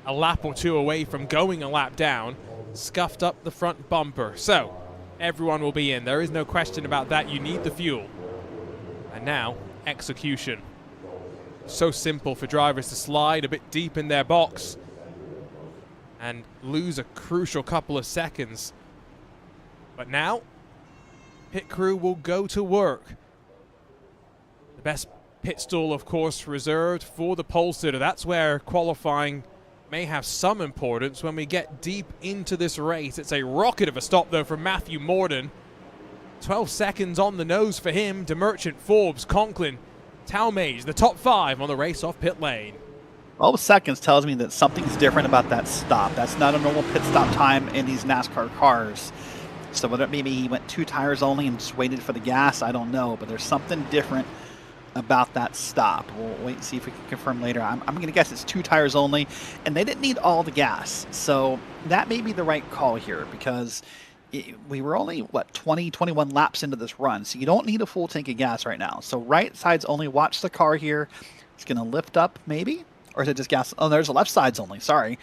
S2: a lap or 2 away from going a lap down, scuffed up the front bumper. So everyone will be in. There is no question about that. You need the fuel. And now, execution. So simple for drivers to slide a bit deep in their box and lose a crucial couple of seconds. But now, pit crew will go to work. The best pit stall, of course, reserved for the pole sitter. That's where qualifying may have some importance when we get deep into this race. It's a rocket of a stop, though, from Matthew Morden. 12 seconds on the nose for him. DeMerchant, Forbes, Conklin, Talmage, the top 5 on the race off pit lane.
S3: 12 seconds tells me that something's different about that stop. That's not a normal pit stop time in these NASCAR cars. So whether maybe he went 2 tires only and just waited for the gas, I don't know. But there's something different about that stop. We'll wait and see if we can confirm later. I'm going to guess it's 2 tires only, and they didn't need all the gas. So that may be the right call here because we were only, 20, 21 laps into this run. So you don't need a full tank of gas right now. So right sides only. Watch the car here. It's going to lift up maybe. Or is it just gas? Oh, there's the left sides only. Sorry.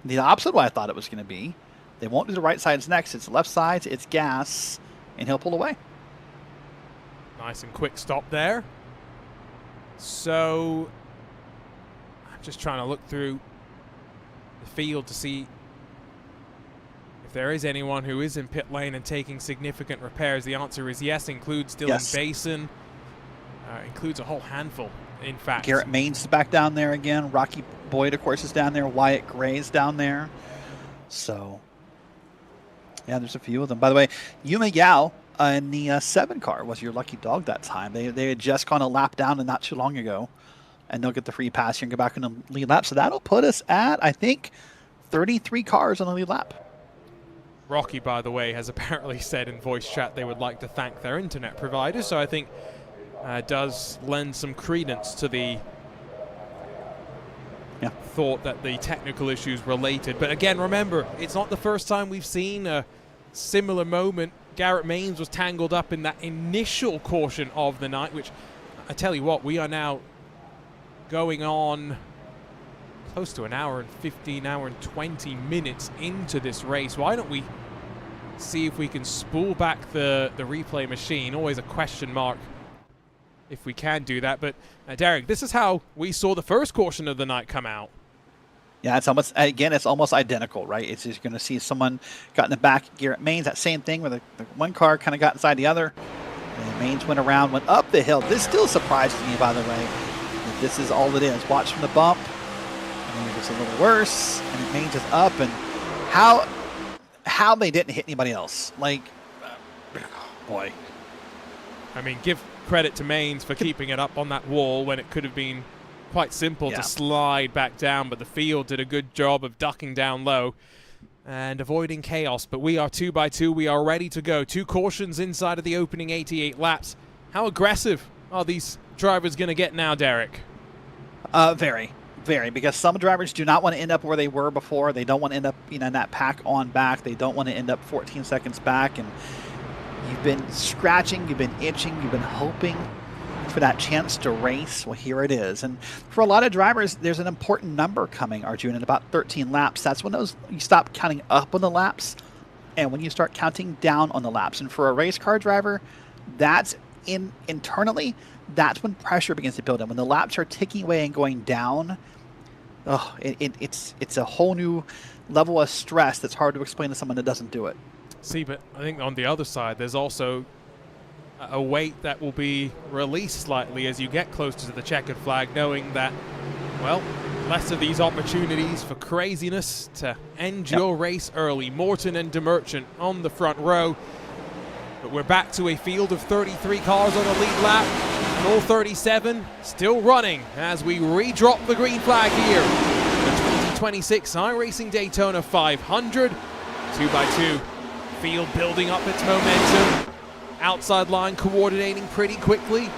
S3: The opposite of what I thought it was going to be. They won't do the right sides next. It's left sides. It's gas. And he'll pull away.
S2: Nice and quick stop there. So I'm just trying to look through the field to see if there is anyone who is in pit lane and taking significant repairs. The answer is yes. Includes Dylan Basin. Includes a whole handful, in fact.
S3: Garrett Maines is back down there again. Rocky Boyd, of course, is down there. Wyatt Gray's down there. So, yeah, there's a few of them. By the way, Yuma Yao in the 7 car was your lucky dog that time. They had just gone a lap down and not too long ago. And they'll get the free pass here and go back in the lead lap. So that'll put us at, I think, 33 cars on the lead lap.
S2: Rocky, by the way, has apparently said in voice chat they would like to thank their internet provider. So I think does lend some credence to the thought that the technical issues related. But again, remember, it's not the first time we've seen a similar moment. Garrett Maines was tangled up in that initial caution of the night, which I tell you what, we are now going on close to an hour and 15, hour and 20 minutes into this race. Why don't we see if we can spool back the replay machine? Always a question mark if we can do that. But Derek, this is how we saw the first caution of the night come out.
S3: Yeah, it's almost, again, it's almost identical, right? It's just going to see someone got in the back. Garrett Maines, that same thing where the one car kind of got inside the other. And Maines went around, went up the hill. This still surprises me, by the way. This is all it is. Watch from the bump. And then it was a little worse. And Maines is up. And how they didn't hit anybody else. Like, boy.
S2: I mean, give credit to Maines for keeping it up on that wall when it could have been quite simple to slide back down, but the field did a good job of ducking down low and avoiding chaos. But we are 2 by 2. We are ready to go. 2 cautions inside of the opening 88 laps. How aggressive are these drivers going to get now, Derek?
S3: Very, because some drivers do not want to end up where they were before. They don't want to end up, in that pack on back. They don't want to end up 14 seconds back. And you've been scratching, you've been itching, you've been hoping for that chance to race. Well, here it is. And for a lot of drivers, there's an important number coming, Arjun, in about 13 laps. That's when you stop counting up on the laps and when you start counting down on the laps. And for a race car driver, that's internally, that's when pressure begins to build in. When the laps are ticking away and going down, it's a whole new level of stress that's hard to explain to someone that doesn't do it.
S2: See, but I think on the other side, there's also a weight that will be released slightly as you get closer to the checkered flag, knowing that, well, less of these opportunities for craziness to end your race early. Morton and DeMerchant on the front row. But we're back to a field of 33 cars on the lead lap, and all 37 still running as we re-drop the green flag here. The 2026 iRacing Daytona 500, 2x2. Field building up its momentum. Outside line coordinating pretty quickly.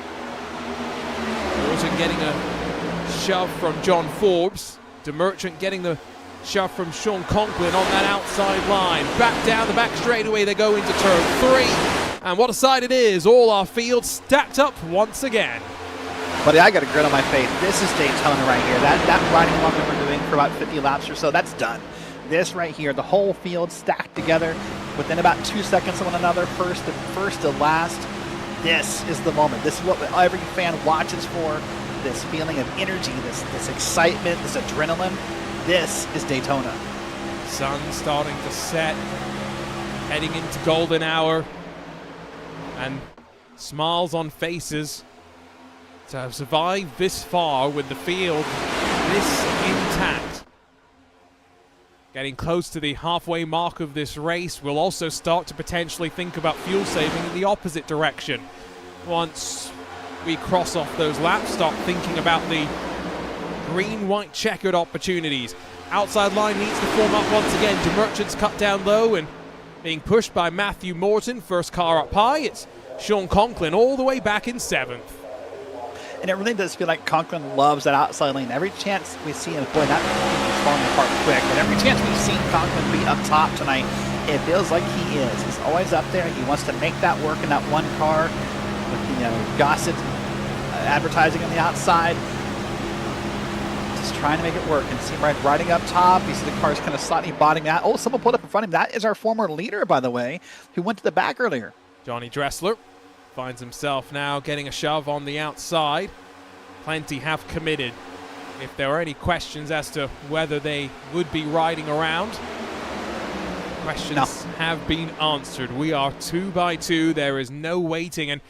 S2: Morton getting a shove from John Forbes. DeMerchant getting the shove from Sean Conklin on that outside line. Back down the back straightaway they go into turn 3. And what a sight it is. All our field stacked up once again.
S3: Buddy, I got a grin on my face. This is Daytona right here. That riding along that we're doing for about 50 laps or so, that's done. This right here, the whole field stacked together within about 2 seconds of one another, first to last. This is the moment. This is what every fan watches for. This feeling of energy, this excitement, this adrenaline. This is Daytona.
S2: Sun starting to set, heading into golden hour, and smiles on faces to have survived this far with the field this intact. Getting close to the halfway mark of this race, we'll also start to potentially think about fuel saving in the opposite direction. Once we cross off those laps, start thinking about the green-white checkered opportunities. Outside line needs to form up once again. DeMerchant's cut down low and being pushed by Matthew Morton. First car up high. It's Sean Conklin all the way back in 7th.
S3: And it really does feel like Conklin loves that outside lane. Every chance we see him, boy, that is falling apart quick. But every chance we've seen Conklin be up top tonight, it feels like he is. He's always up there. He wants to make that work in that one car with, Gossett advertising on the outside. Just trying to make it work. And see him riding up top. You see the car's kind of slightly bottoming out. Oh, someone pulled up in front of him. That is our former leader, by the way, who went to the back earlier.
S2: Johnny Dressler finds himself now getting a shove on the outside. Plenty have committed. If there are any questions as to whether they would be riding around, questions have been answered. We are 2x2. There is no waiting. And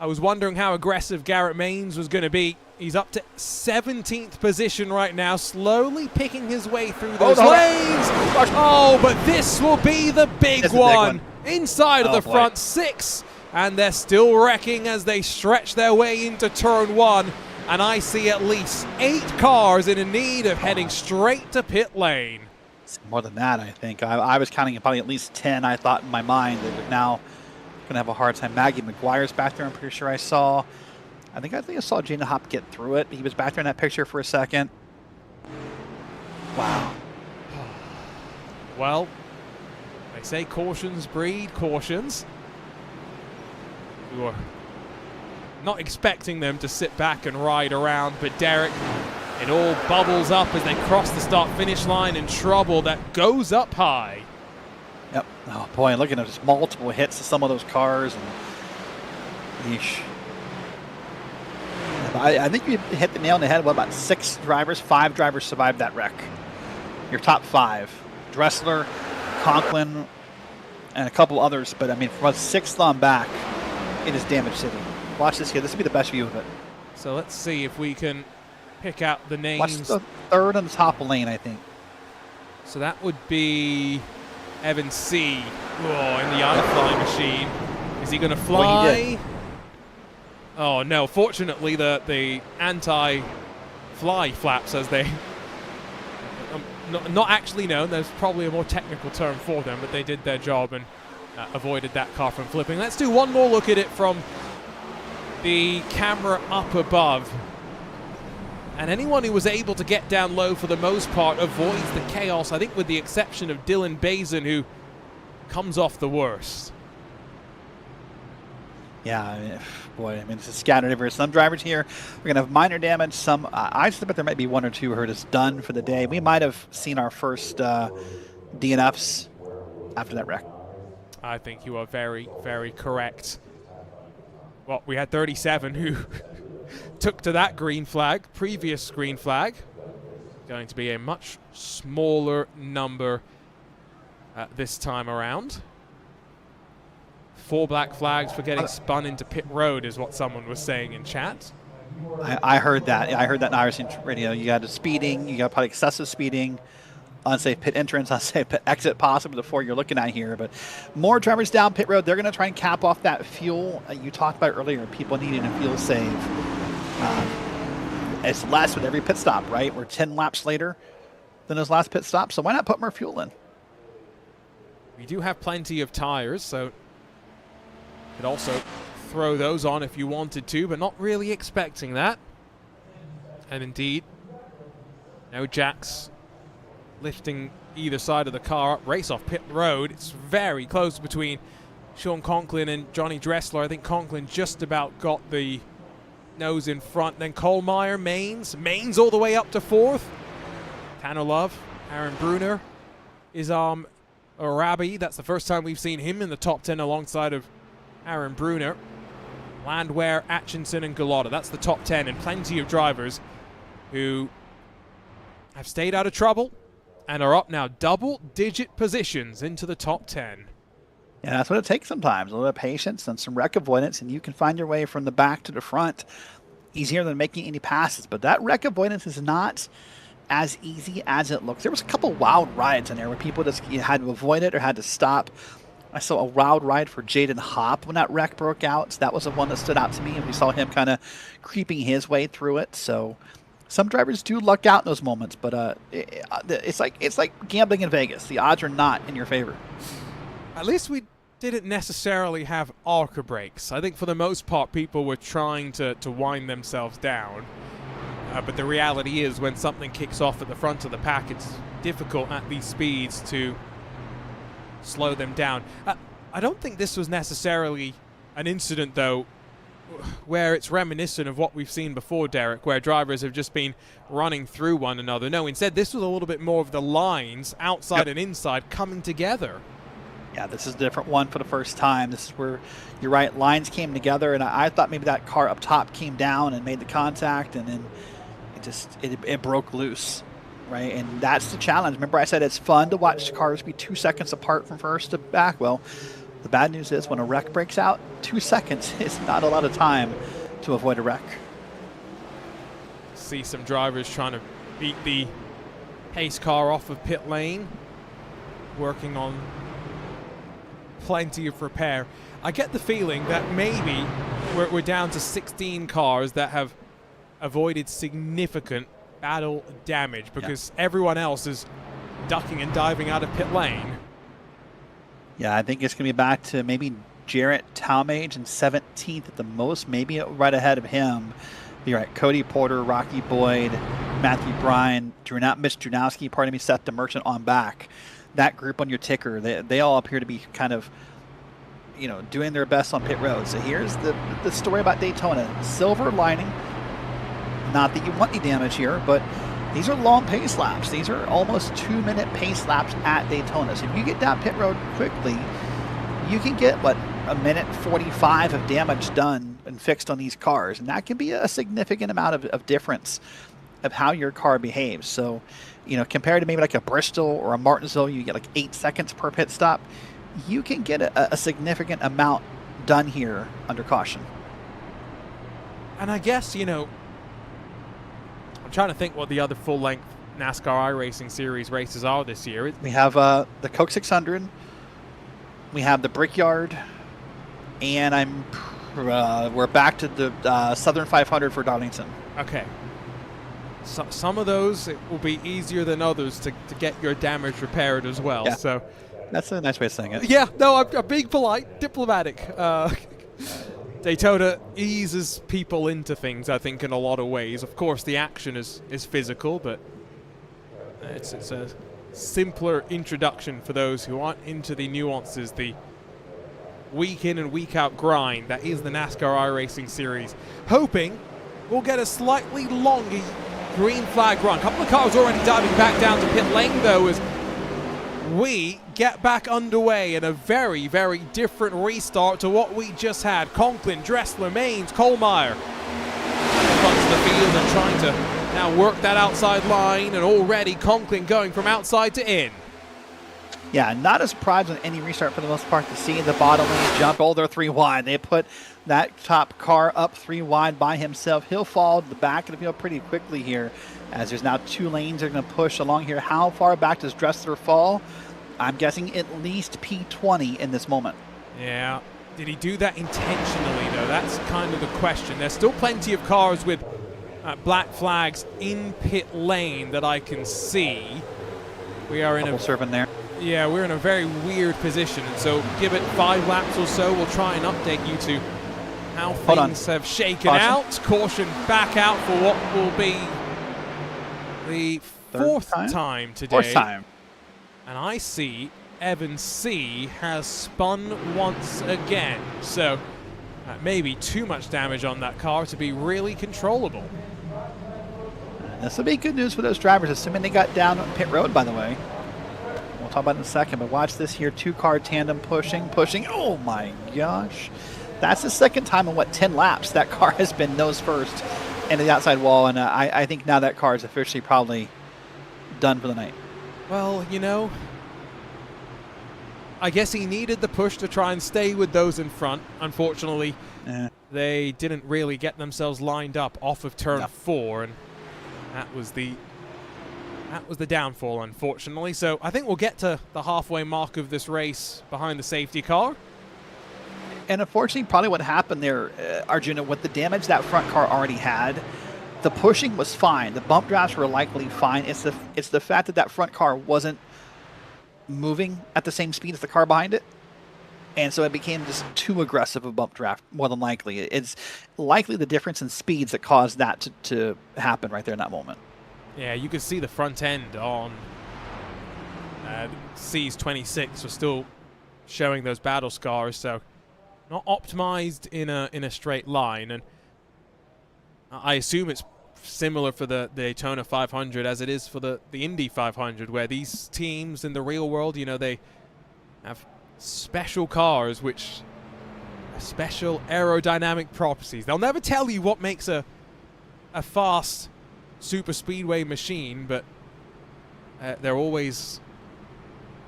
S2: I was wondering how aggressive Garrett Maines was going to be. He's up to 17th position right now, slowly picking his way through those lanes. Oh, but this will be the big one. Inside of the front 6. And they're still wrecking as they stretch their way into turn 1. And I see at least 8 cars in need of heading straight to pit lane.
S3: More than that, I think. I was counting probably at least 10, I thought in my mind. They were now going to have a hard time. Maggie McGuire's back there, I'm pretty sure I saw. I think I saw Jana Hop get through it. He was back there in that picture for a second. Wow.
S2: Well, they say cautions breed cautions. We were not expecting them to sit back and ride around, but Derek, it all bubbles up as they cross the start-finish line in trouble that goes up high.
S3: Yep. Oh, boy, looking at just multiple hits to some of those cars. And yeesh. I think you hit the nail on the head. What about 6 drivers? 5 drivers survived that wreck. Your top 5. Dressler, Conklin, and a couple others. But, I mean, from 6th on back, it is Damage City. Watch this here. This will be the best view of it.
S2: So let's see if we can pick out the names.
S3: Watch the 3rd on the top lane, I think.
S2: So that would be Evan C. Oh, in the iFly machine. Is he going to fly?
S3: Well, he did.
S2: Oh, no. Fortunately, the anti-fly flaps, as they... not actually known. There's probably a more technical term for them, but they did their job and avoided that car from flipping. Let's do one more look at it from the camera up above. And anyone who was able to get down low for the most part avoids the chaos, I think with the exception of Dylan Bazin, who comes off the worst.
S3: Yeah, boy, I mean, it's a scattered everywhere. Some drivers here are going to have minor damage. Some, I suspect there might be one or two who are just done for the day. We might have seen our first DNFs after that wreck.
S2: I think you are very, very correct. Well, we had 37 who took to that green flag, previous green flag. Going to be a much smaller number this time around. 4 black flags for getting spun into pit road is what someone was saying in chat.
S3: I heard that. I heard that in iRacing radio. You got speeding, you got probably excessive speeding, unsafe pit entrance, unsafe pit exit possible before you're looking at here. But more drivers down pit road. They're going to try and cap off that fuel. You talked about earlier, people needing a fuel save. It's less with every pit stop, right? We're 10 laps later than his last pit stop, so why not put more fuel in?
S2: We do have plenty of tires, so you could also throw those on if you wanted to, but not really expecting that. And indeed, no jacks lifting either side of the car up. Race off pit road. It's very close between Sean Conklin and Johnny Dressler. I think Conklin just about got the nose in front. Then Kohlmeyer, Mains all the way up to 4th. Tanner Love, Aaron Bruner, Isam Arabi. That's the first time we've seen him in the top 10 alongside of Aaron Bruner. Landwehr, Atchison, and Gallotta. That's the top 10, and plenty of drivers who have stayed out of trouble and are up now double-digit positions into the top 10.
S3: Yeah, that's what it takes sometimes. A little bit of patience and some wreck avoidance, and you can find your way from the back to the front easier than making any passes. But that wreck avoidance is not as easy as it looks. There was a couple wild rides in there where people just had to avoid it or had to stop. I saw a wild ride for Jaden Hopp when that wreck broke out. So that was the one that stood out to me, and we saw him kind of creeping his way through it. So some drivers do luck out in those moments, but it's like gambling in Vegas. The odds are not in your favor.
S2: At least we didn't necessarily have ARCA brakes. I think for the most part people were trying to wind themselves down. But the reality is when something kicks off at the front of the pack, it's difficult at these speeds to slow them down. I don't think this was necessarily an incident, though, where it's reminiscent of what we've seen before, Derek, where drivers have just been running through one another. No, instead, this was a little bit more of the lines, outside and inside, coming together.
S3: Yeah, this is a different one for the first time. This is where, you're right, lines came together, and I thought maybe that car up top came down and made the contact, and then it broke loose, right? And that's the challenge. Remember I said it's fun to watch cars be 2 seconds apart from first to back. Well, the bad news is when a wreck breaks out, 2 seconds is not a lot of time to avoid a wreck.
S2: See some drivers trying to beat the pace car off of pit lane, working on plenty of repair. I get the feeling that maybe we're down to 16 cars that have avoided significant battle damage because everyone else is ducking and diving out of pit lane.
S3: Yeah, I think it's going to be back to maybe Jarrett Talmage in 17th at the most, maybe right ahead of him. You're right, Cody Porter, Rocky Boyd, Matthew Bryan, Mitch Drunowski, Seth DeMerchant on back. That group on your ticker, they all appear to be kind of, doing their best on pit road. So here's the story about Daytona. Silver lining, not that you want any damage here, but these are long pace laps. These are almost 2-minute pace laps at Daytona. So if you get down pit road quickly, you can get, 1:45 of damage done and fixed on these cars. And that can be a significant amount of difference of how your car behaves. So, compared to maybe like a Bristol or a Martinsville, you get like 8 seconds per pit stop. You can get a significant amount done here under caution.
S2: And I guess, I'm trying to think what the other full-length NASCAR iRacing Series races are this year.
S3: We have the Coke 600, we have the Brickyard, and we're back to the Southern 500 for Darlington. Okay.
S2: So, some of those, it will be easier than others to get your damage repaired as well.
S3: Yeah.
S2: So
S3: that's a nice way of saying it.
S2: Yeah, no, I'm being polite, diplomatic. Daytona eases people into things, I think, in a lot of ways. Of course, the action is physical, but it's a simpler introduction for those who aren't into the nuances, the week in and week out grind that is the NASCAR iRacing Series. Hoping we'll get a slightly longer green flag run. A couple of cars already diving back down to pit lane, though, as we get back underway in a very, very different restart to what we just had. Conklin, Dressler, Maines, Kohlmeyer front of the field and trying to now work that outside line, and already Conklin going from outside to in.
S3: Yeah, not a surprise on any restart for the most part to see the bottom lane jump. Oh, they're 3 wide. They put that top car up 3 wide by himself. He'll fall to the back of the field pretty quickly here, as there's now 2 lanes they're going to push along here. How far back does Dressler fall? I'm guessing at least P20 in this moment.
S2: Yeah. Did he do that intentionally, though? That's kind of the question. There's still plenty of cars with black flags in pit lane that I can see. We are in a
S3: serving there.
S2: Yeah, we're in a very weird position, and so give it 5 laps or so. We'll try and update you to how things have shaken out. Caution back out for what will be the 4th time today.
S3: 4th time.
S2: And I see Evan C. has spun once again. So maybe too much damage on that car to be really controllable.
S3: This will be good news for those drivers, assuming they got down on pit road, by the way. We'll talk about it in a second, but watch this here. 2-car tandem pushing. Oh my gosh. That's the 2nd time in, 10 laps that car has been nose first into the outside wall, and I think now that car is officially probably done for the night.
S2: Well, you know, I guess he needed the push to try and stay with those in front. Unfortunately, they didn't really get themselves lined up off of turn 4, and that was the downfall, unfortunately. So I think we'll get to the halfway mark of this race behind the safety car.
S3: And unfortunately, probably what happened there, Arjuna, with the damage that front car already had, the pushing was fine. The bump drafts were likely fine. It's the fact that front car wasn't moving at the same speed as the car behind it. And so it became just too aggressive a bump draft, more than likely. It's likely the difference in speeds that caused that to happen right there in that moment.
S2: Yeah, you could see the front end on C's 26 was still showing those battle scars, so not optimized in a straight line. And I assume it's similar for the Daytona 500 as it is for the Indy 500, where these teams in the real world, you know, they have special cars which special aerodynamic properties. They'll never tell you what makes a fast super speedway machine, but they're always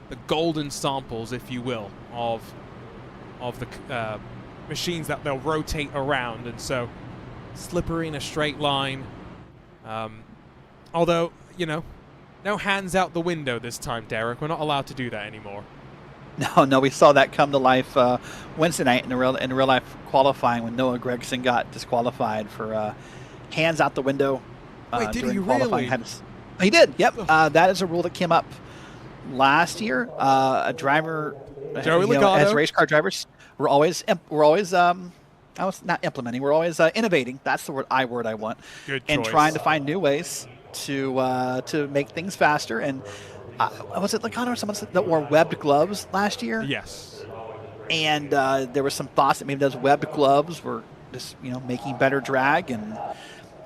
S2: the golden samples, if you will, of the machines that they'll rotate around. And so slippery in a straight line. Although, you know, no hands out the window this time, Derek. We're not allowed to do that anymore.
S3: No, we saw that come to life Wednesday night in real life qualifying when Noah Gragson got disqualified for hands out the window.
S2: Wait, did he
S3: qualifying.
S2: really?
S3: He did. Yep. That is a rule that came up last year. A driver,
S2: Joey Logano,
S3: as race car drivers, we're always I was not implementing. We're always innovating. That's the word I want.
S2: Good
S3: and
S2: choice.
S3: Trying to find new ways to make things faster. And was it Logano or someone that wore webbed gloves last year?
S2: Yes.
S3: And there was some thoughts that maybe those webbed gloves were just making better drag, and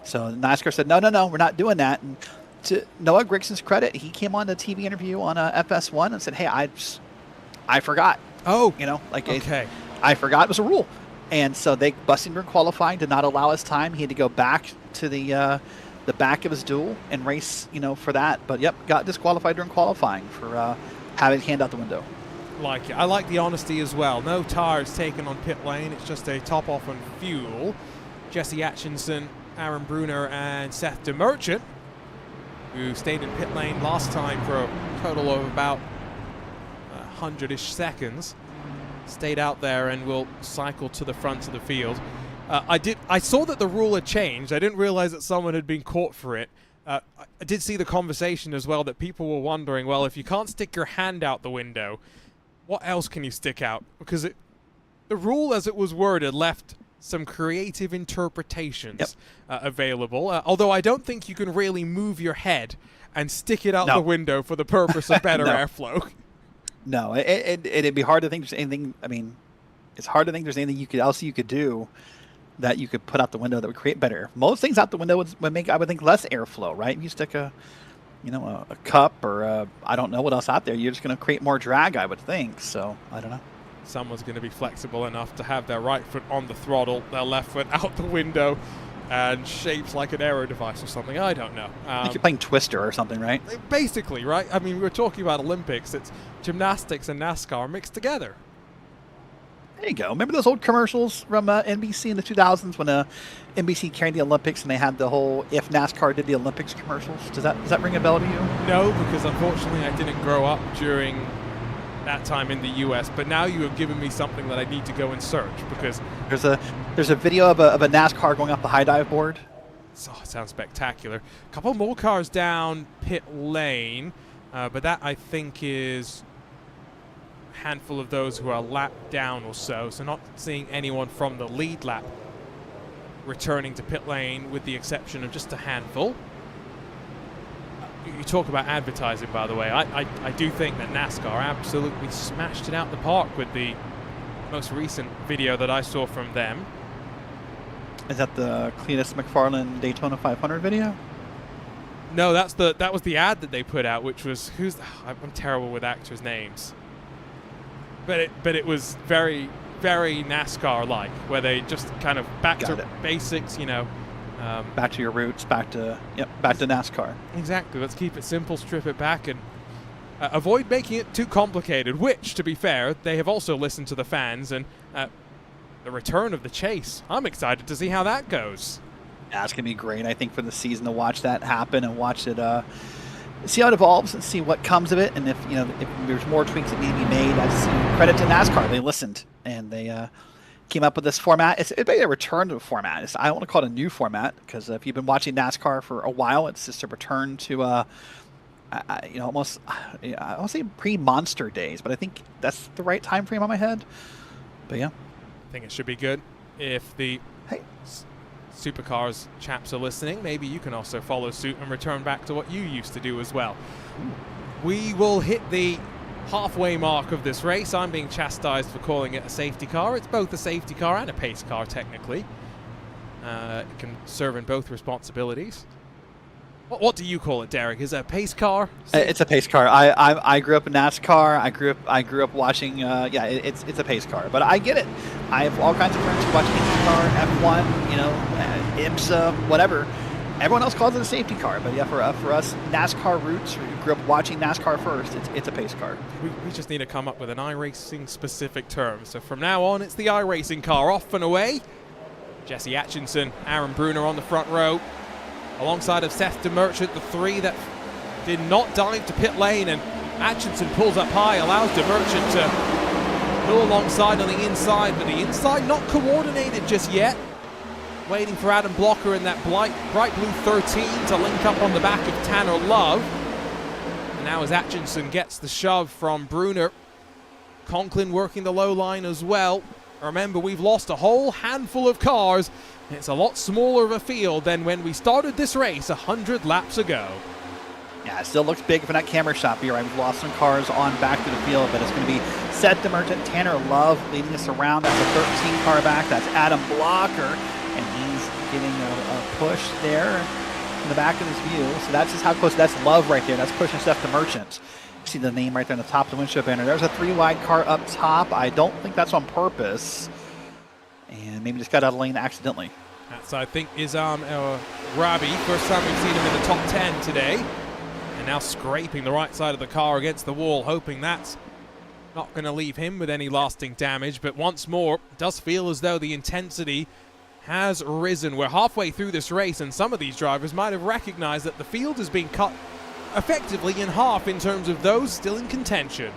S3: so NASCAR said no, we're not doing that. And to Noah Grigson's credit, he came on the TV interview on FS1 and said, "Hey, I forgot."
S2: Oh,
S3: okay. I forgot it was a rule. And so they busted him in qualifying, did not allow his time. He had to go back to the back of his duel and race, for that. But yep, got disqualified during qualifying for having hand out the window.
S2: Like it. I like the honesty as well. No tires taken on pit lane. It's just a top off on fuel. Jesse Atchison, Aaron Bruner, and Seth DeMerchant, who stayed in pit lane last time for a total of about 100-ish seconds, stayed out there and will cycle to the front of the field. I saw that the rule had changed. I didn't realize that someone had been caught for it. I did see the conversation as well that people were wondering, well, if you can't stick your hand out the window, what else can you stick out? Because the rule as it was worded left some creative interpretations available. Although I don't think you can really move your head and stick it out the window for the purpose of better airflow.
S3: No, it'd be hard to think there's anything. I mean, it's hard to think there's anything else you could do that you could put out the window that would create better. Most things out the window would make, I would think, less airflow, right? If you stick a cup or I don't know what else out there, you're just going to create more drag, I would think. So I don't know.
S2: Someone's going to be flexible enough to have their right foot on the throttle, their left foot out the window, and shaped like an aero device or something. I don't know.
S3: Like you're playing Twister or something, right?
S2: Basically, right? I mean, we're talking about Olympics. It's gymnastics and NASCAR mixed together.
S3: There you go. Remember those old commercials from NBC in the 2000s when NBC carried the Olympics and they had the whole "If NASCAR Did the Olympics" commercials? Does that ring a bell to you?
S2: No, because unfortunately I didn't grow up during that time in the U.S. But now you have given me something that I need to go and search, because
S3: there's a video of a NASCAR going up the high dive board.
S2: Oh, it sounds spectacular. A couple more cars down pit lane, but that I think is handful of those who are a lap down or so, not seeing anyone from the lead lap returning to pit lane with the exception of just a handful. You talk about advertising, by the way. I do think that NASCAR absolutely smashed it out the park with the most recent video that I saw from them.
S3: Is that the Cletus McFarlane Daytona 500 video?
S2: No, that was the ad that they put out, which was I'm terrible with actors' names. But it was very, very NASCAR-like, where they just kind of back to basics,
S3: back to your roots, back to NASCAR.
S2: Exactly. Let's keep it simple, strip it back, and avoid making it too complicated, which, to be fair, they have also listened to the fans, and the return of the chase. I'm excited to see how that goes.
S3: Yeah, it's going to be great, I think, for the season to watch that happen and watch it see how it evolves and see what comes of it, and if there's more tweaks that need to be made. Credit to NASCAR, they listened and they came up with this format. It's a return to a format. I don't want to call it a new format, because if you've been watching NASCAR for a while, it's just a return to almost I won't say pre-Monster days, but I think that's the right time frame on my head. But yeah,
S2: I think it should be good. If the Supercars chaps are listening, maybe you can also follow suit and return back to what you used to do as well. We will hit the halfway mark of this race. I'm being chastised for calling it a safety car. It's both a safety car and a pace car, technically. It can serve in both responsibilities. What do you call it, Derek? Is it a pace car?
S3: It's a pace car. I grew up in NASCAR. I grew up watching. It's a pace car. But I get it. I have all kinds of friends who watch IndyCar, F1, IMSA, whatever. Everyone else calls it a safety car. But yeah, for us NASCAR roots who grew up watching NASCAR first, it's a pace car.
S2: We just need to come up with an iRacing specific term. So from now on, it's the iRacing car. Off and away. Jesse Atchison, Aaron Bruner on the front row, alongside of Seth DeMerchant, the three that did not dive to pit lane, and Atchison pulls up high, allows DeMerchant to pull alongside on the inside, but the inside not coordinated just yet. Waiting for Adam Blocker in that bright blue 13 to link up on the back of Tanner Love. And now as Atchison gets the shove from Bruner, Conklin working the low line as well. Remember, we've lost a whole handful of cars. It's a lot smaller of a field than when we started this race 100 laps ago.
S3: Yeah, it still looks big from that camera shot here. We've lost some cars on back to the field, but it's going to be Seth DeMerchant, Tanner Love leading us around. That's a 13 car back. That's Adam Blocker, and he's getting a push there in the back of his view. So that's just how close. That's Love right there. That's pushing Seth DeMerchant. See the name right there on the top of the windshield banner. There's a 3-wide car up top. I don't think that's on purpose. And maybe just got out of lane accidentally.
S2: That's, I think, Izam Rabi. First time we've seen him in the top 10 today. And now scraping the right side of the car against the wall, hoping that's not going to leave him with any lasting damage. But once more, it does feel as though the intensity has risen. We're halfway through this race, and some of these drivers might have recognized that the field has been cut effectively in half in terms of those still in contention.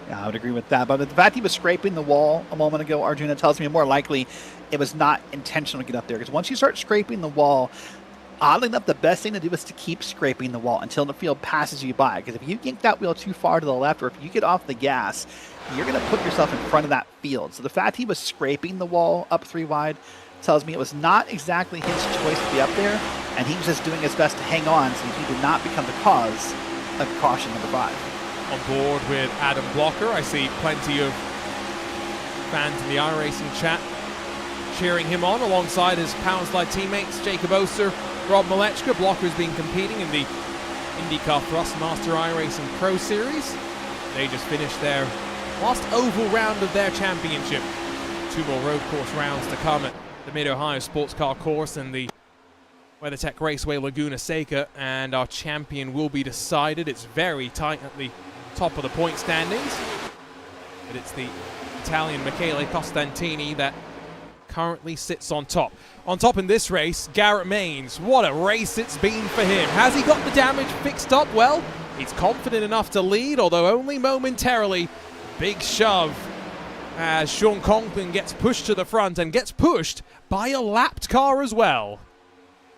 S3: Yeah, I would agree with that. But the fact he was scraping the wall a moment ago, Arjuna, tells me more likely it was not intentional to get up there. Because once you start scraping the wall, oddly enough, the best thing to do is to keep scraping the wall until the field passes you by. Because if you yank that wheel too far to the left, or if you get off the gas, you're going to put yourself in front of that field. So the fact he was scraping the wall up 3 wide tells me it was not exactly his choice to be up there, and he was just doing his best to hang on so he did not become the cause of caution number 5.
S2: On board with Adam Blocker, I see plenty of fans in the iRacing chat cheering him on alongside his Power Slide teammates Jacob Oster, Rob Malechka. Blocker's been competing in the IndyCar Thrustmaster iRacing Pro Series. They just finished their last oval round of their championship. 2 more road course rounds to come at the Mid-Ohio Sports Car Course and the WeatherTech Raceway Laguna Seca, and our champion will be decided. It's very tight at the top of the point standings, but it's the Italian Michele Costantini that currently sits on top. On top in this race, Garrett Maines. What a race it's been for him. Has he got the damage fixed up? Well, he's confident enough to lead, although only momentarily. Big shove as Sean Conklin gets pushed to the front and gets pushed by a lapped car as well.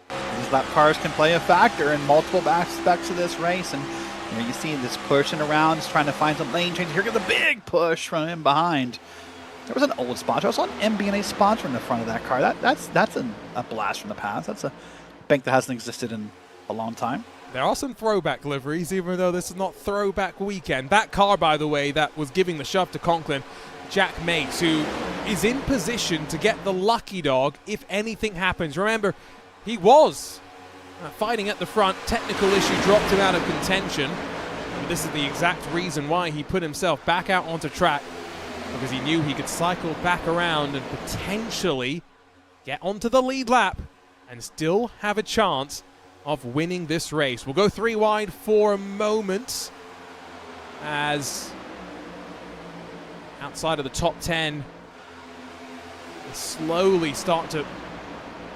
S3: These lap cars can play a factor in multiple aspects of this race, and you see this pushing around, just trying to find some lane change. Here comes a big push from him behind. There was an old sponsor. I saw an MBNA sponsor in the front of that car. That's a blast from the past. That's a bank that hasn't existed in a long time.
S2: There are some throwback liveries, even though this is not throwback weekend. That car, by the way, that was giving the shove to Conklin, Jack Mates, who is in position to get the lucky dog if anything happens. Remember, he was fighting at the front. Technical issue dropped him out of contention. But this is the exact reason why he put himself back out onto track, because he knew he could cycle back around and potentially get onto the lead lap and still have a chance of winning this race. We'll go 3 wide for a moment as outside of the top 10 they slowly start to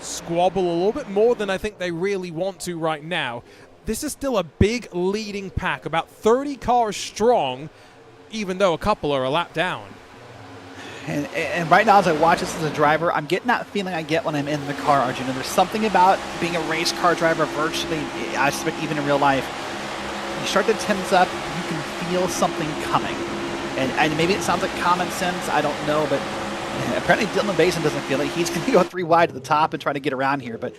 S2: squabble a little bit more than I think they really want to right now. This is still a big leading pack, about 30 cars strong, even though a couple are a lap down.
S3: And right now, as I watch this as a driver, I'm getting that feeling I get when I'm in the car, Arjun. And there's something about being a race car driver virtually, I suspect even in real life. You start to tense up, you can feel something coming. And maybe it sounds like common sense, I don't know, but apparently Dylan Basin doesn't feel it. He's going to go 3 wide to the top and try to get around here. But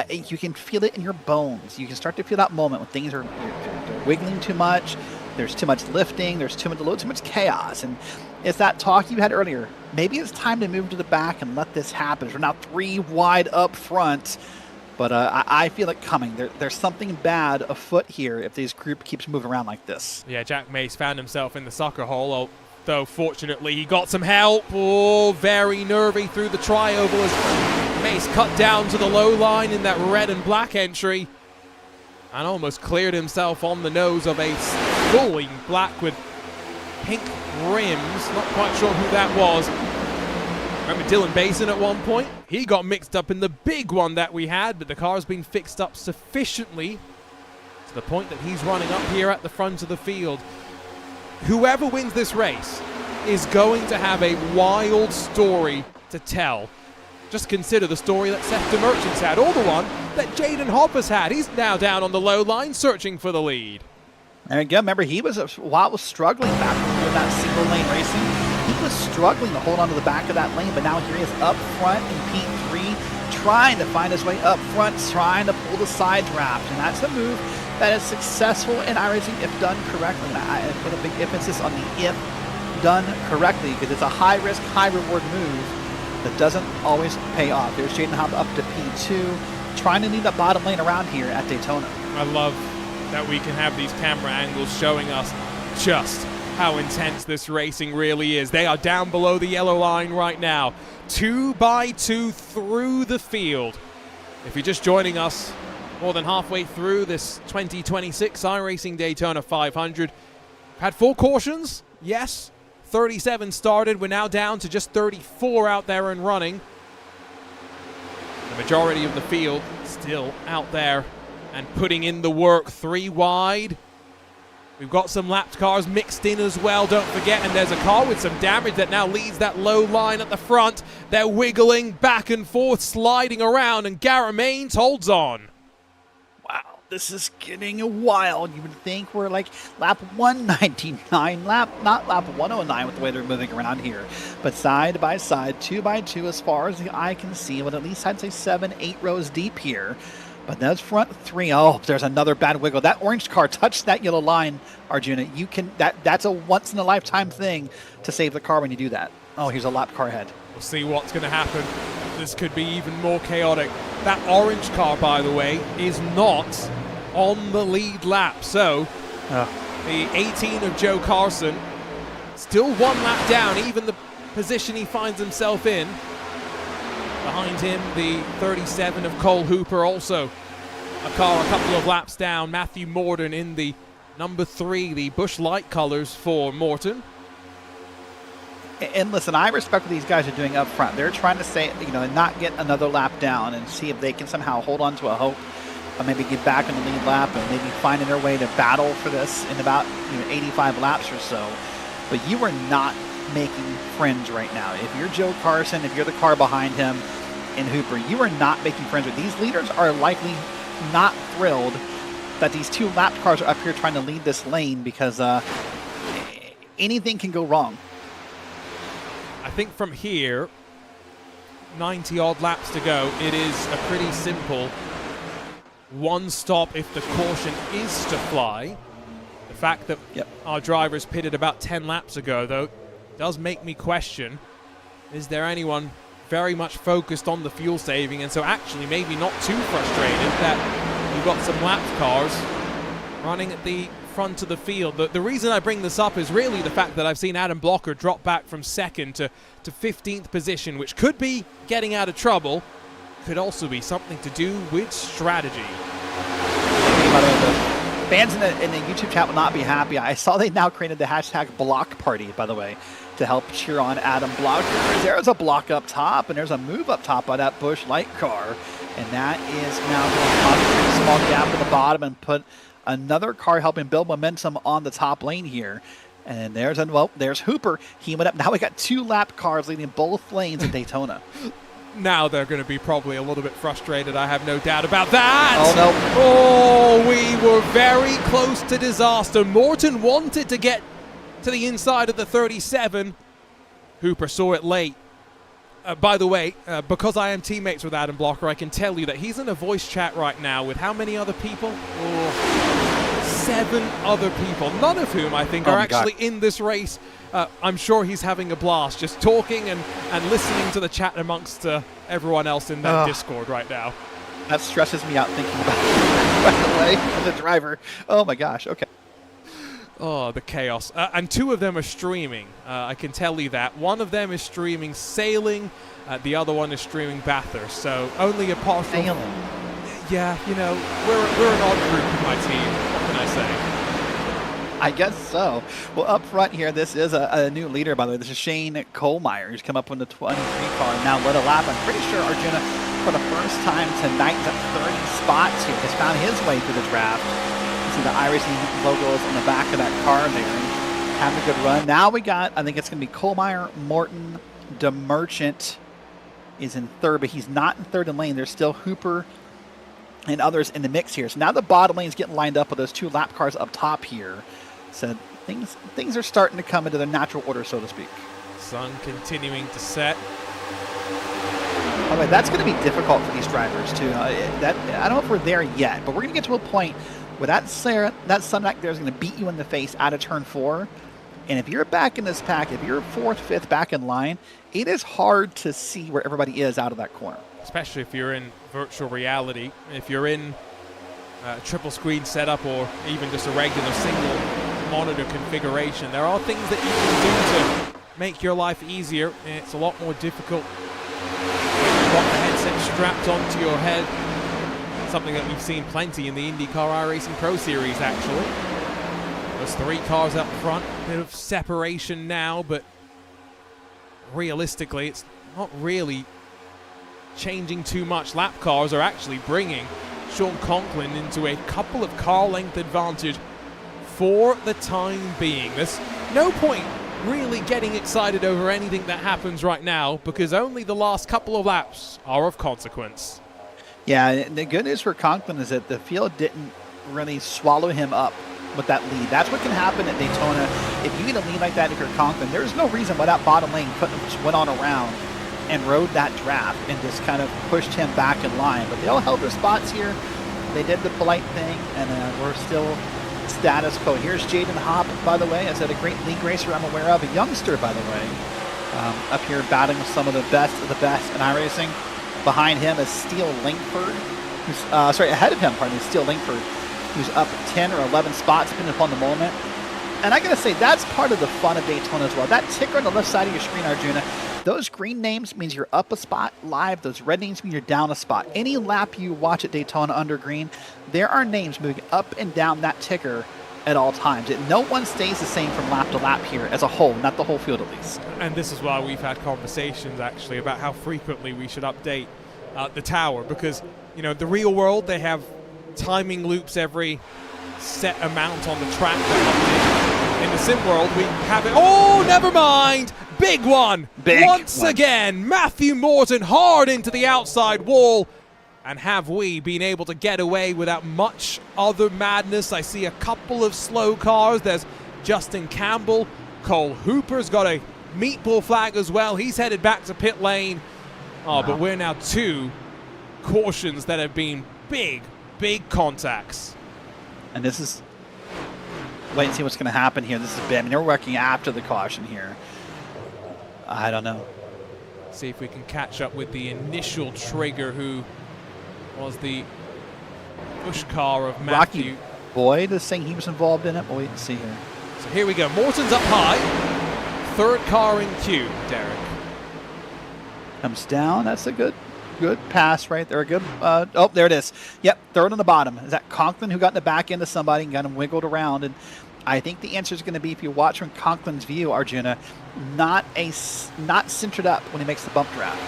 S3: you can feel it in your bones. You can start to feel that moment when things are they're wiggling too much. There's too much lifting. There's too much chaos. And it's that talk you had earlier. Maybe it's time to move to the back and let this happen. We're now 3 wide up front. But I feel it coming. There's something bad afoot here if this group keeps moving around like this.
S2: Yeah, Jack Mace found himself in the sucker hole, though fortunately he got some help. Oh, very nervy through the tri-oval as Mace cut down to the low line in that red and black entry and almost cleared himself on the nose of a fully black with pink rims. Not quite sure who that was. Remember Dylan Basin at one point? He got mixed up in the big one that we had, but the car's been fixed up sufficiently to the point that he's running up here at the front of the field. Whoever wins this race is going to have a wild story to tell. Just consider the story that Seth DeMerchant's had, or the one that Jaden Hopper's had. He's now down on the low line searching for the lead.
S3: There you go. Remember, he was struggling back in that single lane racing. He was struggling to hold on to the back of that lane, but now here he is up front in P3, trying to find his way up front, trying to pull the side draft. And that's a move that is successful in iRacing if done correctly. And I put a big emphasis on the if done correctly, because it's a high-risk, high-reward move that doesn't always pay off. There's Jaden Hopper up to P2, trying to lead that bottom lane around here at Daytona.
S2: I love that we can have these camera angles showing us just how intense this racing really is. They are down below the yellow line right now. 2 by 2 through the field. If you're just joining us more than halfway through this 2026 iRacing Daytona 500, had 4 cautions, yes. 37 started. We're now down to just 34 out there and running. The majority of the field still out there and putting in the work. 3 wide. We've got some lapped cars mixed in as well, don't forget, and there's a car with some damage that now leads that low line at the front. They're wiggling back and forth, sliding around, and Garrett Maines holds on.
S3: this is getting wild. You would think we're like lap 199, not lap 109 with the way they're moving around here. But side by side, 2 by 2 as far as the eye can see, with at least I'd say 7, 8 rows deep here. But those front 3, oh, there's another bad wiggle. That orange car touched that yellow line, Arjuna. You can that's a once in a lifetime thing to save the car when you do that. Oh, here's a lap car ahead.
S2: We'll see what's going to happen. This could be even more chaotic. That orange car, by the way, is not on the lead lap. So the 18 of Joe Carson still 1 lap down, even the position he finds himself in. Behind him, the 37 of Cole Hooper, also a car a couple of laps down. Matthew Morton in the number 3, the Busch Light colors for Morton.
S3: And listen, I respect what these guys are doing up front. They're trying to say, not get another lap down and see if they can somehow hold on to a hope or maybe get back in the lead lap and maybe finding their way to battle for this in about 85 laps or so. But you are not making friends right now. If you're Joe Carson, if you're the car behind him and Hooper, you are not making friends with these leaders. Are likely not thrilled that these 2 lap cars are up here trying to lead this lane, because anything can go wrong.
S2: I think from here, 90 odd laps to go, it is a pretty simple 1 stop if the caution is to fly. The fact that our drivers pitted about 10 laps ago, though, does make me question, is there anyone very much focused on the fuel saving, and so actually maybe not too frustrated that you've got some lap cars running at the front of the field. The reason I bring this up is really the fact that I've seen Adam Blocker drop back from 2nd to 15th position, which could be getting out of trouble, could also be something to do with strategy.
S3: By the way, the fans in the YouTube chat will not be happy. I saw they now created the hashtag block party, by the way, to help cheer on Adam Blocker. There's a block up top, and there's a move up top by that Busch Light car, and that is now going to cause a small gap at the bottom and put another car helping build momentum on the top lane here. And there's Hooper. He went up. Now we got 2 lap cars leading both lanes at Daytona.
S2: Now they're going to be probably a little bit frustrated. I have no doubt about that.
S3: Oh, no.
S2: Oh, we were very close to disaster. Morton wanted to get to the inside of the 37. Hooper saw it late. By the way, because I am teammates with Adam Blocker, I can tell you that he's in a voice chat right now with how many other people? 7 other people, none of whom I think are actually in this race. I'm sure he's having a blast just talking and listening to the chat amongst everyone else in that Discord right now.
S3: That stresses me out thinking about it, by the way, as a driver. Oh my gosh, okay.
S2: Oh, the chaos. And 2 of them are streaming. I can tell you that. One of them is streaming sailing. The other one is streaming Bathurst. So only a partial...
S3: Sailing?
S2: Yeah, we're an odd group in my team. What can I say?
S3: I guess so. Well, up front here, this is a new leader, by the way. This is Shane Kohlmeyer, who's come up with the 23 car and now led a lap. I'm pretty sure Arjuna, for the first time tonight, is at 30 spots here, has found his way through the draft. See the iRacing logos on the back of that car there. Having a good run. Now we got, I think it's going to be Kohlmeyer, Morton, DeMerchant is in 3rd, but he's not in 3rd in lane. There's still Hooper and others in the mix here. So now the bottom lane is getting lined up with those 2 lap cars up top here. So things are starting to come into their natural order, so to speak.
S2: Sun continuing to set.
S3: By the way, that's going to be difficult for these drivers too. I don't know if we're there yet, but we're going to get to a point where that sun back there is going to beat you in the face out of turn 4. And if you're back in this pack, if you're 4th, 5th back in line, it is hard to see where everybody is out of that corner.
S2: Especially if you're in virtual reality. If you're in triple screen setup or even just a regular single monitor configuration, there are things that you can do to make your life easier. It's a lot more difficult when you've got the headset strapped onto your head. Something that we've seen plenty in the IndyCar iRacing Pro Series, actually. There's 3 cars up front, a bit of separation now, but realistically, it's not really changing too much. Lap cars are actually bringing Sean Conklin into a couple of car length advantage for the time being. There's no point really getting excited over anything that happens right now because only the last couple of laps are of consequence.
S3: Yeah, the good news for Conklin is that the field didn't really swallow him up with that lead. That's what can happen at Daytona. If you get a lead like that if you're Conklin, there's no reason why that bottom lane couldn't have just went on around and rode that draft and just kind of pushed him back in line. But they all held their spots here. They did the polite thing, and we're still status quo. Here's Jaden Hopp, by the way. I said a great league racer I'm aware of, a youngster, by the way, up here battling with some of the best in iRacing. Behind him is Steele Langford, who's, ahead of him, pardon me, Steele Langford, who's up 10 or 11 spots, depending upon the moment. And I gotta say, that's part of the fun of Daytona as well. That ticker on the left side of your screen, Arjuna, those green names means you're up a spot live. Those red names mean you're down a spot. Any lap you watch at Daytona under green, there are names moving up and down that ticker at all times. No one stays the same from lap to lap here as a whole, not the whole field at least.
S2: And this is why we've had conversations actually about how frequently we should update the tower, because the real world, they have timing loops every set amount on the track. In the sim world, we have it. Oh, never mind. Big one. Once again, Matthew Morton hard into the outside wall. And have we been able to get away without much other madness? I see a couple of slow cars. There's Justin Campbell. Cole Hooper's got a meatball flag as well. He's headed back to pit lane. Oh, wow. But we're now 2 cautions that have been big contacts.
S3: And this is... wait and see what's going to happen here. This is big. I mean, they're working after the caution here. I don't know.
S2: See if we can catch up with the initial trigger, who was the push car of Matthew.
S3: Rocky Boyd is saying he was involved in it. We'll wait and see here.
S2: So here we go. Morton's up high. 3rd car in queue, Derek.
S3: Comes down. That's a good pass right there. A good. Oh, there it is. Yep, 3rd on the bottom. Is that Conklin who got in the back end of somebody and got him wiggled around? And I think the answer is going to be, if you watch from Conklin's view, Arjuna, not centered up when he makes the bump draft.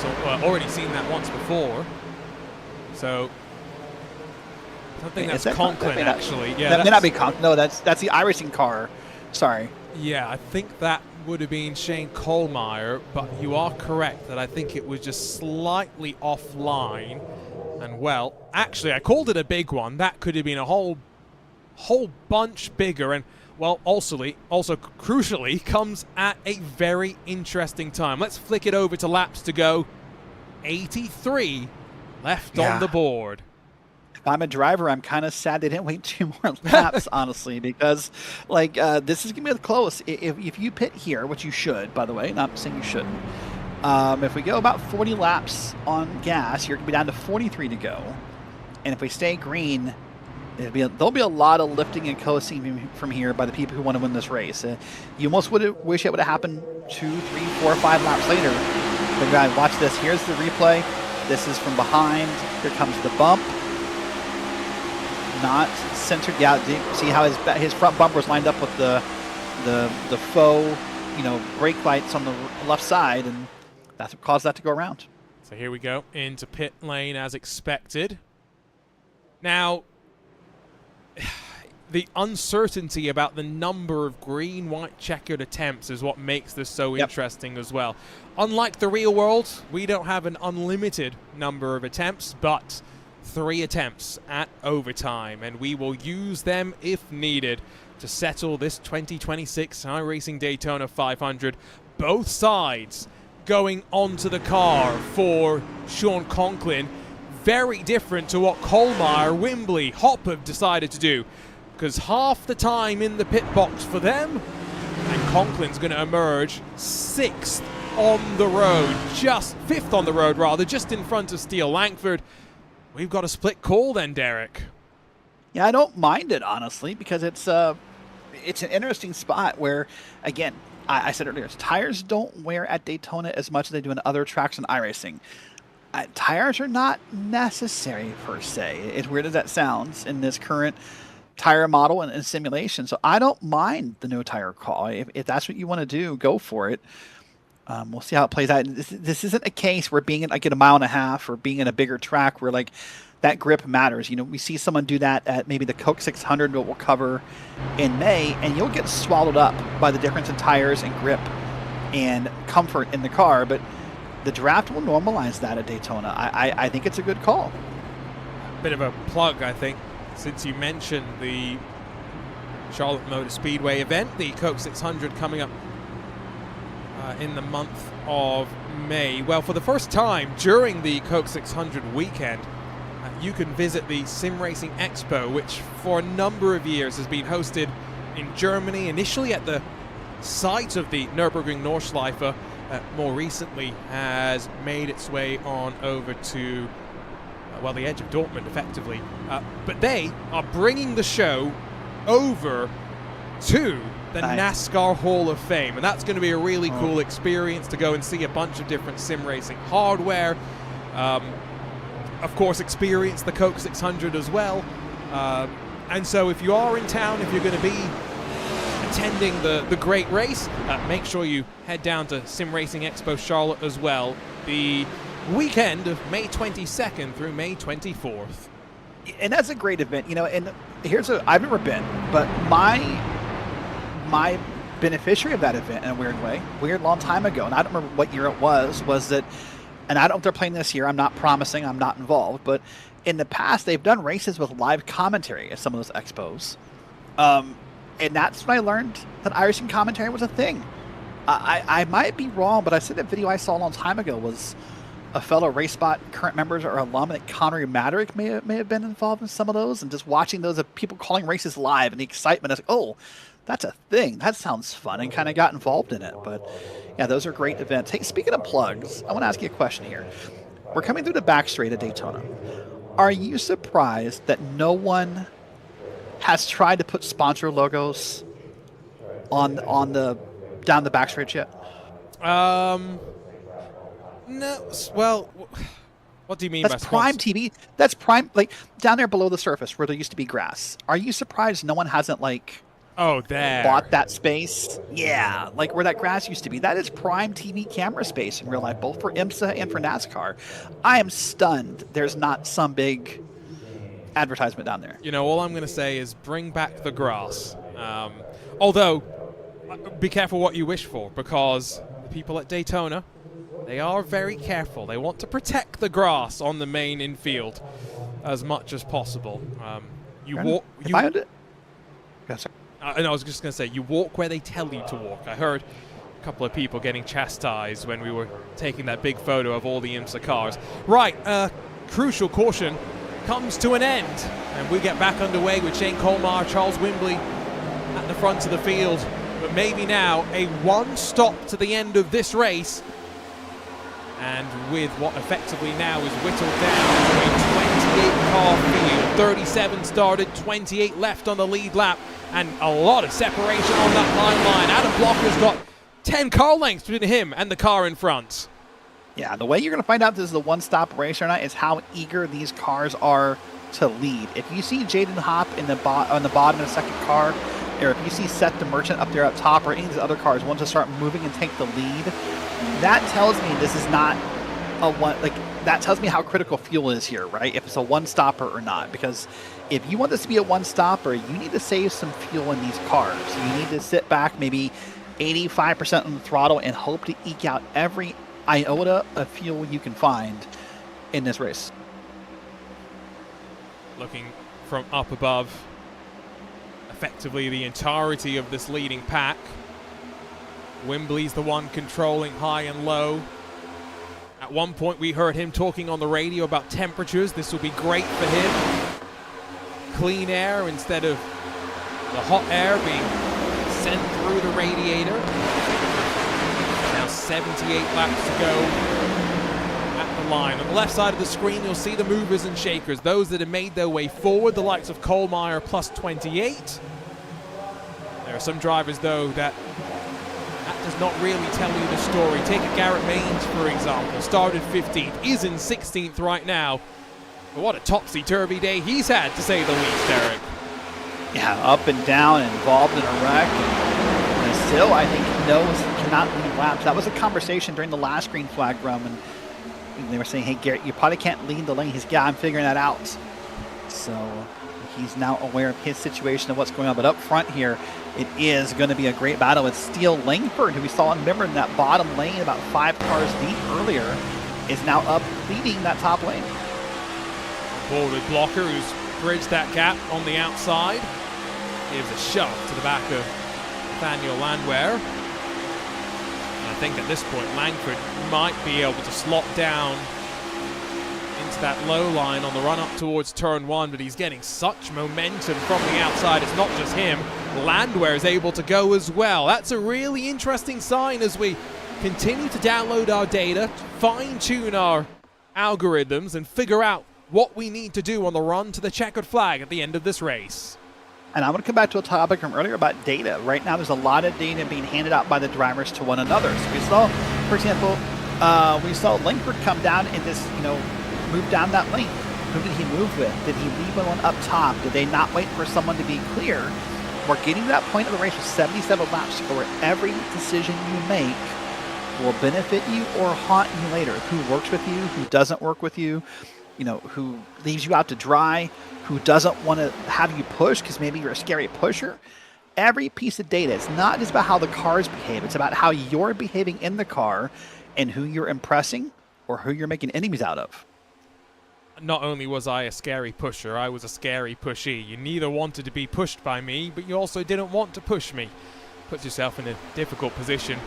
S2: So already seen that once before. So I don't think that's Conklin, actually. Yeah,
S3: that may not be Conklin. No, that's the iRacing car. Sorry.
S2: Yeah, I think that would have been Shane Kohlmeyer, but you are correct that I think it was just slightly offline. And well, actually, I called it a big one. That could have been a whole bunch bigger, and well, also crucially comes at a very interesting time. Let's flick it over to laps to go. 83 left on the board.
S3: If I'm a driver, I'm kind of sad they didn't wait 2 more laps, honestly, because this is going to be close. If you pit here, which you should, by the way, not saying you shouldn't. If we go about 40 laps on gas, you're going to be down to 43 to go. And if we stay green, there'll be a lot of lifting and coasting from here by the people who want to win this race. You almost wish it would have happened 2, 3, 4, 5 laps later. But guys, watch this. Here's the replay. This is from behind. Here comes the bump. Not centered. Yeah, see how his front bumper's lined up with the faux, brake lights on the left side, and that's what caused that to go around.
S2: So here we go into pit lane as expected. Now, the uncertainty about the number of green, white checkered attempts is what makes this so interesting as well. Unlike the real world, we don't have an unlimited number of attempts, but 3 attempts at overtime, and we will use them if needed to settle this 2026 iRacing Daytona 500. Both sides going onto the car for Sean Conklin. Very different to what Kohlmeyer, Wimbley, Hopp have decided to do, because half the time in the pit box for them, and Conklin's going to emerge 6th on the road, just 5th on the road rather, just in front of Steele Langford. We've got a split call then, Derek.
S3: Yeah, I don't mind it, honestly, because it's an interesting spot where, again, I said earlier, tires don't wear at Daytona as much as they do in other tracks in iRacing. Tires are not necessary, per se, as weird as that sounds, in this current tire model and simulation. So I don't mind the no tire call. If that's what you want to do, go for it. We'll see how it plays out. This isn't a case where being in like a mile and a half or being in a bigger track where like that grip matters. We see someone do that at maybe the Coke 600 that we'll cover in May, and you'll get swallowed up by the difference in tires and grip and comfort in the car. But the draft will normalize that at Daytona. I think it's a good call.
S2: bit of a plug, I think, since you mentioned the Charlotte Motor Speedway event, the Coke 600 coming up in the month of May. Well, for the first time during the Coke 600 weekend, you can visit the Sim Racing Expo, which for a number of years has been hosted in Germany, initially at the site of the Nürburgring Nordschleife, more recently has made its way on over to, well, the edge of Dortmund, effectively. But they are bringing the show over to the NASCAR Hall of Fame, and that's going to be a really cool experience to go and see a bunch of different sim racing hardware. Of course, experience the Coke 600 as well. And so if you are in town, if you're going to be attending the great race, make sure you head down to Sim Racing Expo Charlotte as well, the weekend of May 22nd through May 24th.
S3: And that's a great event, you know. And I've never been, but my beneficiary of that event, in a weird long time ago, and I don't remember what year it was that, and I don't know if they're playing this year. I'm not promising. I'm not involved, but in the past they've done races with live commentary at some of those expos. And that's when I learned that iRacing commentary was a thing. I might be wrong, but I said that video I saw a long time ago was a fellow RaceBot current members or alum that Connery Madrick may have been involved in some of those, and just watching those of people calling races live and the excitement. I was like, oh, that's a thing. That sounds fun, and kind of got involved in it. But yeah, those are great events. Hey, speaking of plugs, I want to ask you a question here. We're coming through the back straight at Daytona. Are you surprised that no one has tried to put sponsor logos on the down the back straight yet?
S2: No. Well, what do you mean by
S3: That's prime TV. That's prime, like down there below the surface where there used to be grass. Are you surprised no one hasn't
S2: there
S3: bought that space? Yeah, like where that grass used to be. That is prime TV camera space in real life, both for IMSA and for NASCAR. I am stunned there's not some big advertisement down there.
S2: You know, all I'm going to say is bring back the grass. Although, be careful what you wish for, because the people at Daytona, they are very careful. They want to protect the grass on the main infield as much as possible. And I was just going to say, you walk where they tell you to walk. I heard a couple of people getting chastised when we were taking that big photo of all the IMSA cars. Right, crucial caution comes to an end, and we get back underway with Shane Colmar, Charles Wimbley at the front of the field. But maybe now a one stop to the end of this race, and with what effectively now is whittled down to a 28-car field. 37 started, 28 left on the lead lap, and a lot of separation on that line. Adam Blocker's got 10 car lengths between him and the car in front.
S3: Yeah, the way you're going to find out this is a one-stop race or not is how eager these cars are to lead. If you see Jaden Hopp on the bottom of the second car, or if you see Seth the Merchant up there up top, or any of these other cars want to start moving and take the lead, that tells me this is not a one. Like, that tells me how critical fuel is here, right? If it's a one-stopper or not. Because if you want this to be a one-stopper, you need to save some fuel in these cars. You need to sit back maybe 85% on the throttle and hope to eke out every iota of fuel you can find in this race.
S2: Looking from up above, effectively the entirety of this leading pack. Wimbley's the one controlling high and low. At one point we heard him talking on the radio about temperatures. This will be great for him. Clean air instead of the hot air being sent through the radiator. Now 78 laps to go at the line. On the left side of the screen, you'll see the movers and shakers, those that have made their way forward, the likes of Kohlmeier plus 28. There are some drivers, though, that does not really tell you the story. Take a Garrett Maines, for example. Started 15th, is in 16th right now. But what a topsy-turvy day he's had, to say the least, Eric.
S3: Yeah, up and down, involved in a wreck. And still, I think, knows he cannot lead laps. That was a conversation during the last green flag run, and they were saying, hey, Garrett, you probably can't lead the lane. He's, yeah, I'm figuring that out. So he's now aware of his situation and what's going on. But up front here, it is going to be a great battle with Steele Langford, who we saw, remember, in that bottom lane about 5 cars deep earlier, is now up leading that top lane.
S2: Boarded Blocker, who's bridged that gap on the outside. Gives a shove to the back of Nathaniel Landwehr. And I think at this point, Langford might be able to slot down into that low line on the run up towards turn 1, but he's getting such momentum from the outside. It's not just him. Landwehr is able to go as well. That's a really interesting sign as we continue to download our data, fine-tune our algorithms, and figure out what we need to do on the run to the checkered flag at the end of this race.
S3: And I want to come back to a topic from earlier about data. Right now, there's a lot of data being handed out by the drivers to one another. So we saw, for example, we saw Langford come down and just, move down that lane. Who did he move with? Did he leave one on up top? Did they not wait for someone to be clear? We're getting to that point of the race with 77 laps to go where every decision you make will benefit you or haunt you later. Who works with you, who doesn't work with you, who leaves you out to dry, who doesn't want to have you push because maybe you're a scary pusher. Every piece of data, it's not just about how the cars behave, it's about how you're behaving in the car and who you're impressing or who you're making enemies out of.
S2: Not only was I a scary pusher, I was a scary pushee. You neither wanted to be pushed by me, but you also didn't want to push me. Puts yourself in a difficult position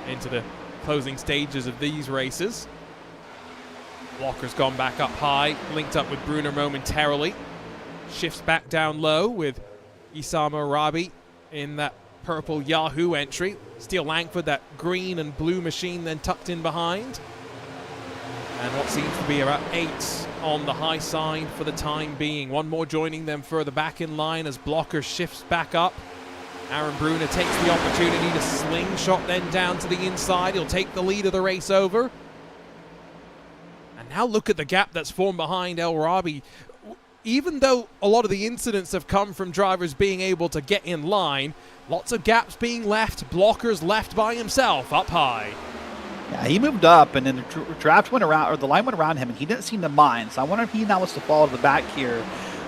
S2: into the closing stages of these races. Walker's gone back up high, linked up with Brunner momentarily. Shifts back down low with Isama Rabi in that purple Yahoo entry. Steele Langford, that green and blue machine, then tucked in behind. And what seems to be about 8 on the high side for the time being. One more joining them further back in line as Blocker shifts back up. Aaron Brunner takes the opportunity to slingshot then down to the inside. He'll take the lead of the race over. And now look at the gap that's formed behind El Rabi. Even though a lot of the incidents have come from drivers being able to get in line, lots of gaps being left. Blocker's left by himself up high.
S3: Yeah, he moved up, and then the draft went around, or the line went around him, and he didn't seem to mind. So I wonder if he now wants to fall to the back here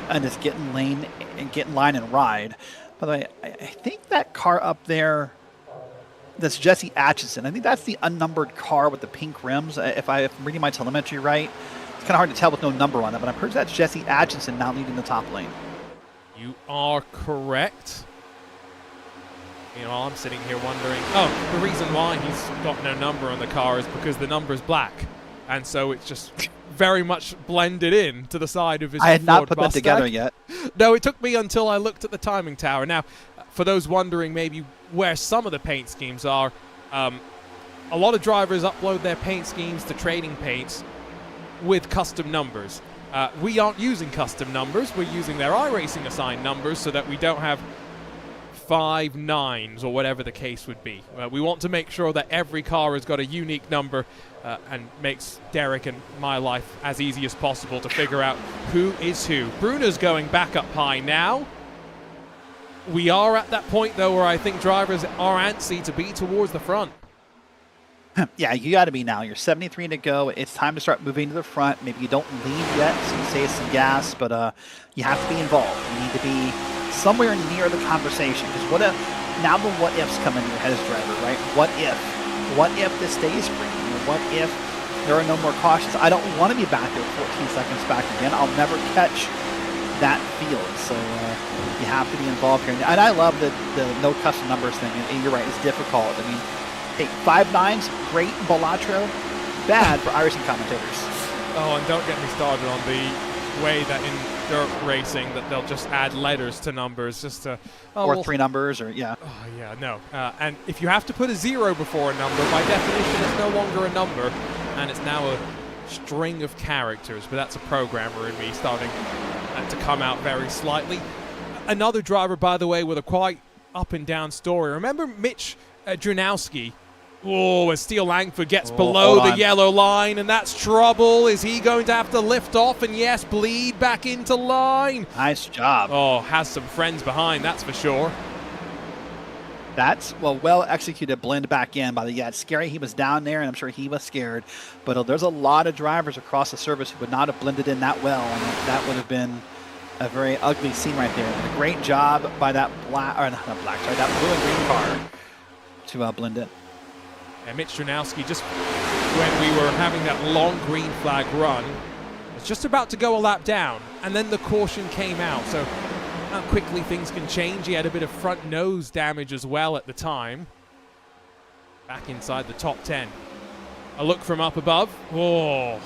S3: and just get in lane and get in line and ride. By the way, I think that car up there, that's Jesse Atchison. I think that's the unnumbered car with the pink rims. If I'm reading my telemetry right, it's kind of hard to tell with no number on it, but I'm pretty sure that's Jesse Atchison now leading the top lane.
S2: You are correct. I'm sitting here wondering, the reason why he's got no number on the car is because the number is black. And so it's just very much blended in to the side of his Ford
S3: I had not put
S2: Mustang.
S3: that together yet.
S2: No, it took me until I looked at the timing tower. Now, for those wondering maybe where some of the paint schemes are, a lot of drivers upload their paint schemes to Trading Paints with custom numbers. We aren't using custom numbers. We're using their iRacing assigned numbers so that we don't have 5 9s or whatever the case would be. We want to make sure that every car has got a unique number and makes Derek and my life as easy as possible to figure out who is who. Brunner's going back up high now. We are at that point, though, where I think drivers are antsy to be towards the front.
S3: Yeah, you got to be now. You're 73 to go. It's time to start moving to the front. Maybe you don't lead yet, so you save some gas, but you have to be involved. You need to be somewhere near the conversation. Because now the what ifs come in your head as driver, right? What if this stays free? What if there are no more cautions? I don't want to be back there 14 seconds back again. I'll never catch that field. So you have to be involved here. And I love the no custom numbers thing. And you're right, it's difficult. I mean, hey, 5 9s, great in Balatro, bad for iRacing commentators.
S2: Oh, and don't get me started on the way that in dirt racing that they'll just add letters to numbers just to...
S3: or 3 numbers, or yeah.
S2: Oh, yeah, no. And if you have to put a 0 before a number, by definition it's no longer a number, and it's now a string of characters, but that's a programmer in me starting to come out very slightly. Another driver, by the way, with a quite up and down story. Remember Mitch Dranowski? Oh, as Steele Langford gets below the yellow line, and that's trouble. Is he going to have to lift off and, yes, bleed back into line?
S3: Nice job.
S2: Oh, has some friends behind, that's for sure.
S3: That's, well executed blend back in. It's scary. He was down there, and I'm sure he was scared. But there's a lot of drivers across the service who would not have blended in that well, and that would have been a very ugly scene right there. And a great job by that that blue and green car to blend in.
S2: And Mitch Dranowski, just when we were having that long green flag run, just about to go a lap down, and then the caution came out. So how quickly things can change. He had a bit of front nose damage as well at the time. Back inside the top 10. A look from up above. Oh,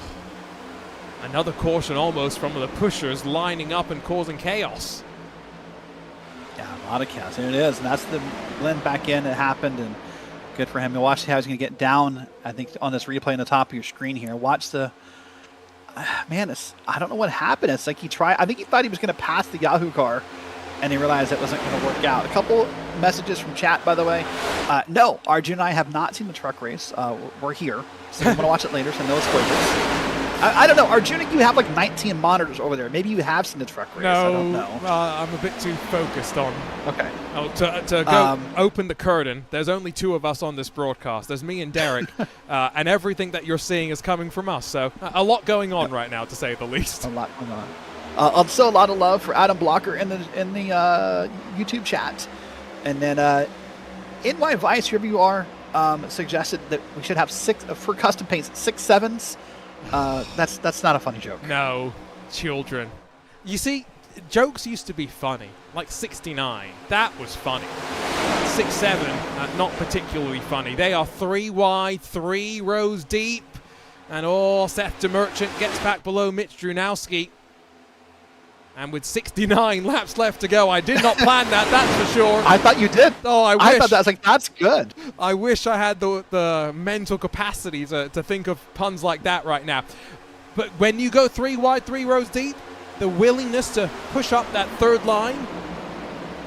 S2: another caution almost from the pushers lining up and causing chaos.
S3: Yeah, a lot of chaos. There it is. And that's the blend back in. It happened, and good for him. And watch how he's going to get down, I think, on this replay on the top of your screen here. Watch the... Man, I don't know what happened. It's like he tried... I think he thought he was going to pass the Yahoo car, and he realized it wasn't going to work out. A couple messages from chat, by the way. No, Arjun and I have not seen the truck race. We're here, so I'm going to watch it later, so no spoilers. I don't know. Arjun, you have like 19 monitors over there. Maybe you have seen the truck race.
S2: No,
S3: I don't know.
S2: I'm a bit too focused on...
S3: Okay.
S2: Oh, to go open the curtain, there's only 2 of us on this broadcast. There's me and Derek, and everything that you're seeing is coming from us. So a lot going on right now, to say the least.
S3: A lot going on. Also, a lot of love for Adam Blocker in the YouTube chat. And then NY Vice, whoever you are, suggested that we should have 6 for custom paints, 6 7s. That's not a funny joke.
S2: No, children. You see, jokes used to be funny. Like 69, that was funny. 6-7, not particularly funny. They are 3 wide, 3 rows deep. And Seth DeMerchant gets back below Mitch Drunowski. And with 69 laps left to go, I did not plan that, that's for sure.
S3: I thought you did.
S2: Oh, I wish.
S3: I thought that was like, that's good.
S2: I wish I had the mental capacity to think of puns like that right now. But when you go 3 wide, 3 rows deep, the willingness to push up that third line,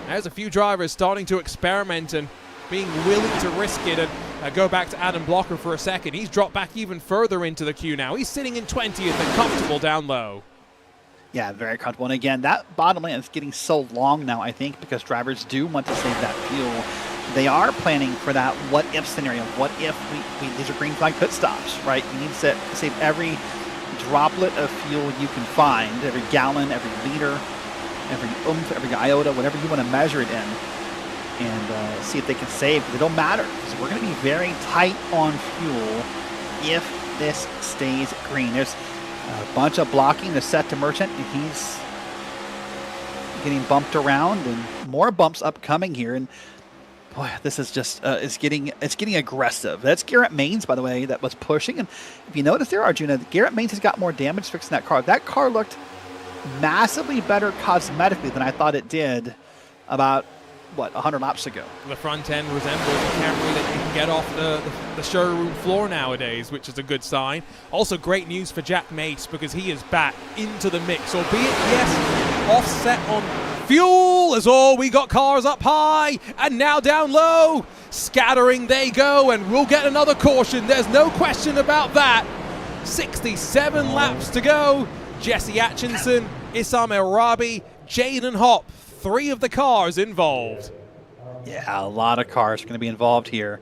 S2: there's a few drivers starting to experiment and being willing to risk it. And go back to Adam Blocker for a second. He's dropped back even further into the queue now. He's sitting in 20th and comfortable down low.
S3: Yeah, very comfortable. And again, that bottom lane is getting so long now, I think, because drivers do want to save that fuel. They are planning for that what-if scenario. What if these are green flag pit stops, right? You need to save every droplet of fuel you can find, every gallon, every liter, every oomph, every iota, whatever you want to measure it in, and see if they can save. It don't matter, because we're going to be very tight on fuel if this stays green. There's a bunch of blocking to Seth DeMerchant, and he's getting bumped around, and more bumps upcoming here. And boy, this is just it's getting aggressive. That's Garrett Maines, by the way, that was pushing. And if you notice there, Arjuna, Garrett Maines has got more damage fixing that car. That car looked massively better cosmetically than I thought it did about 100 laps ago.
S2: The front end resembles a Camry that you can get off the showroom floor nowadays, which is a good sign. Also great news for Jack Mace, because he is back into the mix, albeit, yes, offset on fuel as we got cars up high and now down low. Scattering they go, and we'll get another caution. There's no question about that. 67 laps to go. Jesse Atkinson, Issam El-Rabi, Jaden Hopp, 3 of the cars involved.
S3: Yeah, a lot of cars are going to be involved here.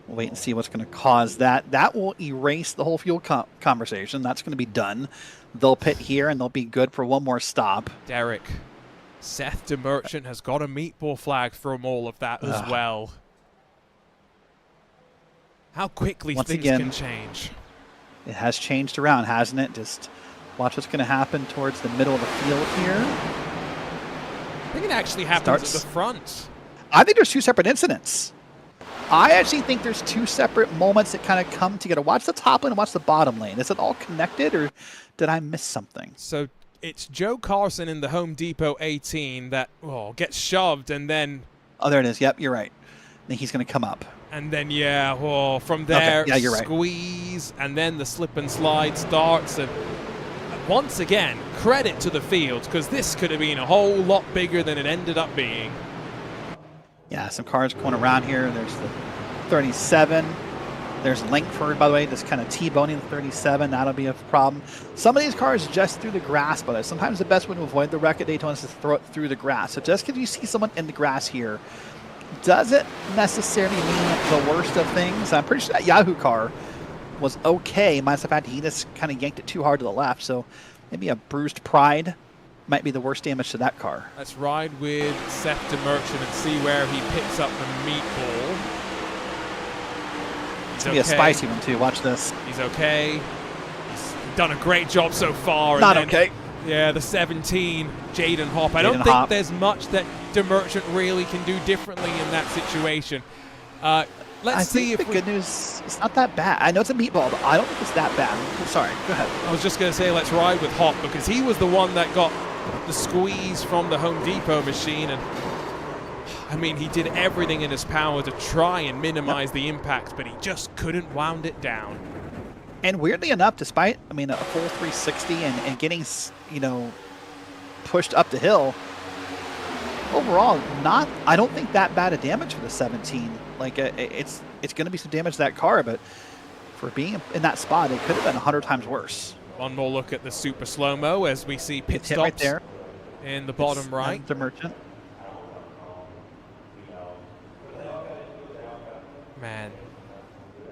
S3: We'll wait and see what's going to cause that. That will erase the whole fuel conversation. That's going to be done. They'll pit here, and they'll be good for one more stop.
S2: Derek, Seth DeMerchant has got a meatball flag from all of that as well. How quickly things can change.
S3: It has changed around, hasn't it? Just watch what's going to happen towards the middle of the field here.
S2: I think it actually happens at the front.
S3: I think there's 2 separate incidents. I actually think there's 2 separate moments that kind of come together. Watch the top lane and watch the bottom lane. Is it all connected, or did I miss something?
S2: So it's Joe Carson in the Home Depot 18 that gets shoved, and then...
S3: Oh, there it is. Yep, you're right. I think he's going to come up.
S2: And then, from there,
S3: okay. Yeah, you're
S2: squeeze, and then the slip and slide starts. And once again, credit to the field, because this could have been a whole lot bigger than it ended up being.
S3: Yeah, some cars going around here. There's the 37. There's Lankford, by the way, just kind of T-boning the 37. That'll be a problem. Some of these cars just through the grass, by the way. Sometimes the best way to avoid the wreck at Daytona is to throw it through the grass. So just because you see someone in the grass here doesn't necessarily mean the worst of things. I'm pretty sure that Yahoo car was okay, minus the fact he just kind of yanked it too hard to the left. So maybe a bruised pride might be the worst damage to that car.
S2: Let's ride with Seth DeMerchant and see where he picks up the meatball.
S3: It's going to be a spicy one, too. Watch this.
S2: He's okay. he's done a great job so far.
S3: Not
S2: and then,
S3: okay.
S2: Yeah, the 17, Jaden Hopp. I don't
S3: Jaden
S2: think
S3: Hopp.
S2: there's much that DeMerchant really can do differently in that situation. Let's see if
S3: the good news, it's not that bad. I know it's a meatball, but I don't think it's that bad. I'm sorry, go ahead.
S2: I was just going to say let's ride with Hopp because he was the one that got the squeeze from the Home Depot machine. And I mean, he did everything in his power to try and minimize the impact, but he just couldn't wound it down.
S3: And weirdly enough, despite, I mean, a full 360 and getting, you know, pushed up the hill, overall, I don't think that bad of damage for the 17. Like, it's going to be some damage to that car, but for being in that spot, it could have been 100 times worse.
S2: One more look at the super slow-mo as we see pit stops
S3: right there
S2: in the bottom right.
S3: DeMerchant.
S2: Man,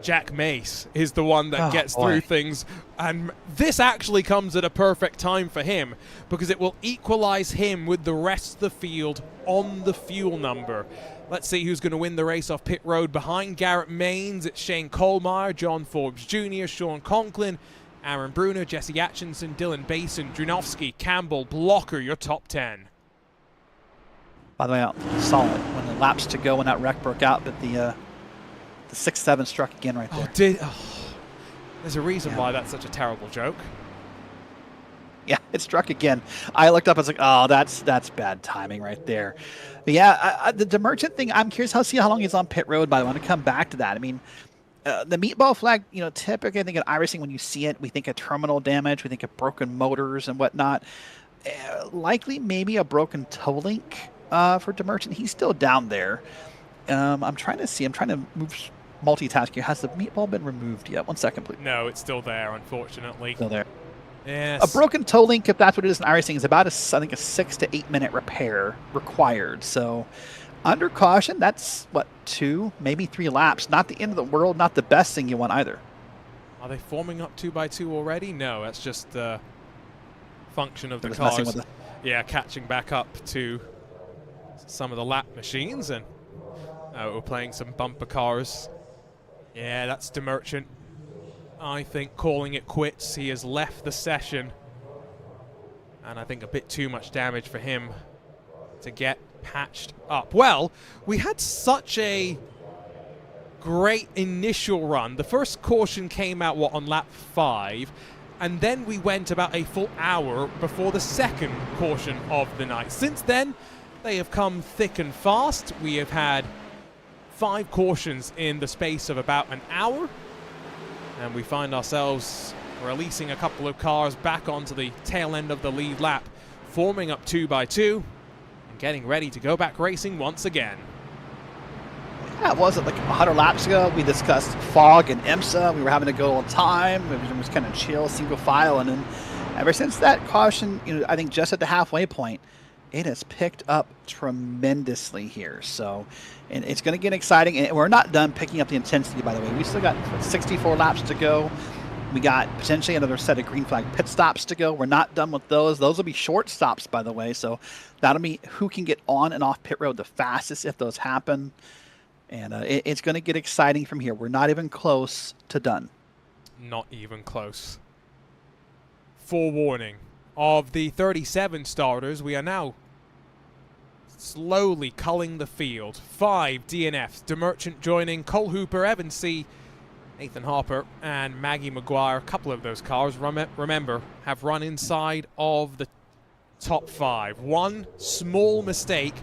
S2: Jack Mace is the one that gets
S3: boy.
S2: through things, and this actually comes at a perfect time for him because it will equalize him with the rest of the field on the fuel number. Let's see who's going to win the race off pit road. Behind Garrett Maines, it's Shane Kohlmeyer, John Forbes Jr., Sean Conklin, Aaron Bruner, Jesse Atchinson, Dylan Basin, Drunovsky, Campbell, Blocker, your top 10.
S3: By the way, I saw it when the laps to go when that wreck broke out, but the 6-7 struck again right there.
S2: There's a reason why that's such a terrible joke.
S3: Yeah, it struck again. I looked up, I was like, oh, that's bad timing right there. But yeah, the DeMerchant thing, I'm curious to see how long he's on pit road, but I want to come back to that. I mean, the meatball flag, you know, typically I think in iRacing when you see it, we think of terminal damage, we think of broken motors and whatnot. Likely maybe a broken toe link for DeMerchant. He's still down there. I'm trying to move multitask here. Has the meatball been removed yet? 1 second, please.
S2: No, it's still there, unfortunately.
S3: Still there.
S2: Yes.
S3: A broken toe link, if that's what it is in iRacing, is about I think a 6 to 8 minute repair required. So under caution, that's what, 2, maybe 3 laps. Not the end of the world, not the best thing you want either.
S2: Are they forming up 2x2 already? No, that's just the function of the
S3: They're just messing
S2: cars.
S3: with
S2: Yeah, catching back up to some of the lap machines, and we're playing some bumper cars. Yeah, that's DeMerchant. I think calling it quits. He has left the session, and I think a bit too much damage for him to get patched up. Well, we had such a great initial run. The first caution came out, on lap 5, and then we went about a full hour before the second caution of the night. Since then, they have come thick and fast. We have had 5 cautions in the space of about an hour. And we find ourselves releasing a couple of cars back onto the tail end of the lead lap, forming up 2x2, and getting ready to go back racing once again.
S3: Yeah, it wasn't like 100 laps ago. We discussed fog and IMSA. We were having to go all the time. It was kind of chill, single file. And then ever since that caution, you know, I think just at the halfway point, it has picked up tremendously here. So, and it's going to get exciting. And we're not done picking up the intensity, by the way. We still got 64 laps to go. We got potentially another set of green flag pit stops to go. We're not done with those. Those will be short stops, by the way. So that'll be who can get on and off pit road the fastest if those happen. And it's going to get exciting from here. We're not even close to done.
S2: Not even close. Forewarning, of the 37 starters, we are now slowly culling the field. 5 DNFs. DeMerchant joining, Cole Hooper, Evan C., Nathan Harper, and Maggie Maguire. A couple of those cars, remember, have run inside of the top 5. One small mistake,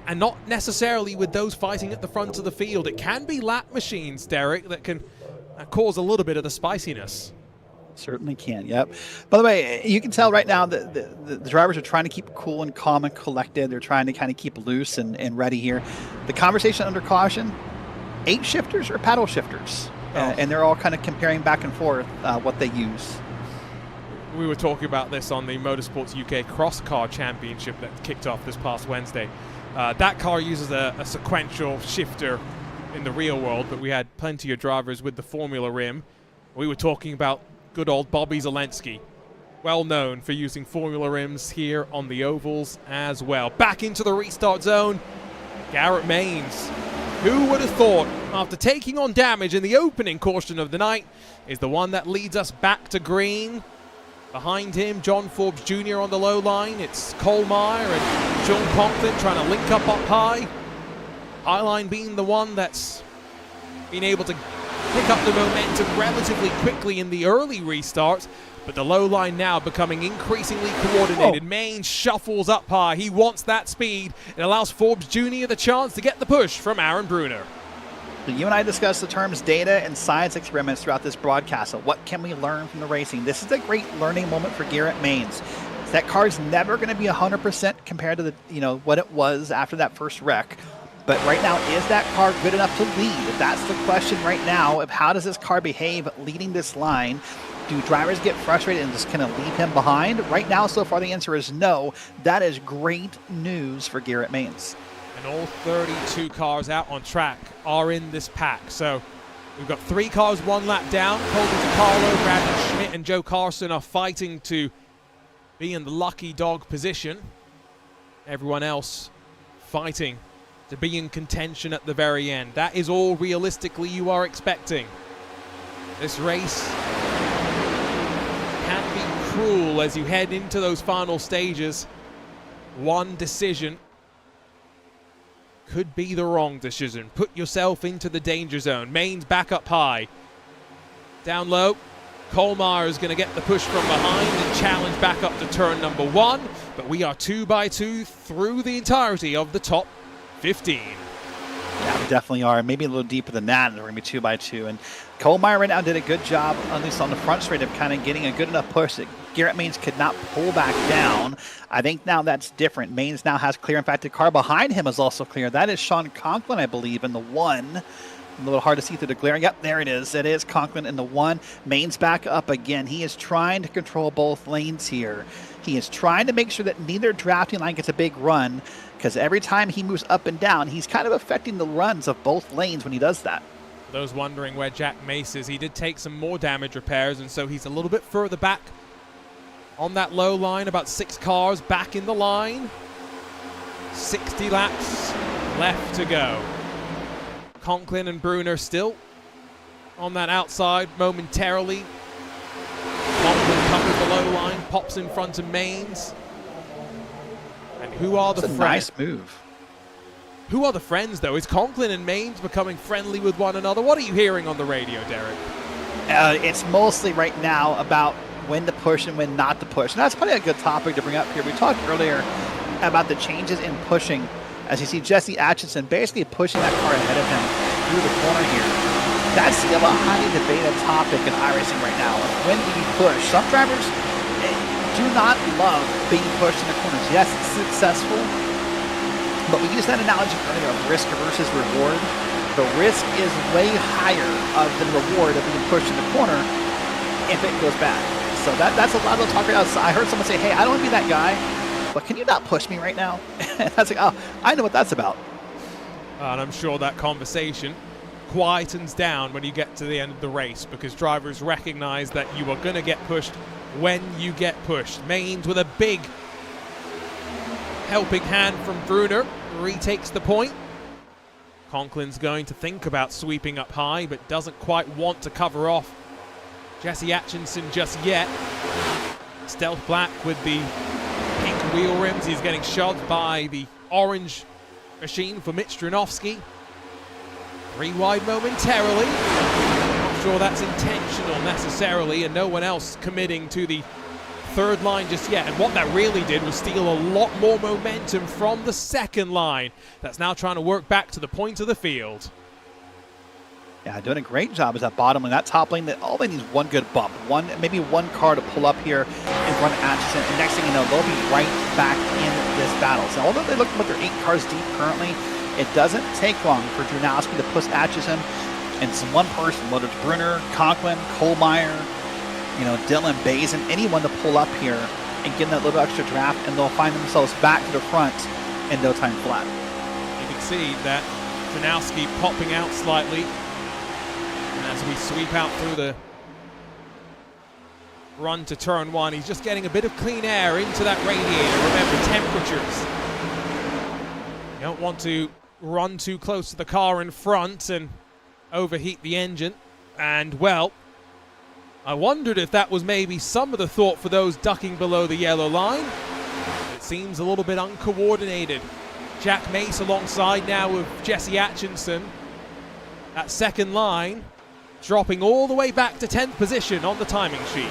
S2: and not necessarily with those fighting at the front of the field. It can be lap machines, Derek, that can cause a little bit of the spiciness.
S3: Certainly can, yep. By the way, you can tell right now that the drivers are trying to keep cool and calm and collected. They're trying to kind of keep loose and ready here. The conversation under caution, 8 shifters or paddle shifters? And they're all kind of comparing back and forth what they use.
S2: We were talking about this on the Motorsports UK Cross Car Championship that kicked off this past Wednesday. That car uses a sequential shifter in the real world, but we had plenty of drivers with the Formula rim. We were talking about good old Bobby Zelensky, well known for using Formula rims here on the ovals as well. Back into the restart zone, Garrett Maines, Who would have thought, after taking on damage in the opening caution of the night, is the one that leads us back to green. Behind him, John Forbes Jr. on the low line. It's Colmeyer and Sean Conklin trying to link up high. Highline being the one that's been able to pick up the momentum relatively quickly in the early restart, but the low line now becoming increasingly coordinated. Maines shuffles up high. He wants that speed. It allows Forbes Jr. the chance to get the push from Aaron Bruner.
S3: You and I discussed the terms data and science experiments throughout this broadcast. So what can we learn from the racing? This is a great learning moment for Garrett Maines. That car's never going to be 100% compared to the what it was after that first wreck. But right now, is that car good enough to lead? That's the question right now of how does this car behave leading this line? Do drivers get frustrated and just kind of leave him behind? Right now, so far, the answer is no. That is great news for Garrett Maines.
S2: And all 32 cars out on track are in this pack. So we've got 3 cars 1 lap down. Colby DiCarlo, Brandon Schmidt, and Joe Carson are fighting to be in the lucky dog position. Everyone else fighting to be in contention at the very end. That is all realistically you are expecting. This race can be cruel as you head into those final stages. One decision could be the wrong decision. Put yourself into the danger zone. Maines back up high. Down low. Colmeyer is going to get the push from behind and challenge back up to turn number 1. But we are 2 by 2 through the entirety of the top 15.
S3: Yeah, we definitely are. Maybe a little deeper than that. We're going to be 2 by 2. And Colmeyer right now did a good job, at least on the front straight, of kind of getting a good enough push that Garrett Maines could not pull back down. I think now that's different. Maines now has clear. In fact, the car behind him is also clear. That is Sean Conklin, I believe, in the 1. A little hard to see through the glare. Yep, there it is. It is Conklin in the 1. Maines back up again. He is trying to control both lanes here. He is trying to make sure that neither drafting line gets a big run, because every time he moves up and down, he's kind of affecting the runs of both lanes when he does that.
S2: For those wondering where Jack Mace is, he did take some more damage repairs, and so he's a little bit further back on that low line, about 6 cars back in the line. 60 laps left to go. Conklin and Bruner still on that outside momentarily. Conklin covers the low line, pops in front of Maines. And who are the friends?
S3: Nice move.
S2: Who are the friends, though? Is Conklin and Maines becoming friendly with one another? What are you hearing on the radio, Derek?
S3: It's mostly right now about when to push and when not to push. And that's probably a good topic to bring up here. We talked earlier about the changes in pushing, as you see Jesse Atchison basically pushing that car ahead of him through the corner here. That's still a highly debated topic in iRacing right now. When do you push? Some drivers do not love being pushed in the corners. Yes, it's successful, but we used that analogy earlier of risk versus reward. The risk is way higher than the reward of being pushed in the corner if it goes bad. So that's a lot of the talk right now. So I heard someone say, hey, I don't want to be that guy, but can you not push me right now? And I was like, oh, I know what that's about.
S2: And I'm sure that conversation quietens down when you get to the end of the race, because drivers recognize that you are going to get pushed when you get pushed. Maines with a big helping hand from Bruner retakes the point. Conklin's going to think about sweeping up high, but doesn't quite want to cover off Jesse Atchison just yet. Stealth Black with the pink wheel rims. He's getting shoved by the orange machine for Mitch Stranovski. 3 wide momentarily. Not sure that's intentional necessarily, and no one else committing to the 3rd line just yet. And what that really did was steal a lot more momentum from the 2nd line. That's now trying to work back to the point of the field.
S3: Yeah, doing a great job as that bottom lane. That top lane, that all they need is one good bump. Maybe one car to pull up here in front of Atchison. And next thing you know, they'll be right back in this battle. So although they look like they're 8 cars deep currently, it doesn't take long for Dronowski to push Atchison and some one person, whether it's Bruner, Conklin, Colmeyer, Dylan, Bazin, anyone to pull up here and give them that little extra draft, and they'll find themselves back to the front in no time flat.
S2: You can see that Dronowski popping out slightly. And as we sweep out through the run to turn 1, he's just getting a bit of clean air into that radiator. Remember, temperatures. You don't want to run too close to the car in front and overheat the engine. And, well, I wondered if that was maybe some of the thought for those ducking below the yellow line. It seems a little bit uncoordinated. Jack Mace alongside now with Jesse Atchison. That second line dropping all the way back to 10th position on the timing sheet.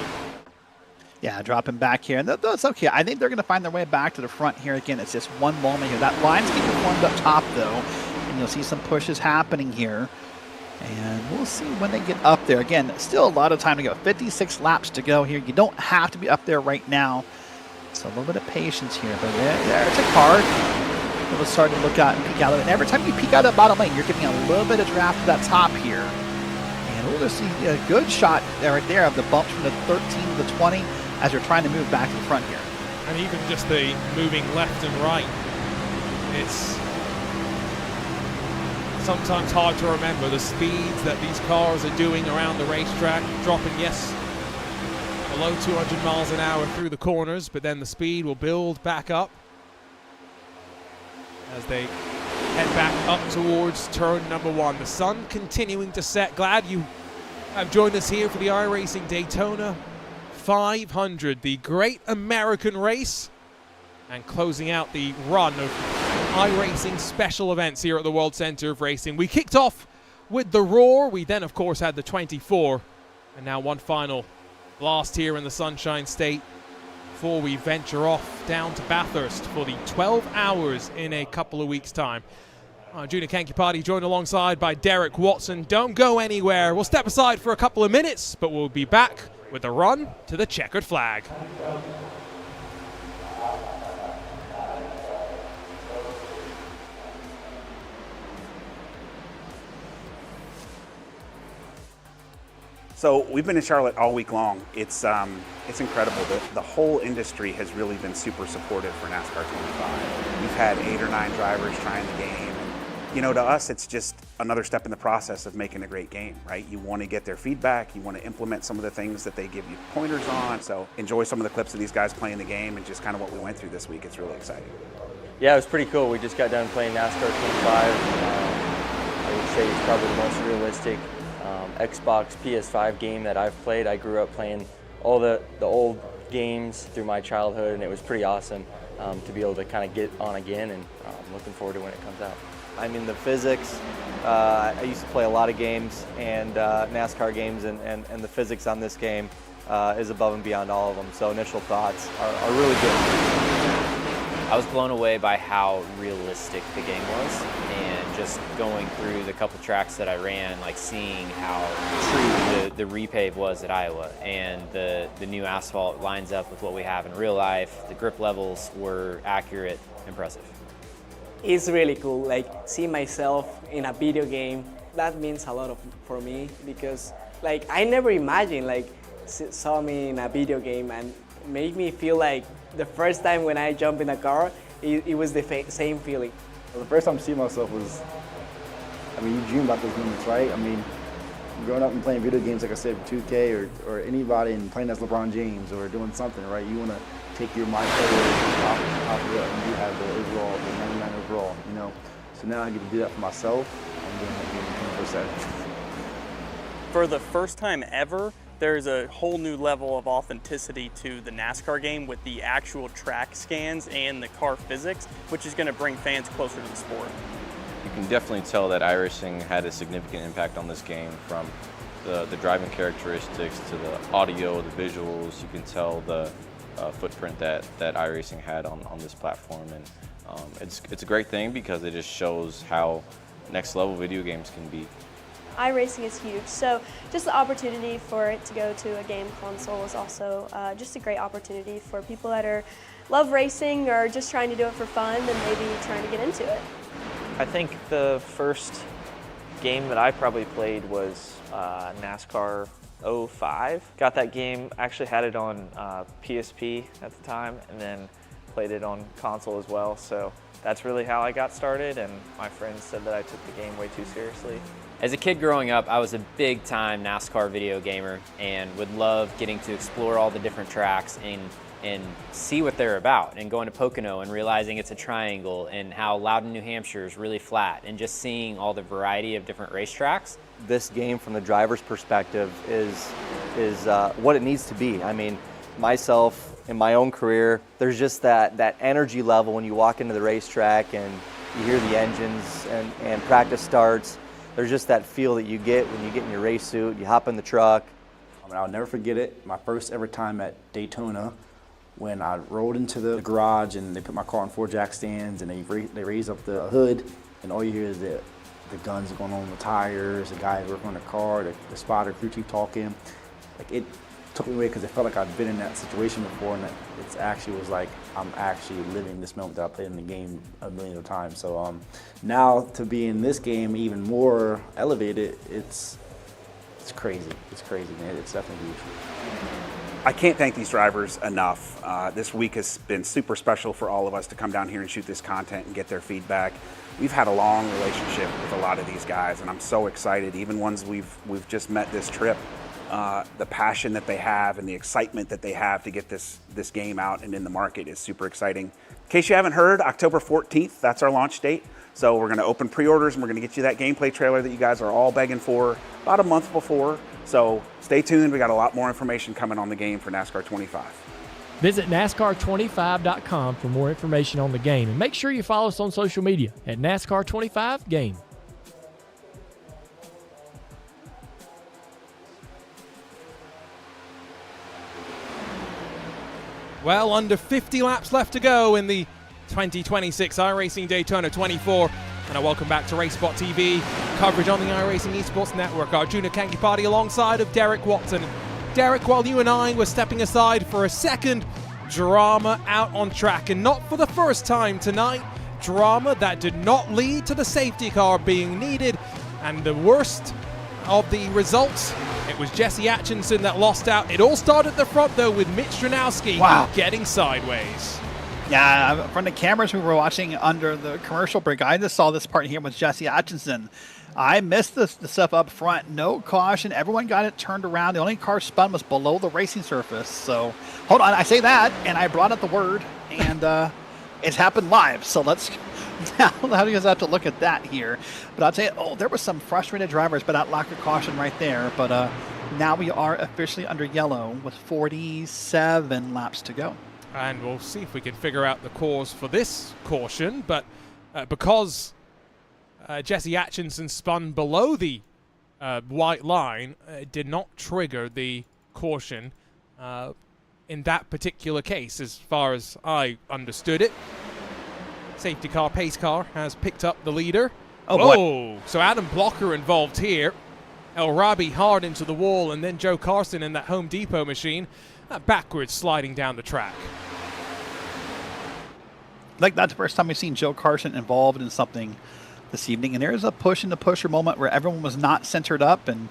S3: Yeah, dropping back here. And that's okay. I think they're going to find their way back to the front here. Again, it's just one moment here. That line's getting formed up top, though. And you'll see some pushes happening here. And we'll see when they get up there. Again, still a lot of time to go. 56 laps to go here. You don't have to be up there right now. So a little bit of patience here. But there's a car. We'll start to look out and peek out of it. And every time you peek out of the bottom lane, you're getting a little bit of draft to that top here. And we'll just see a good shot right there of the bumps from the 13 to the 20 as you're trying to move back to the front here.
S2: And even just the moving left and right. It's sometimes hard to remember the speeds that these cars are doing around the racetrack, dropping, yes, below 200 miles an hour through the corners, but then the speed will build back up as they head back up towards turn number 1. The sun continuing to set. Glad you have joined us here for the iRacing Daytona 500, the great American race, and closing out the run of iRacing special events here at the World Center of Racing. We kicked off with the Roar. We then, of course, had the 24. And now one final blast here in the Sunshine State before we venture off down to Bathurst for the 12 hours in a couple of weeks' time. Junior Kankipati joined alongside by Derek Watson. Don't go anywhere. We'll step aside for a couple of minutes, but we'll be back with the run to the checkered flag.
S4: So we've been in Charlotte all week long. It's incredible. The whole industry has really been super supportive for NASCAR 25. We've had 8 or 9 drivers trying the game. And, to us, it's just another step in the process of making a great game, right? You want to get their feedback. You want to implement some of the things that they give you pointers on. So enjoy some of the clips of these guys playing the game and just kind of what we went through this week. It's really exciting.
S5: Yeah, it was pretty cool. We just got done playing NASCAR 25. I would say it's probably the most realistic Xbox PS5 game that I've played. I grew up playing all the old games through my childhood, and it was pretty awesome to be able to kind of get on again, and looking forward to when it comes out.
S6: I mean, the physics, I used to play a lot of games and NASCAR games, and the physics on this game is above and beyond all of them. So initial thoughts are really good.
S7: I was blown away by how realistic the game was, and just going through the couple tracks that I ran, like seeing how true the repave was at Iowa, and the new asphalt lines up with what we have in real life. The grip levels were accurate, impressive.
S8: It's really cool, like see myself in a video game. That means a lot for me, because like I never imagined like saw me in a video game and made me feel like the first time when I jumped in a car, it was the same feeling.
S9: Well, the first time I see myself was, you dream about those moments, right? Growing up and playing video games, like I said, 2K or anybody, and playing as LeBron James or doing something, right? You want to take your mind off of it, and you have the overall, the 99 overall, So now I get to do that for myself. I'm doing that game 24/7.
S10: For the first time ever, there's a whole new level of authenticity to the NASCAR game with the actual track scans and the car physics, which is going to bring fans closer to the sport.
S11: You can definitely tell that iRacing had a significant impact on this game, from the driving characteristics to the audio, the visuals. You can tell the footprint that iRacing had on this platform, and it's a great thing because it just shows how next level video games can be.
S12: iRacing is huge, so just the opportunity for it to go to a game console is also just a great opportunity for people that love racing or just trying to do it for fun and maybe trying to get into it.
S13: I think the first game that I probably played was NASCAR 05. Got that game, actually had it on PSP at the time, and then played it on console as well. So that's really how I got started, and my friends said that I took the game way too seriously.
S7: As a kid growing up, I was a big time NASCAR video gamer and would love getting to explore all the different tracks and see what they're about, and going to Pocono and realizing it's a triangle, and how Loudon, New Hampshire is really flat, and just seeing all the variety of different racetracks.
S6: This game from the driver's perspective is what it needs to be. I mean, myself in my own career, there's just that energy level when you walk into the racetrack and you hear the engines and practice starts. There's just that feel that you get when you get in your race suit, you hop in the truck.
S9: I mean, I'll never forget it. My first ever time at Daytona, when I rolled into the garage and they put my car on 4 jack stands and they raise up the hood, and all you hear is the guns going on the tires, the guys working on the car, the spotter, crew chief talking. Like, it took me away because it felt like I'd been in that situation before, and it actually was like I'm actually living this moment that I played in the game a million of times. So now to be in this game even more elevated, it's crazy. It's crazy, man. It's definitely huge.
S4: I can't thank these drivers enough. This week has been super special for all of us to come down here and shoot this content and get their feedback. We've had a long relationship with a lot of these guys, and I'm so excited. Even ones we've just met this trip, the passion that they have and the excitement that they have to get this game out and in the market is super exciting. In case you haven't heard, October 14th, that's our launch date. So we're going to open pre-orders, and we're going to get you that gameplay trailer that you guys are all begging for about a month before. So stay tuned. We got a lot more information coming on the game for NASCAR 25.
S14: Visit NASCAR25.com for more information on the game, and make sure you follow us on social media at NASCAR25 Game.
S2: Well, under 50 laps left to go in the 2026 iRacing Daytona 24. And a welcome back to RaceSpot TV, coverage on the iRacing Esports Network. Arjuna Kankipati alongside of Derek Watson. Derek, while you and I were stepping aside for a second, drama out on track, and not for the first time tonight. Drama that did not lead to the safety car being needed, and the worst of the results, it was Jesse Atkinson that lost out. It all started at the front, though, with Mitch Stranowski getting sideways.
S3: Yeah, from the cameras we were watching under the commercial break, I just saw this part here with Jesse Atkinson. I missed the stuff up front. No caution. Everyone got it turned around. The only car spun was below the racing surface. So, hold on. I say that, and I brought up the word, and it's happened live. So let's now you guys have to look at that here. But I'll tell you, there was some frustrated drivers by that lack of caution right there. But now we are officially under yellow with 47 laps to go.
S2: And we'll see if we can figure out the cause for this caution. But because Jesse Atkinson spun below the white line, it did not trigger the caution in that particular case, as far as I understood it. Safety car, pace car, has picked up the leader.
S3: Oh,
S2: boy. So Adam Blocker involved here. El Rabi hard into the wall, and then Joe Carson in that Home Depot machine backwards sliding down the track.
S3: Like, that's the first time we've seen Joe Carson involved in something this evening. And there's a push in the pusher moment where everyone was not centered up, and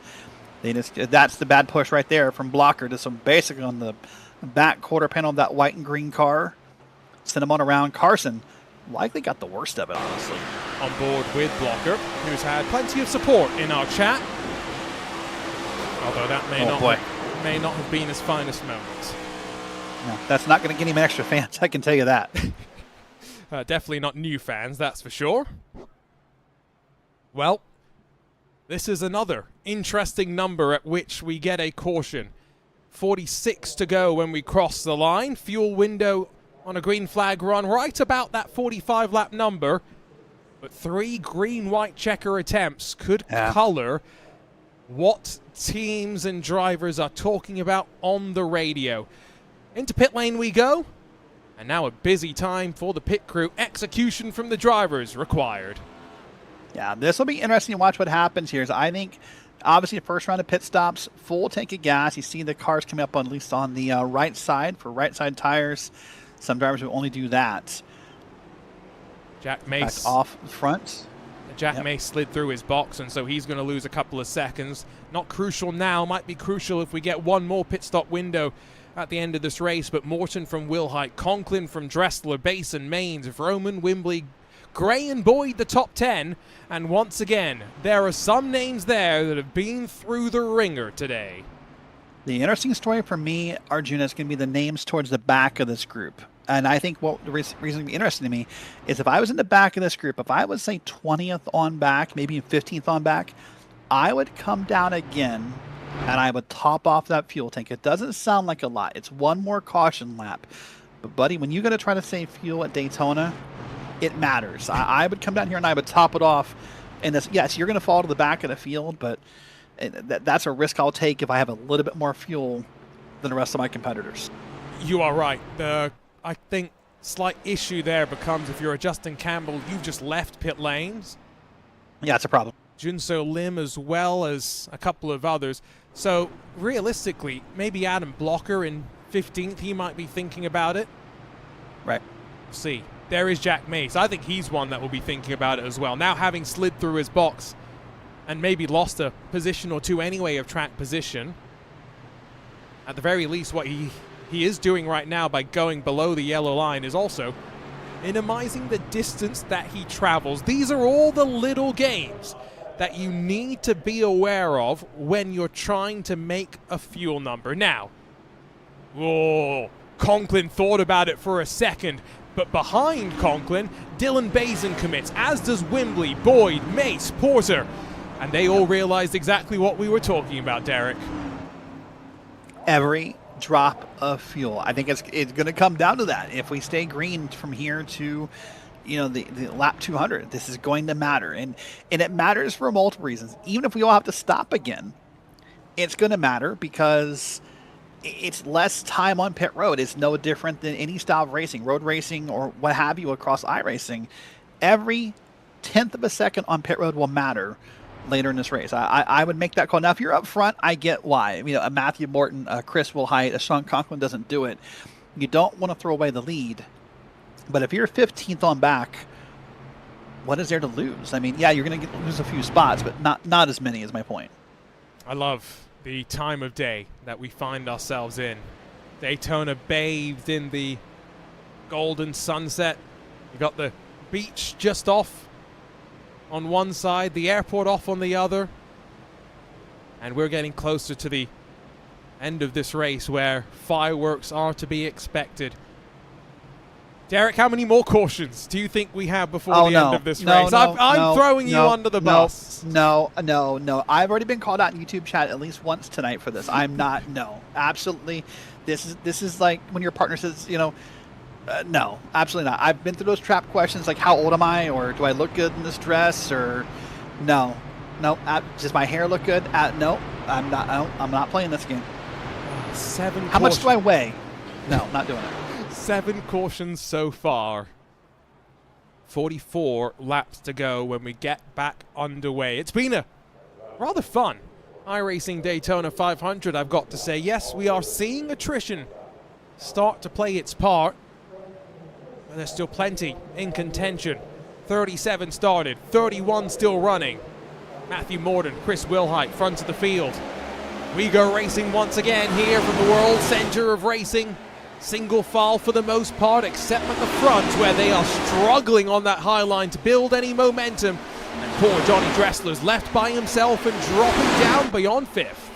S3: that's the bad push right there from Blocker to some basically on the back quarter panel of that white and green car. Sent him on around. Carson likely got the worst of it, honestly.
S2: On board with Blocker, who's had plenty of support in our chat. Although that may not have been his finest moment.
S3: No, that's not going to get him extra fans, I can tell you that.
S2: Definitely not new fans, that's for sure. Well, this is another interesting number at which we get a caution. 46 to go when we cross the line. Fuel window on a green flag run right about that 45 lap number. But 3 green-white checker attempts could color what teams and drivers are talking about on the radio. Into pit lane we go. And now a busy time for the pit crew. Execution from the drivers required.
S3: Yeah, this will be interesting to watch what happens here. I think, obviously, the first round of pit stops, full tank of gas. You see the cars coming up at least on the right side for right side tires. Some drivers will only do that.
S2: Jack Mace
S3: back off front.
S2: Jack Mace slid through his box, and so he's going to lose a couple of seconds. Not crucial now. Might be crucial if we get one more pit stop window at the end of this race. But Morton from Wilhite, Conklin from Dressler, Basin, Mains, Vroman, Wimbley, Gray and Boyd, the top 10. And once again, there are some names there that have been through the ringer today.
S3: The interesting story for me, Arjuna, is going to be the names towards the back of this group. And I think what the reason to be interesting to me is if I was in the back of this group, if I was, say, 20th on back, maybe 15th on back, I would come down again and I would top off that fuel tank. It doesn't sound like a lot. It's one more caution lap. But, buddy, when you're going to try to save fuel at Daytona, it matters. I would come down here and I would top it off. And this, yes, you're going to fall to the back of the field, but that's a risk I'll take if I have a little bit more fuel than the rest of my competitors.
S2: You are right. I think slight issue there becomes if you're a Justin Campbell, you've just left pit lanes.
S3: Yeah, it's a problem.
S2: Junso Lim as well as a couple of others. So realistically, maybe Adam Blocker in 15th, he might be thinking about it.
S3: Right.
S2: See, there is Jack Mace. I think he's one that will be thinking about it as well. Now having slid through his box and maybe lost a position or two anyway of track position, at the very least what he is doing right now by going below the yellow line is also minimizing the distance that he travels. These are all the little games that you need to be aware of when you're trying to make a fuel number. Now, Conklin thought about it for a second, but behind Conklin, Dylan Bazin commits, as does Wimbley, Boyd, Mace, Porter, and they all realized exactly what we were talking about, Derek.
S3: Every drop of fuel. I think it's going to come down to that. If we stay green from here to, the lap 200, this is going to matter. And it matters for multiple reasons. Even if we all have to stop again, it's going to matter because it's less time on pit road. It's no different than any style of racing, road racing or what have you across iRacing. Every 10th of a second on pit road will matter later in this race. I would make that call. Now, if you're up front, I get why. A Matthew Morton, a Chris Wilhite, a Sean Conklin doesn't do it. You don't want to throw away the lead. But if you're 15th on back, what is there to lose? Yeah, you're going to lose a few spots, but not as many is my point.
S2: I love the time of day that we find ourselves in. Daytona bathed in the golden sunset. You got the beach just off on one side, the airport off on the other, and we're getting closer to the end of this race where fireworks are to be expected. Derek, how many more cautions do you think we have before the end of this race? I'm throwing you under the bus.
S3: No. I've already been called out in YouTube chat at least once tonight for this. I'm not. No, absolutely. This is like when your partner says, no, absolutely not. I've been through those trap questions like how old am I, or do I look good in this dress, or no. Does my hair look good? No, I'm not. I'm not playing this game.
S2: 7
S3: How much do I weigh? No, not doing it.
S2: 7 cautions so far. 44 laps to go when we get back underway. It's been a rather fun iRacing Daytona 500, I've got to say. Yes, we are seeing attrition start to play its part. But there's still plenty in contention. 37 started, 31 still running. Matthew Morton, Chris Wilhite, front of the field. We go racing once again here from the World Center of Racing. Single file for the most part, except at the front where they are struggling on that high line to build any momentum. And poor Johnny Dressler's left by himself and dropping down beyond 5th.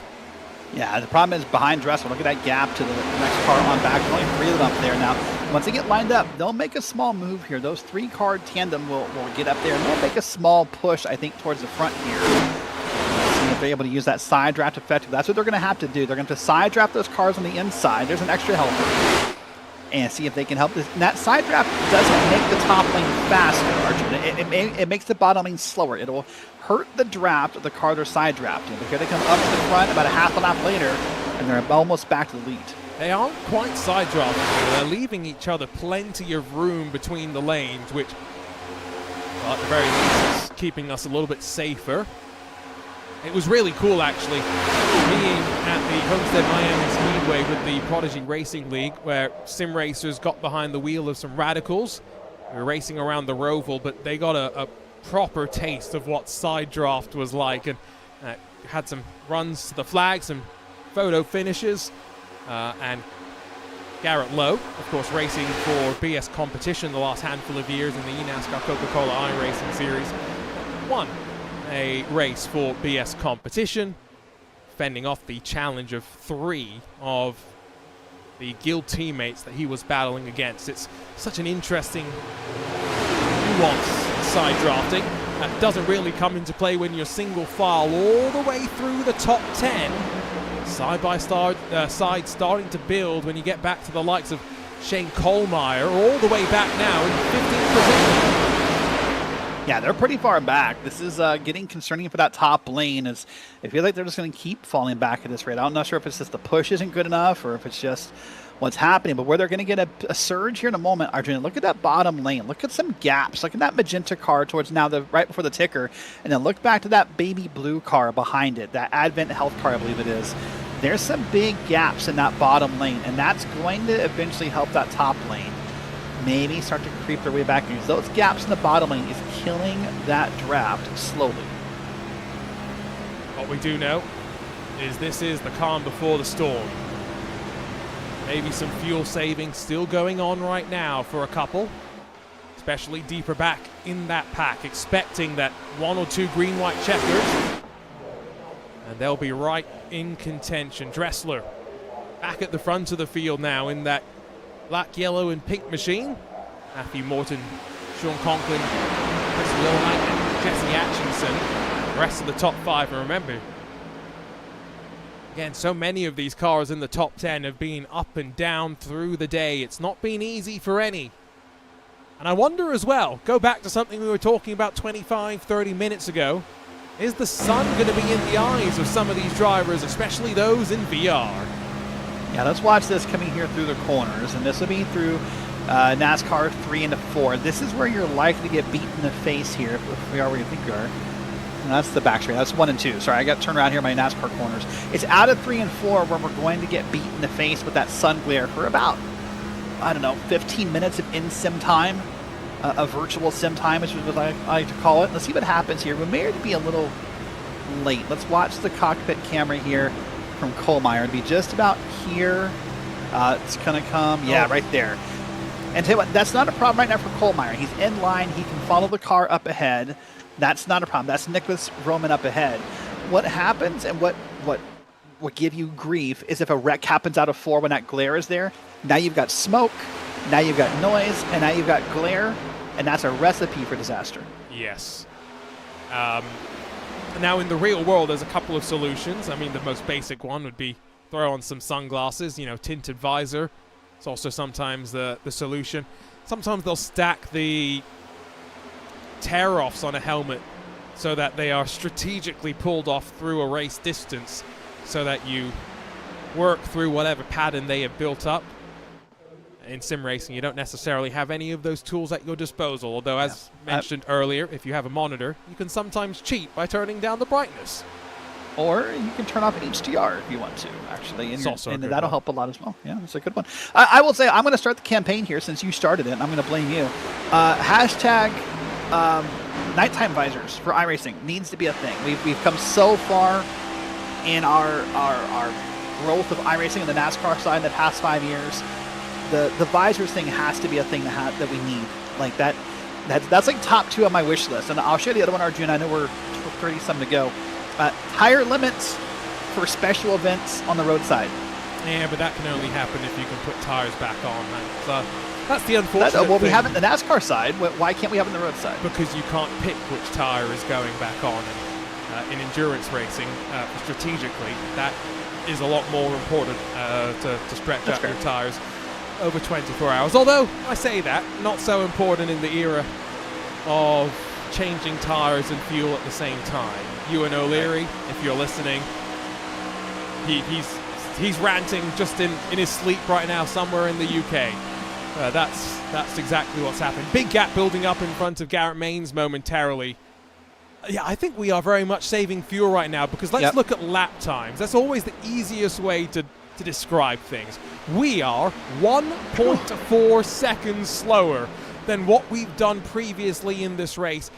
S3: Yeah, the problem is behind Dressler. Look at that gap to the next car on back. There's only 3 of them up there now. Once they get lined up, they'll make a small move here. Those 3-car tandem will get up there, and they'll make a small push, I think, towards the front here. See if they're able to use that side draft effectively. That's what they're going to have to do. They're going to side draft those cars on the inside. There's an extra helper. And see if they can help this. And that side draft doesn't make the top lane faster, Arjun. It makes the bottom lane slower. It'll hurt the draft of the car they're side drafting. But here they come up to the front about a half a lap later, and they're almost back to the lead.
S2: They aren't quite side drafting. They're leaving each other plenty of room between the lanes, which, well, at the very least, is keeping us a little bit safer. It was really cool, actually, being at the Homestead Miami Speedway with the Prodigy Racing League, where sim racers got behind the wheel of some radicals. We were racing around the Roval, but they got a proper taste of what side draft was like, and had some runs to the flag, some photo finishes, and Garrett Lowe, of course, racing for BS Competition the last handful of years in the NASCAR Coca-Cola iRacing Series. Won a race for BS Competition, fending off the challenge of 3 of the guild teammates that he was battling against. It's such an interesting nuance side drafting that doesn't really come into play when you're single file all the way through the top 10. Side by side starting to build when you get back to the likes of Shane Kohlmeyer, all the way back now in 15th position.
S3: Yeah, they're pretty far back. This is getting concerning for that top lane. As I feel like they're just going to keep falling back at this rate. I'm not sure if it's just the push isn't good enough or if it's just what's happening. But where they're going to get a surge here in a moment, Arjun, look at that bottom lane. Look at some gaps. Look at that magenta car towards now right before the ticker. And then look back to that baby blue car behind it, that Advent Health car, I believe it is. There's some big gaps in that bottom lane, and that's going to eventually help that top lane maybe start to creep their way back. Because those gaps in the bottom lane is killing that draft slowly.
S2: What we do know is this is the calm before the storm. Maybe some fuel saving still going on right now for a couple, especially deeper back in that pack, expecting that 1 or 2 green-white checkers, and they'll be right in contention. Dressler back at the front of the field now in that black, yellow, and pink machine. Matthew Morton, Sean Conklin, Chris Wilhite, and Jesse Atchison. The rest of the top 5, and remember, again, so many of these cars in the top 10 have been up and down through the day. It's not been easy for any. And I wonder as well, go back to something we were talking about 25, 30 minutes ago. Is the sun going to be in the eyes of some of these drivers, especially those in VR?
S3: Yeah, let's watch this coming here through the corners, and this will be through NASCAR 3 into 4. This is where you're likely to get beat in the face here, if we are where you think you are. And that's the back straight. That's 1 and 2. Sorry, I got to turn around here in my NASCAR corners. It's out of 3 and 4 where we're going to get beat in the face with that sun glare for about, I don't know, 15 minutes of in-sim time. A virtual sim time, which is what I like to call it. Let's see what happens here. We may be a little late. Let's watch the cockpit camera here from Kohlmeyer. It'll be just about here. It's going to come, right there. And tell you what, that's not a problem right now for Kohlmeyer. He's in line. He can follow the car up ahead. That's not a problem. That's Nicholas Roman up ahead. What happens and what give you grief is if a wreck happens out of 4 when that glare is there. Now you've got smoke. Now you've got noise, and now you've got glare, and that's a recipe for disaster.
S2: Yes. Now, in the real world, there's a couple of solutions. I mean, the most basic one would be throw on some sunglasses, tinted visor. It's also sometimes the solution. Sometimes they'll stack the tear-offs on a helmet so that they are strategically pulled off through a race distance so that you work through whatever pattern they have built up. In sim racing, you don't necessarily have any of those tools at your disposal, although as mentioned earlier, if you have a monitor, you can sometimes cheat by turning down the brightness.
S3: Or you can turn off HDR if you want to, actually, and that'll help a lot as well. Yeah, it's a good one. I will say, I'm going to start the campaign here since you started it, and I'm going to blame you. Hashtag nighttime visors for iRacing needs to be a thing. We've come so far in our growth of iRacing on the NASCAR side in the past 5 years. The visors thing has to be a thing that we need. Like that's like top 2 on my wish list. And I'll show you the other one, Arjun. I know we're 30-some to go. Tire limits for special events on the roadside.
S2: Yeah, but that can only happen if you can put tires back on. That's the unfortunate thing.
S3: We have it in the NASCAR side. Why can't we have it in the roadside?
S2: Because you can't pick which tire is going back on. And in endurance racing, strategically, that is a lot more important to stretch out your tires over 24 hours. Although, I say that, not so important in the era of changing tires and fuel at the same time. Ewan O'Leary, if you're listening, he's ranting just in his sleep right now somewhere in the UK. That's exactly what's happened. Big gap building up in front of Garrett Maines momentarily. Yeah, I think we are very much saving fuel right now because let's look at lap times. That's always the easiest way to describe things. We are 1.4 seconds slower than what we've done previously in this race.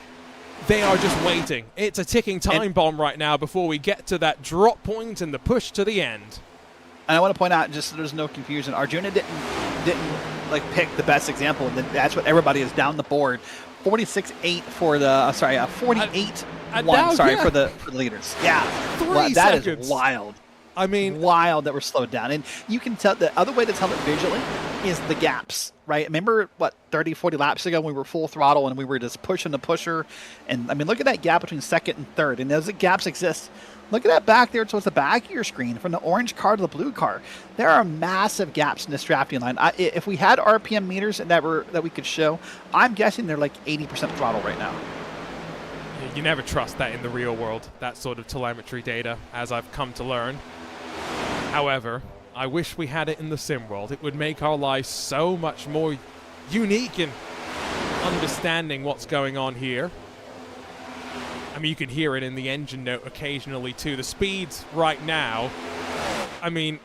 S2: They are just waiting. It's a ticking time bomb right now before we get to that drop point and the push to the end.
S3: And I want to point out, just so there's no confusion, Arjuna didn't like pick the best example. That's what everybody is down the board. 46-8 for the 48-1. Sorry, for the leaders. Yeah,
S2: 3
S3: that
S2: seconds.
S3: is wild.
S2: I mean,
S3: wild that we're slowed down. And you can tell the other way to tell it visually is the gaps, right? Remember 30, 40 laps ago when we were full throttle and we were just pushing the pusher? And I mean, look at that gap between second and third. And those gaps exist. Look at that back there towards the back of your screen from the orange car to the blue car. There are massive gaps in this drafting line. If we had RPM meters that we could show, I'm guessing they're like 80% throttle right now.
S2: You never trust that in the real world, that sort of telemetry data, as I've come to learn. However, I wish we had it in the sim world. It would make our lives so much more unique in understanding what's going on here. I mean, you can hear it in the engine note occasionally too. The speeds right now, I mean,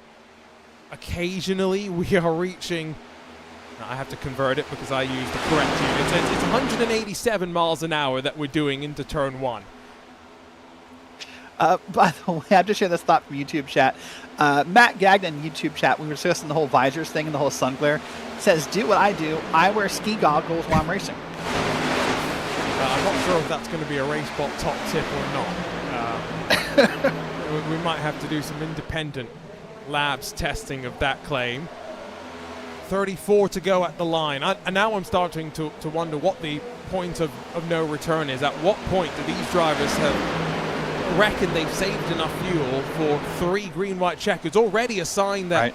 S2: occasionally we are reaching, I have to convert it because I used the correct units. It's 187 miles an hour that we're doing into turn 1.
S3: By the way, I'm just sharing this thought from YouTube chat. Matt Gagnon, YouTube chat, we were discussing the whole visors thing and the whole sun glare, says, do what I do. I wear ski goggles while I'm racing.
S2: I'm not sure if that's going to be a RaceBot top tip or not. We might have to do some independent labs testing of that claim. 34 to go at the line. And now I'm starting to wonder what the point of no return is. At what point do these drivers reckon they've saved enough fuel for 3 green-white checkers? Already a sign that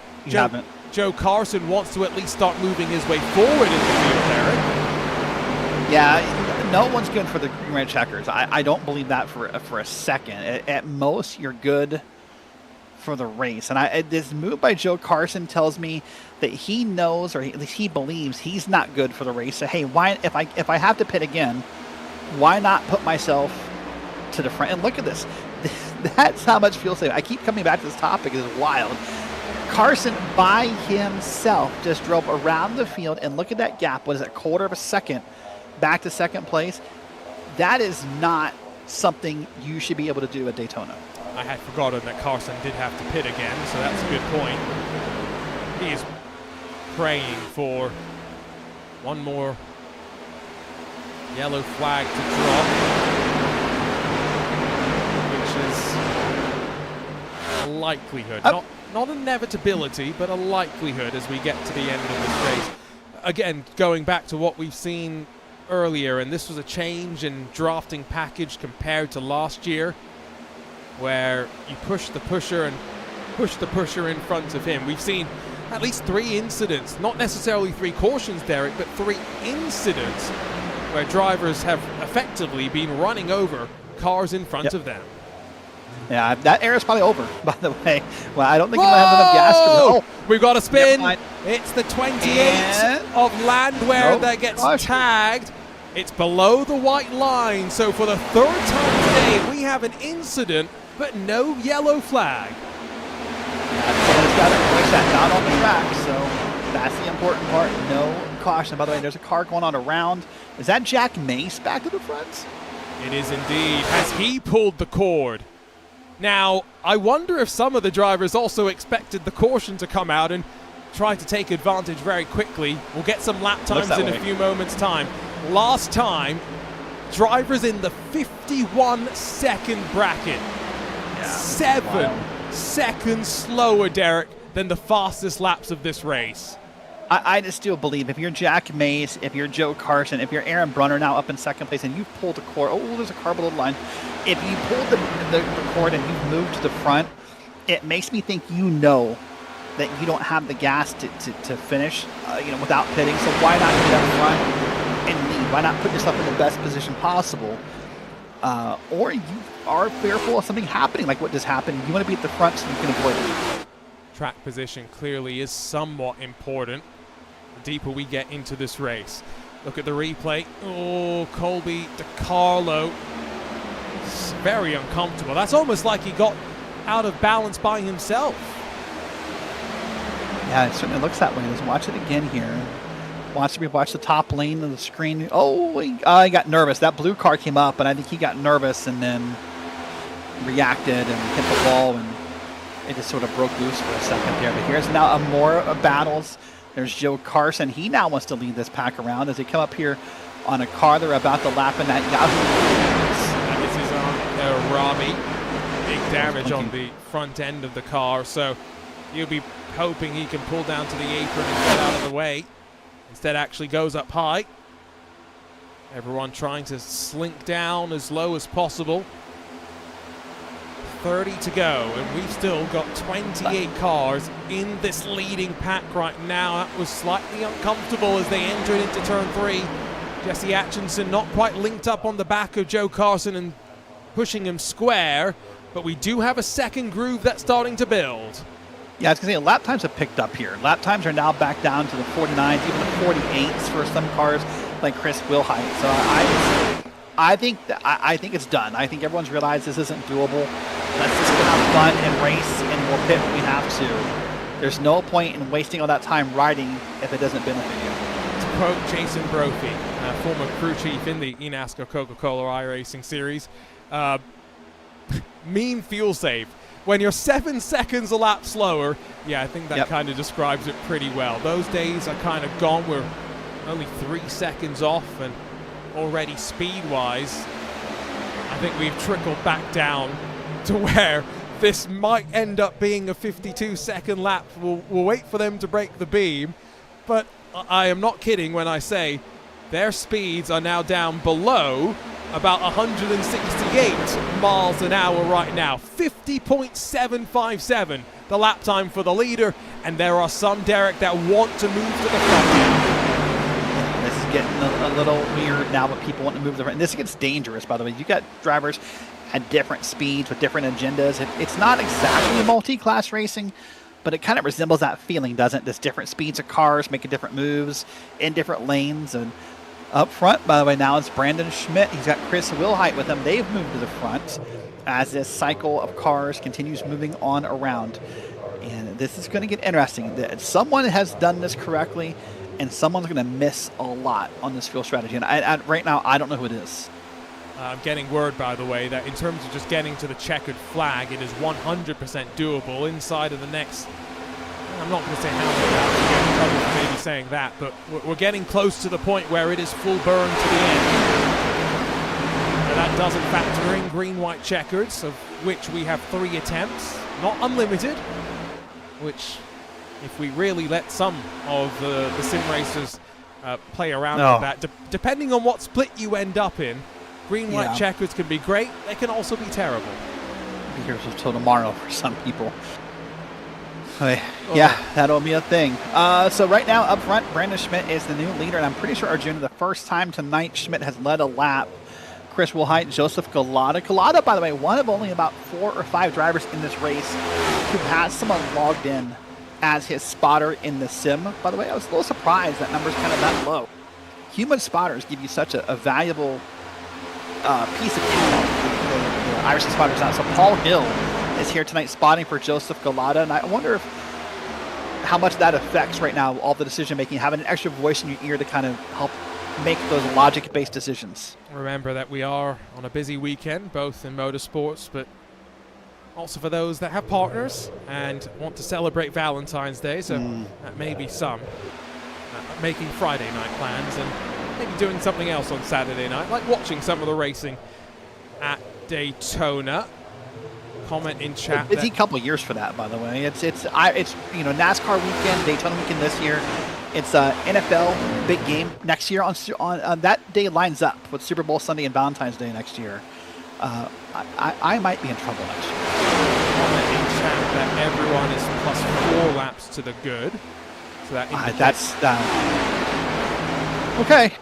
S2: Joe Carson wants to at least start moving his way forward in the field, Eric.
S3: Yeah, no one's good for the green-red checkers. I don't believe that for a second. At most, you're good for the race. And this move by Joe Carson tells me that he knows, or at least he believes, he's not good for the race. So, hey, why if I have to pit again, why not put myself to the front? And look at this. That's how much fuel saving. I keep coming back to this topic. It's wild. Carson by himself just drove around the field, and look at that gap. What is it, quarter of a second back to second place? That is not something you should be able to do at Daytona.
S2: I had forgotten that Carson did have to pit again, so that's a good point. He is praying for one more yellow flag to drop, which is a likelihood. Not an inevitability, but a likelihood as we get to the end of this race. Again, going back to what we've seen earlier, and this was a change in drafting package compared to last year, where you push the pusher and push the pusher in front of him. We've seen at least 3 incidents, not necessarily 3 cautions, Derek, but 3 incidents where drivers have effectively been running over cars in front of them.
S3: Yeah, that era is probably over, by the way. Well, I don't think he might have enough gas to go.
S2: We've got a spin. It's the 28 of Landwehr that gets tagged. It's below the white line. So for the 3rd time today, we have an incident, but no yellow flag.
S3: Someone's got to push that down on the track, so that's the important part. No caution. By the way, there's a car going on around. Is that Jack Mace back to the front?
S2: It is indeed. Has he pulled the cord? Now, I wonder if some of the drivers also expected the caution to come out and try to take advantage very quickly. We'll get some lap times in a few moments' time. Last time, drivers in the 51-second bracket. 7 seconds slower, Derek, than the fastest laps of this race.
S3: I just still believe if you're Jack Mace, if you're Joe Carson, if you're Aaron Brunner now up in second place and you've pulled the cord, there's a car below the line. If you pulled the cord and you've moved to the front, it makes me think you know that you don't have the gas to finish without pitting. So why not get up front and lead? Why not put yourself in the best position possible? Or you are fearful of something happening like what just happened. You want to be at the front so you can avoid it.
S2: Track position clearly is somewhat important the deeper we get into this race. Look at the replay. Oh, Colby DiCarlo. It's very uncomfortable. That's almost like he got out of balance by himself.
S3: Yeah, it certainly looks that way. Let's watch it again here. Watch the top lane of the screen. Oh, he got nervous. That blue car came up, and I think he got nervous and then reacted and hit the wall. And it just sort of broke loose for a second there. But here's now more battles. There's Joe Carson. He now wants to lead this pack around as they come up here on a car. They're about to lap in that Yahoo.
S2: And this is on Rami. Big damage on the front end of the car, so you'll be hoping he can pull down to the apron and get out of the way. Instead actually goes up high. Everyone trying to slink down as low as possible. 30 to go, and we've still got 28 cars in this leading pack right now. That was slightly uncomfortable as they entered into turn 3. Jesse Atchison not quite linked up on the back of Joe Carson and pushing him square, but we do have a second groove that's starting to build.
S3: Yeah, I was going to say, lap times have picked up here. Lap times are now back down to the 49s, even the 48s for some cars like Chris Wilhite. So I think it's done. I think everyone's realized this isn't doable. Let's just go have fun and race, and we'll pit when we have to. There's no point in wasting all that time riding if it doesn't benefit you.
S2: To quote Jason Brophy, former crew chief in the NASCAR Coca-Cola iRacing series, mean fuel save. When you're 7 seconds a lap slower, yeah, I think that kind of describes it pretty well. Those days are kind of gone. We're only 3 seconds off, and already speed-wise, I think we've trickled back down to where this might end up being a 52-second lap. We'll wait for them to break the beam, but I am not kidding when I say their speeds are now down below about 168 miles an hour right now. 50.757 the lap time for the leader, and there are some, Derek, that want to move to the front end.
S3: This is getting a little weird now, but people want to move to the front. And this gets dangerous, by the way. You got drivers at different speeds with different agendas. It's not exactly multi-class racing, but it kind of resembles that feeling, doesn't it? There's different speeds of cars making different moves in different lanes. And up front, by the way, now it's Brandon Schmidt. He's got Chris Wilhite with him. They've moved to the front as this cycle of cars continues moving on around. And this is going to get interesting. Someone has done this correctly, and someone's going to miss a lot on this fuel strategy. And right now, I don't know who it is.
S2: I'm getting word, by the way, that in terms of just getting to the checkered flag, it is 100% doable inside of the next, I'm not going to say how many laps, we'll get in trouble for maybe saying that, but we're getting close to the point where it is full burn to the end. And that doesn't factor in green-white checkers, of which we have 3 attempts, not unlimited, which, if we really let some of the sim racers play around with that, depending on what split you end up in, green-white checkers can be great. They can also be terrible.
S3: Be here until tomorrow for some people. Okay. Yeah, that'll be a thing. So right now up front, Brandon Schmidt is the new leader, and I'm pretty sure, Arjuna, the first time tonight Schmidt has led a lap. Chris Wilhite, Joseph Galata. Galata, by the way, one of only about 4 or 5 drivers in this race who has someone logged in as his spotter in the sim. By the way, I was a little surprised that number's kind of that low. Human spotters give you such a valuable piece of info. The iRacing spotters out. So Paul Hill is here tonight spotting for Joseph Galata, and I wonder how much that affects right now all the decision making, having an extra voice in your ear to kind of help make those logic-based decisions.
S2: Remember that we are on a busy weekend, both in motorsports, but also for those that have partners and want to celebrate Valentine's Day, so that may be some making Friday night plans and maybe doing something else on Saturday night, like watching some of the racing at Daytona. Comment in chat.
S3: Busy couple years for that, by the way. It's NASCAR weekend, Daytona weekend this year. It's NFL big game next year on that day lines up with Super Bowl Sunday and Valentine's Day next year. I might be in trouble next year.
S2: Comment in chat that everyone is +4 laps to the good. So that indicates
S3: okay.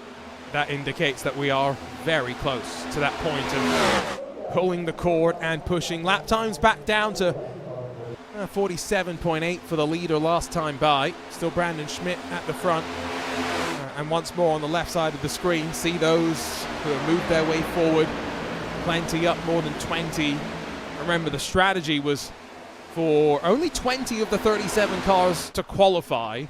S2: That indicates that we are very close to that point of pulling the cord and pushing. Lap times back down to 47.8 for the leader last time by. Still Brandon Schmidt at the front. And once more on the left side of the screen, see those who have moved their way forward. Plenty up, more than 20. Remember, the strategy was for only 20 of the 37 cars to qualify.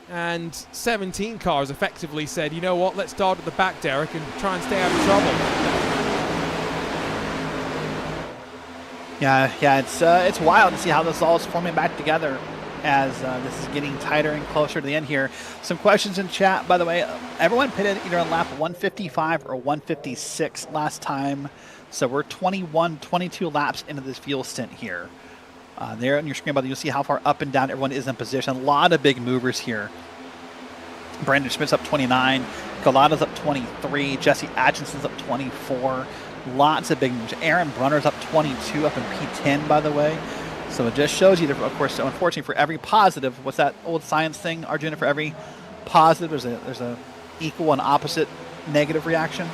S2: And 17 cars effectively said, you know what, let's start at the back, Derek, and try and stay out of trouble.
S3: Yeah, it's wild to see how this all is forming back together as this is getting tighter and closer to the end here. Some questions in chat, by the way. Everyone pitted either on lap 155 or 156 last time, so we're 22 laps into this fuel stint here. There on your screen, by the way, you'll see how far up and down everyone is in position. A lot of big movers here. Brandon Schmidt's up 29, Galata's up 23, Jesse Atkinson's up 24. Lots of big moves. Aaron Brunner's up 22, up in P10, by the way. So it just shows you that, of course, so unfortunately, for every positive, what's that old science thing, Arjuna? For every positive, there's a equal and opposite negative reaction.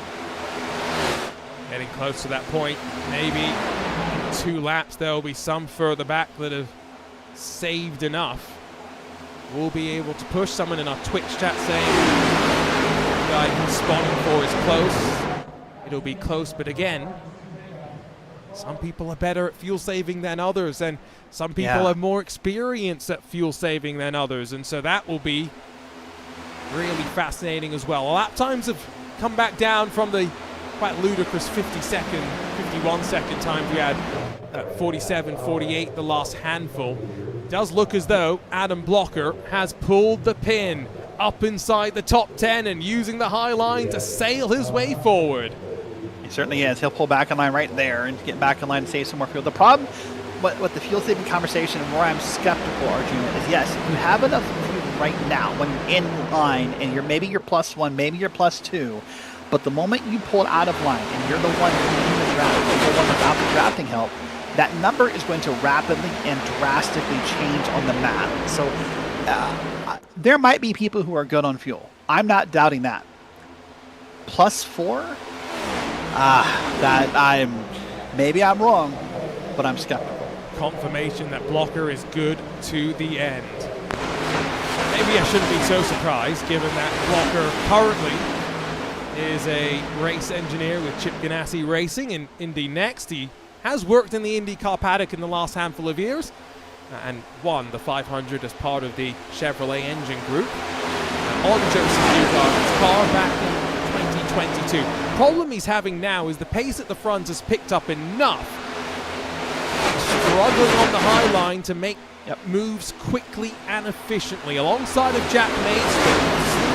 S2: Getting close to that point. Maybe 2 laps, there'll be some further back that have saved enough. We'll be able to push. Someone in our Twitch chat saying the guy who's spawning for is close. It'll be close, but again, some people are better at fuel saving than others, and some people have more experience at fuel saving than others, and so that will be really fascinating as well. Lap times have come back down from the quite ludicrous 51 second times we had at 47, 48, the last handful. It does look as though Adam Blocker has pulled the pin up inside the top 10 and using the high line to sail his way forward.
S3: He certainly is. He'll pull back in line right there and get back in line and save some more fuel. The problem with the fuel saving conversation and where I'm skeptical, Arjuna, is yes, you have enough fuel right now when you're in line and maybe you're +1, maybe you're +2, but the moment you pull out of line and you're the one in the draft, you're the one without the drafting help, that number is going to rapidly and drastically change on the map. So there might be people who are good on fuel. I'm not doubting that. +4? Maybe I'm wrong, but I'm skeptical.
S2: Confirmation that Blocker is good to the end. Maybe I shouldn't be so surprised, given that Blocker currently is a race engineer with Chip Ganassi Racing in Indy Next. He has worked in the IndyCar paddock in the last handful of years and won the 500 as part of the Chevrolet engine group on Joseph Newgarden's car back in 2022. The problem he's having now is the pace at the front has picked up enough, struggling on the high line to make moves quickly and efficiently, alongside of Jack Mace,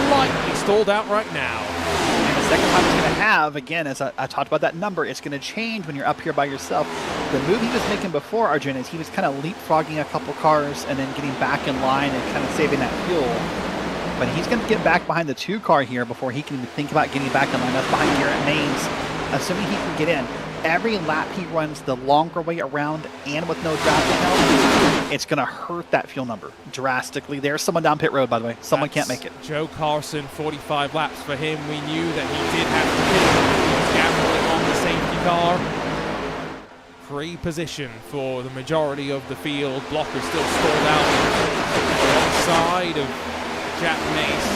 S2: slightly stalled out right now.
S3: And the second time he's going to have, again, as I talked about that number, it's going to change when you're up here by yourself. The move he was making before, Arjuna, is he was kind of leapfrogging a couple cars and then getting back in line and kind of saving that fuel. But he's going to get back behind the 2 car here before he can even think about getting back in line. That's behind Garrett Maines, assuming he can get in. Every lap he runs the longer way around and with no drafting help, it's going to hurt that fuel number drastically. There's someone down pit road, by the way. Someone can't make it.
S2: Joe Carson, 45 laps for him. We knew that he did have to pit. He was gambling on the safety car. Free position for the majority of the field. Blocker still stalled out alongside of Jack Mace.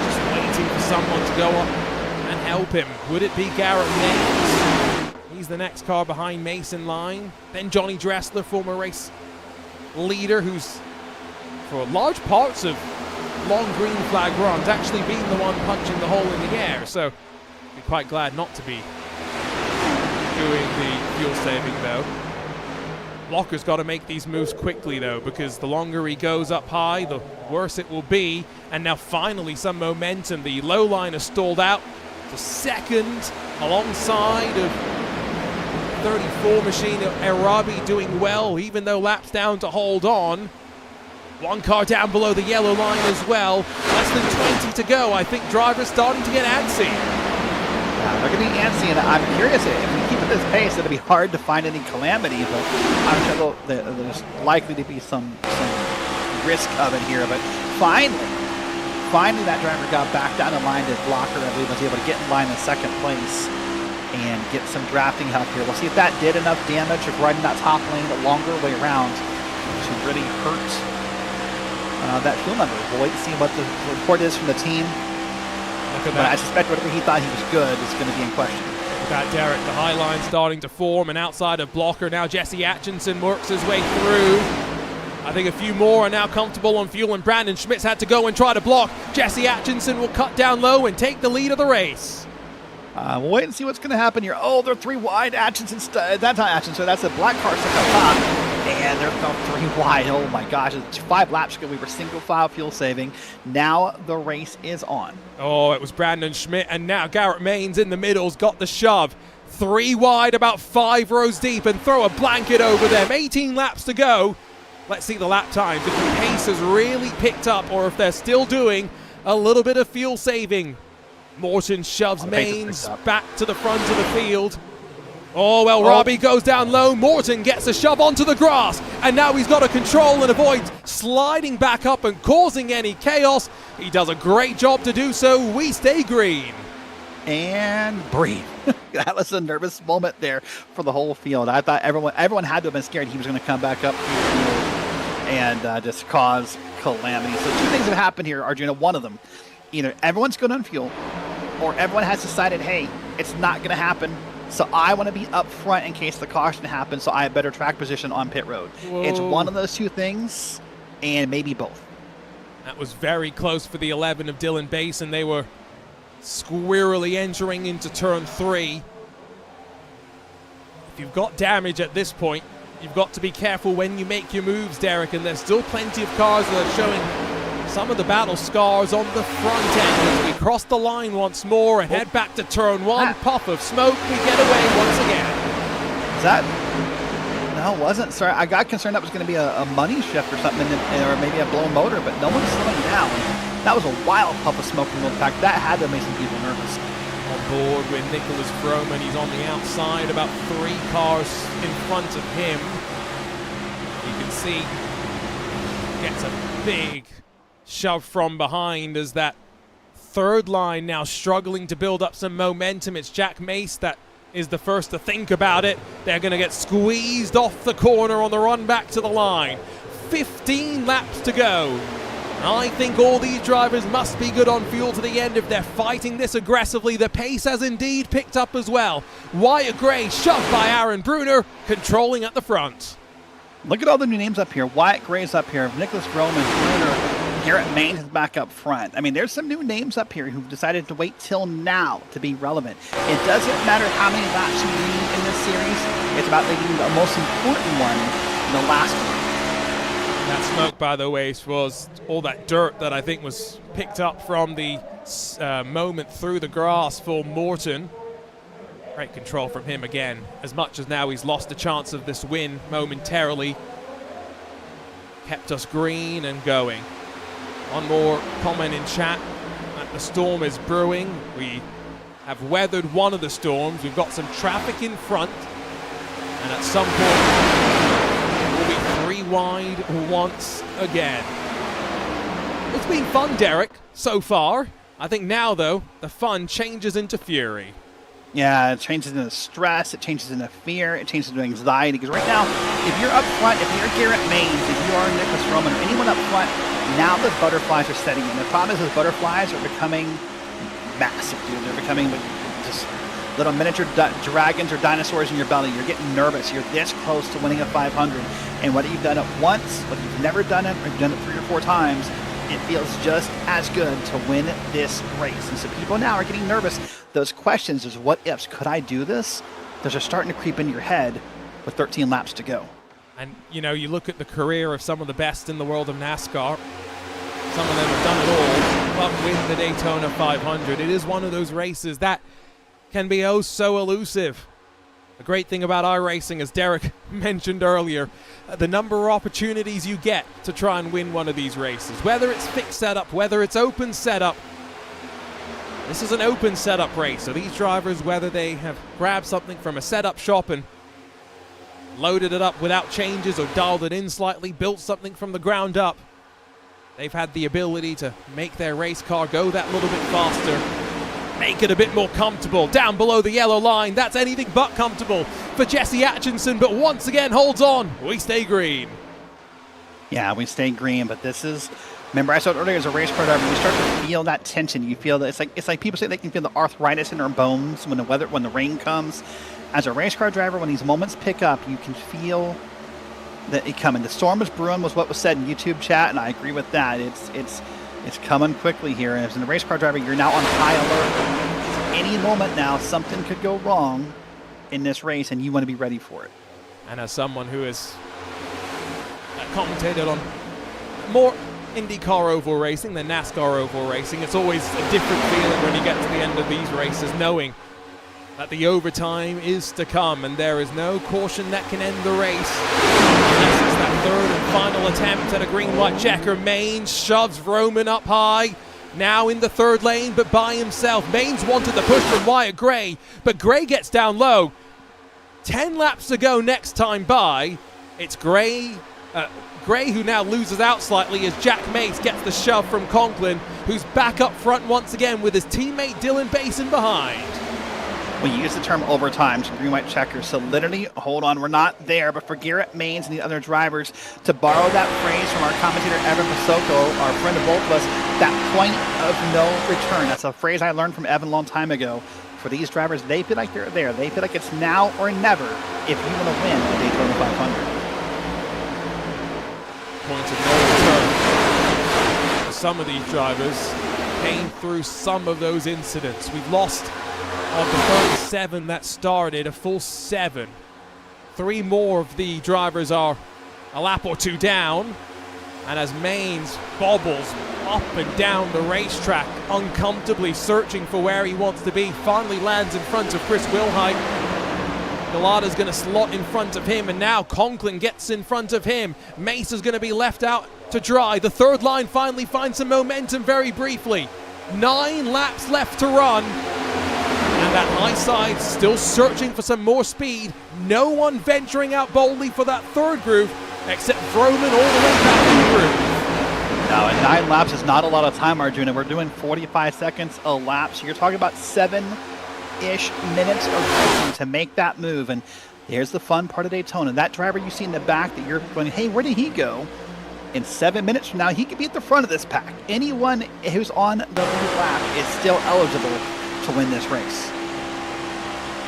S2: Just waiting for someone to go up and help him. Would it be Garrett Mace? He's the next car behind Mace in line. Then Johnny Dressler, former race leader, who's for large parts of long green flag runs actually been the one punching the hole in the air. So be quite glad not to be doing the fuel saving though. Blocker's got to make these moves quickly though, because the longer he goes up high, the worse it will be. And now finally some momentum. The low line has stalled out to second alongside of 34 machine Arabi doing well, even though laps down to hold on. One car down below the yellow line as well. Less than 20 to go. I think drivers starting to get antsy.
S3: They're going to be antsy, and I'm curious, if we keep at this pace, it'll be hard to find any calamity, but I'm sure there's likely to be some risk of it here. But finally that driver got back down the line to Blocker, I believe, was able to get in line in second place and get some drafting help here. We'll see if that did enough damage of riding that top lane the longer way around to really hurt that fuel number. We'll wait to see what the report is from the team. But I suspect whatever he thought he was good is going to be in question.
S2: Look at that, Derek. The high line starting to form, and outside of Blocker, now Jesse Atkinson works his way through. I think a few more are now comfortable on fuel, and Brandon Schmitz had to go and try to block. Jesse Atkinson will cut down low and take the lead of the race.
S3: We'll wait and see what's going to happen here. Oh, they're 3 wide. Atchison's that's not Atchison, so that's a black car stuck up top. And they're about 3 wide. Oh my gosh, it's 5 laps ago. We were single file fuel saving. Now the race is on.
S2: Oh, it was Brandon Schmidt, and now Garrett Maines in the middle's got the shove. 3 wide, about 5 rows deep, and throw a blanket over them. 18 laps to go. Let's see the lap times, if the pace has really picked up or if they're still doing a little bit of fuel saving. Morton shoves Maines back to the front of the field. Oh, well, Robbie goes down low. Morton gets a shove onto the grass, and now he's got to control and avoid sliding back up and causing any chaos. He does a great job to do so. We stay green.
S3: And breathe. That was a nervous moment there for the whole field. I thought everyone had to have been scared he was going to come back up and just cause calamity. So 2 things have happened here, Arjuna. One of them, either everyone's good on fuel or everyone has decided, hey, it's not going to happen. So I want to be up front in case the caution happens, so I have better track position on pit road. Whoa. It's one of those 2 things, and maybe both.
S2: That was very close for the 11 of Dylan Basin. They were squirrely entering into turn 3. If you've got damage at this point, you've got to be careful when you make your moves, Derek, and there's still plenty of cars that are showing some of the battle scars on the front end as we cross the line once more and head back to turn 1. Puff of smoke, we get away once again.
S3: Is that? No, it wasn't. Sorry, I got concerned that was going to be a money shift or something, or maybe a blown motor, but no one's slowing down. That was a wild puff of smoke from the back. That had to make some people nervous.
S2: On board with Nicholas Froman. He's on the outside, about 3 cars in front of him. You can see gets a big shove from behind as that 3rd line now struggling to build up some momentum. It's Jack Mace that is the first to think about it. They're going to get squeezed off the corner on the run back to the line. 15 laps to go. I think all these drivers must be good on fuel to the end if they're fighting this aggressively. The pace has indeed picked up as well. Wyatt Gray shoved by Aaron Bruner, controlling at the front.
S3: Look at all the new names up here. Wyatt Gray's up here, Nicholas Roman, Bruner, Garrett Maines is back up front. I mean, there's some new names up here who've decided to wait till now to be relevant. It doesn't matter how many laps you lead in this series. It's about leading the most important one, the last one.
S2: That smoke, by the way, was all that dirt that I think was picked up from the moment through the grass for Morton. Great control from him again, as much as now he's lost a chance of this win momentarily. Kept us green and going. One more comment in chat that the storm is brewing. We have weathered one of the storms. We've got some traffic in front, and at some point we'll be 3 wide once again. It's been fun, Derek, so far. I think now, though, the fun changes into fury.
S3: Yeah, it changes into stress, it changes into fear, it changes into anxiety. Because right now, if you're up front, if you're Garrett Maines, if you are Nicholas Roman, or anyone up front, now those butterflies are setting in. The problem is those butterflies are becoming massive, dude. They're becoming just little miniature dragons or dinosaurs in your belly. You're getting nervous. You're this close to winning a 500. And whether you've done it once, whether you've never done it, or you've done it 3 or 4 times, it feels just as good to win this race. And so people now are getting nervous. Those questions, those what ifs, could I do this? Those are starting to creep into your head with 13 laps to go.
S2: And, you know, you look at the career of some of the best in the world of NASCAR. Some of them have done it all, but win the Daytona 500. It is one of those races that can be oh so elusive. The great thing about iRacing, as Derek mentioned earlier, the number of opportunities you get to try and win one of these races. Whether it's fixed setup, whether it's open setup. This is an open setup race, so these drivers, whether they have grabbed something from a setup shop and loaded it up without changes or dialed it in slightly, built something from the ground up, they've had the ability to make their race car go that little bit faster, make it a bit more comfortable. Down below the yellow line, that's anything but comfortable for Jesse Atchison, but once again holds on. We stay green.
S3: Yeah, we stay green, but this is, remember I said earlier, as a race car driver, you start to feel that tension. You feel that it's like people say they can feel the arthritis in their bones when the rain comes. As a race car driver, when these moments pick up, you can feel that it coming. The storm is brewing was what was said in YouTube chat, and I agree with that. It's coming quickly here. And as a race car driver, you're now on high alert. any moment now, something could go wrong in this race, and you want to be ready for it.
S2: And as someone who has commentated on more IndyCar oval racing than NASCAR oval racing, it's always a different feeling when you get to the end of these races, knowing that the overtime is to come, and there is no caution that can end the race. This is that third and final attempt at a green-white checker. Maines shoves Roman up high, now in the third lane, but by himself. Maines wanted the push from Wyatt Gray, but Gray gets down low. 10 laps to go next time by. It's Gray who now loses out slightly as Jack Mace gets the shove from Conklin, who's back up front once again with his teammate Dylan Basin behind.
S3: We use the term overtime to green-white checker, so literally, hold on, we're not there, but for Garrett Maines and the other drivers to borrow that phrase from our commentator Evan Pasoko, our friend of both of us, that point of no return. That's a phrase I learned from Evan a long time ago. For these drivers, they feel like they're there. They feel like it's now or never if you want to win the Daytona 500.
S2: Point of no return. Some of these drivers came through some of those incidents. We've lost of the 37 that started, a full 7. 3 more of the drivers are a lap or 2 down. And as Maines bobbles up and down the racetrack, uncomfortably searching for where he wants to be, finally lands in front of Chris Wilhite. Gallardo's going to slot in front of him, and now Conklin gets in front of him. Mace is going to be left out to dry. The third line finally finds some momentum very briefly. 9 laps left to run. And that high side still searching for some more speed. No one venturing out boldly for that third groove, except Vroman all the way back in the groove.
S3: Now, and 9 laps is not a lot of time, Arjuna. We're doing 45 seconds a lap, so you're talking about 7-ish minutes of racing to make that move. And here's the fun part of Daytona. That driver you see in the back that you're going, hey, where did he go? In 7 minutes from now, he could be at the front of this pack. Anyone who's on the lead lap is still eligible to win this race.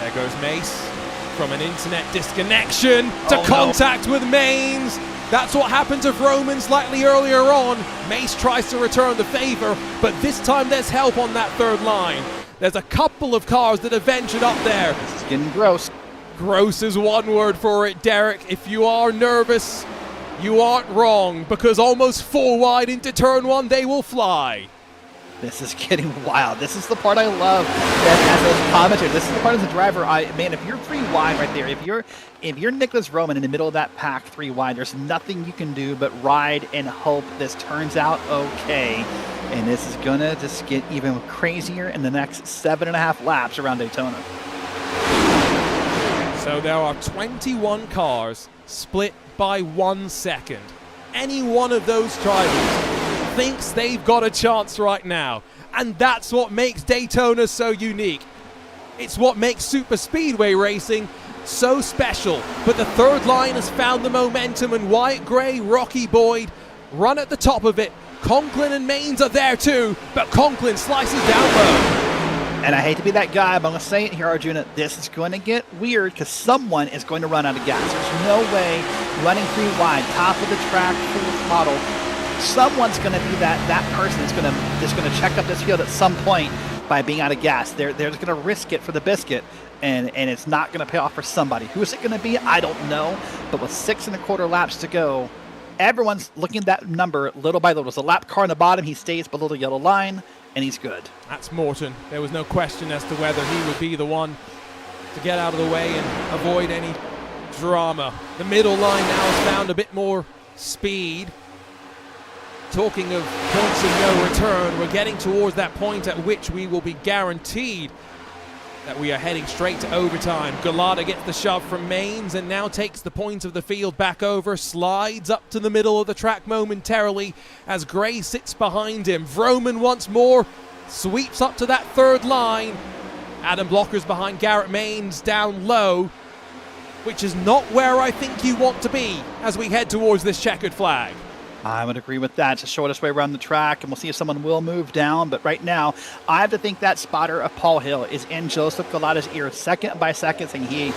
S2: There goes Mace from an internet disconnection to contact with Maines. That's what happened to Vroman slightly earlier on. Mace tries to return the favor, but this time there's help on that third line. There's a couple of cars that have ventured up there.
S3: This is getting gross.
S2: Gross is one word for it, Derek. If you are nervous, you aren't wrong, because almost 4 wide into turn 1, they will fly.
S3: This is getting wild. This is the part I love as a commentator. This is the part as a driver. Man, if you're 3 wide right there, if you're Nicholas Roman in the middle of that pack 3 wide, there's nothing you can do but ride and hope this turns out okay. And this is gonna just get even crazier in the next 7.5 laps around Daytona.
S2: So there are 21 cars split by 1 second. Any one of those drivers thinks they've got a chance right now, and that's what makes Daytona so unique. It's what makes super speedway racing so special. But the third line has found the momentum, and Wyatt Gray, Rocky Boyd run at the top of it. Conklin and Maines are there too, but Conklin slices down low.
S3: And I hate to be that guy, but I'm going to say it here, Arjuna. This is going to get weird because someone is going to run out of gas. There's no way running 3 wide, top of the track, full throttle. Someone's going to be that person that's going to check up this field at some point by being out of gas. They're just going to risk it for the biscuit, and it's not going to pay off for somebody. Who is it going to be? I don't know. But with 6 1/4 laps to go, everyone's looking at that number little by little. There's a lap car on the bottom. He stays below the yellow line, and he's good.
S2: That's Morton. There was no question as to whether he would be the one to get out of the way and avoid any drama. The middle line now has found a bit more speed. Talking of points of no return, we're getting towards that point at which we will be guaranteed that we are heading straight to overtime. Gallardo gets the shove from Maines and now takes the point of the field back over, slides up to the middle of the track momentarily as Gray sits behind him. Vroman once more sweeps up to that third line. Adam Blocker's behind Garrett Maines down low, which is not where I think you want to be as we head towards this checkered flag.
S3: I would agree with that. It's the shortest way around the track, and we'll see if someone will move down. But right now, I have to think that spotter of Paul Hill is in Joseph Gallardo's ear second by second, saying, hey,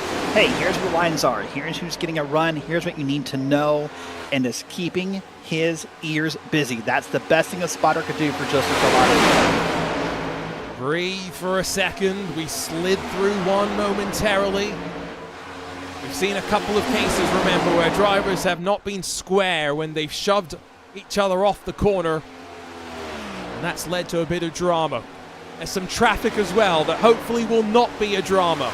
S3: here's where the lines are. Here's who's getting a run. Here's what you need to know. And is keeping his ears busy. That's the best thing a spotter could do for Joseph Gallardo.
S2: Breathe for a second. We slid through one momentarily. We've seen a couple of cases, remember, where drivers have not been square when they've shoved each other off the corner, and that's led to a bit of drama. There's some traffic as well that hopefully will not be a drama.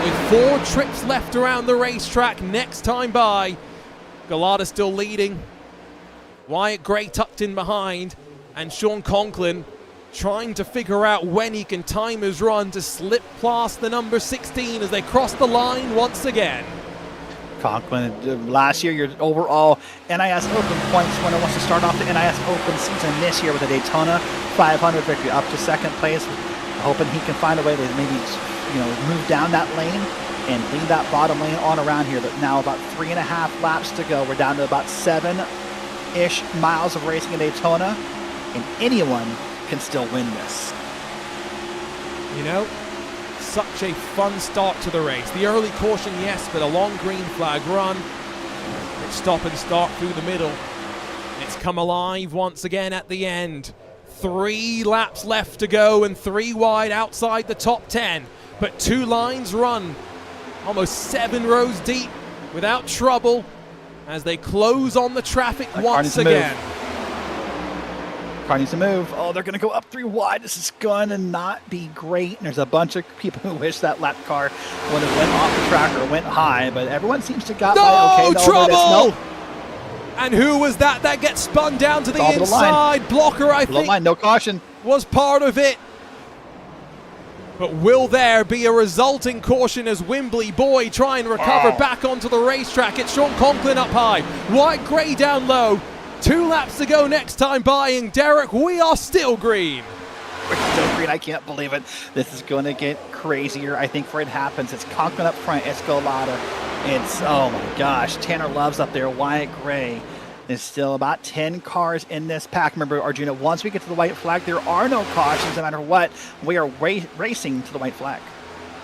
S2: With 4 trips left around the racetrack next time by, Galata still leading, Wyatt Gray tucked in behind, and Sean Conklin trying to figure out when he can time his run to slip past the number 16 as they cross the line once again.
S3: Conklin, last year, your overall NIS Open points winner, wants to start off the NIS Open season this year with a Daytona 500 victory, up to second place, hoping he can find a way to maybe, move down that lane and lead that bottom lane on around here. But now about 3.5 laps to go. We're down to about 7-ish miles of racing in Daytona, and anyone can still win this.
S2: Such a fun start to the race. The early caution, yes, but a long green flag run. It's stop and start through the middle. It's come alive once again at the end. 3 laps left to go and 3 wide outside the top 10. But 2 lines run almost 7 rows deep without trouble as they close on the traffic once again.
S3: Car needs to move. Oh, they're going to go up 3 wide. This is going to not be great. And there's a bunch of people who wish that lap car would have went off the track or went high, but everyone seems to got by okay.
S2: Trouble! And who was that gets spun down to the inside? Blocker, I think.
S3: Line, no caution.
S2: Was part of it. But will there be a resulting caution as Wimbley Boyd try and recover back onto the racetrack? It's Sean Conklin up high. White Gray down low. 2 laps to go next time buying. Derek, we are still green.
S3: We're still green. I can't believe it. This is going to get crazier. I think before it happens, it's Conklin up front. It's Galata. It's, oh my gosh, Tanner Love's up there. Wyatt Gray. There's still about 10 cars in this pack. Remember, Arjuna, once we get to the white flag, there are no cautions no matter what. We are racing to the white flag.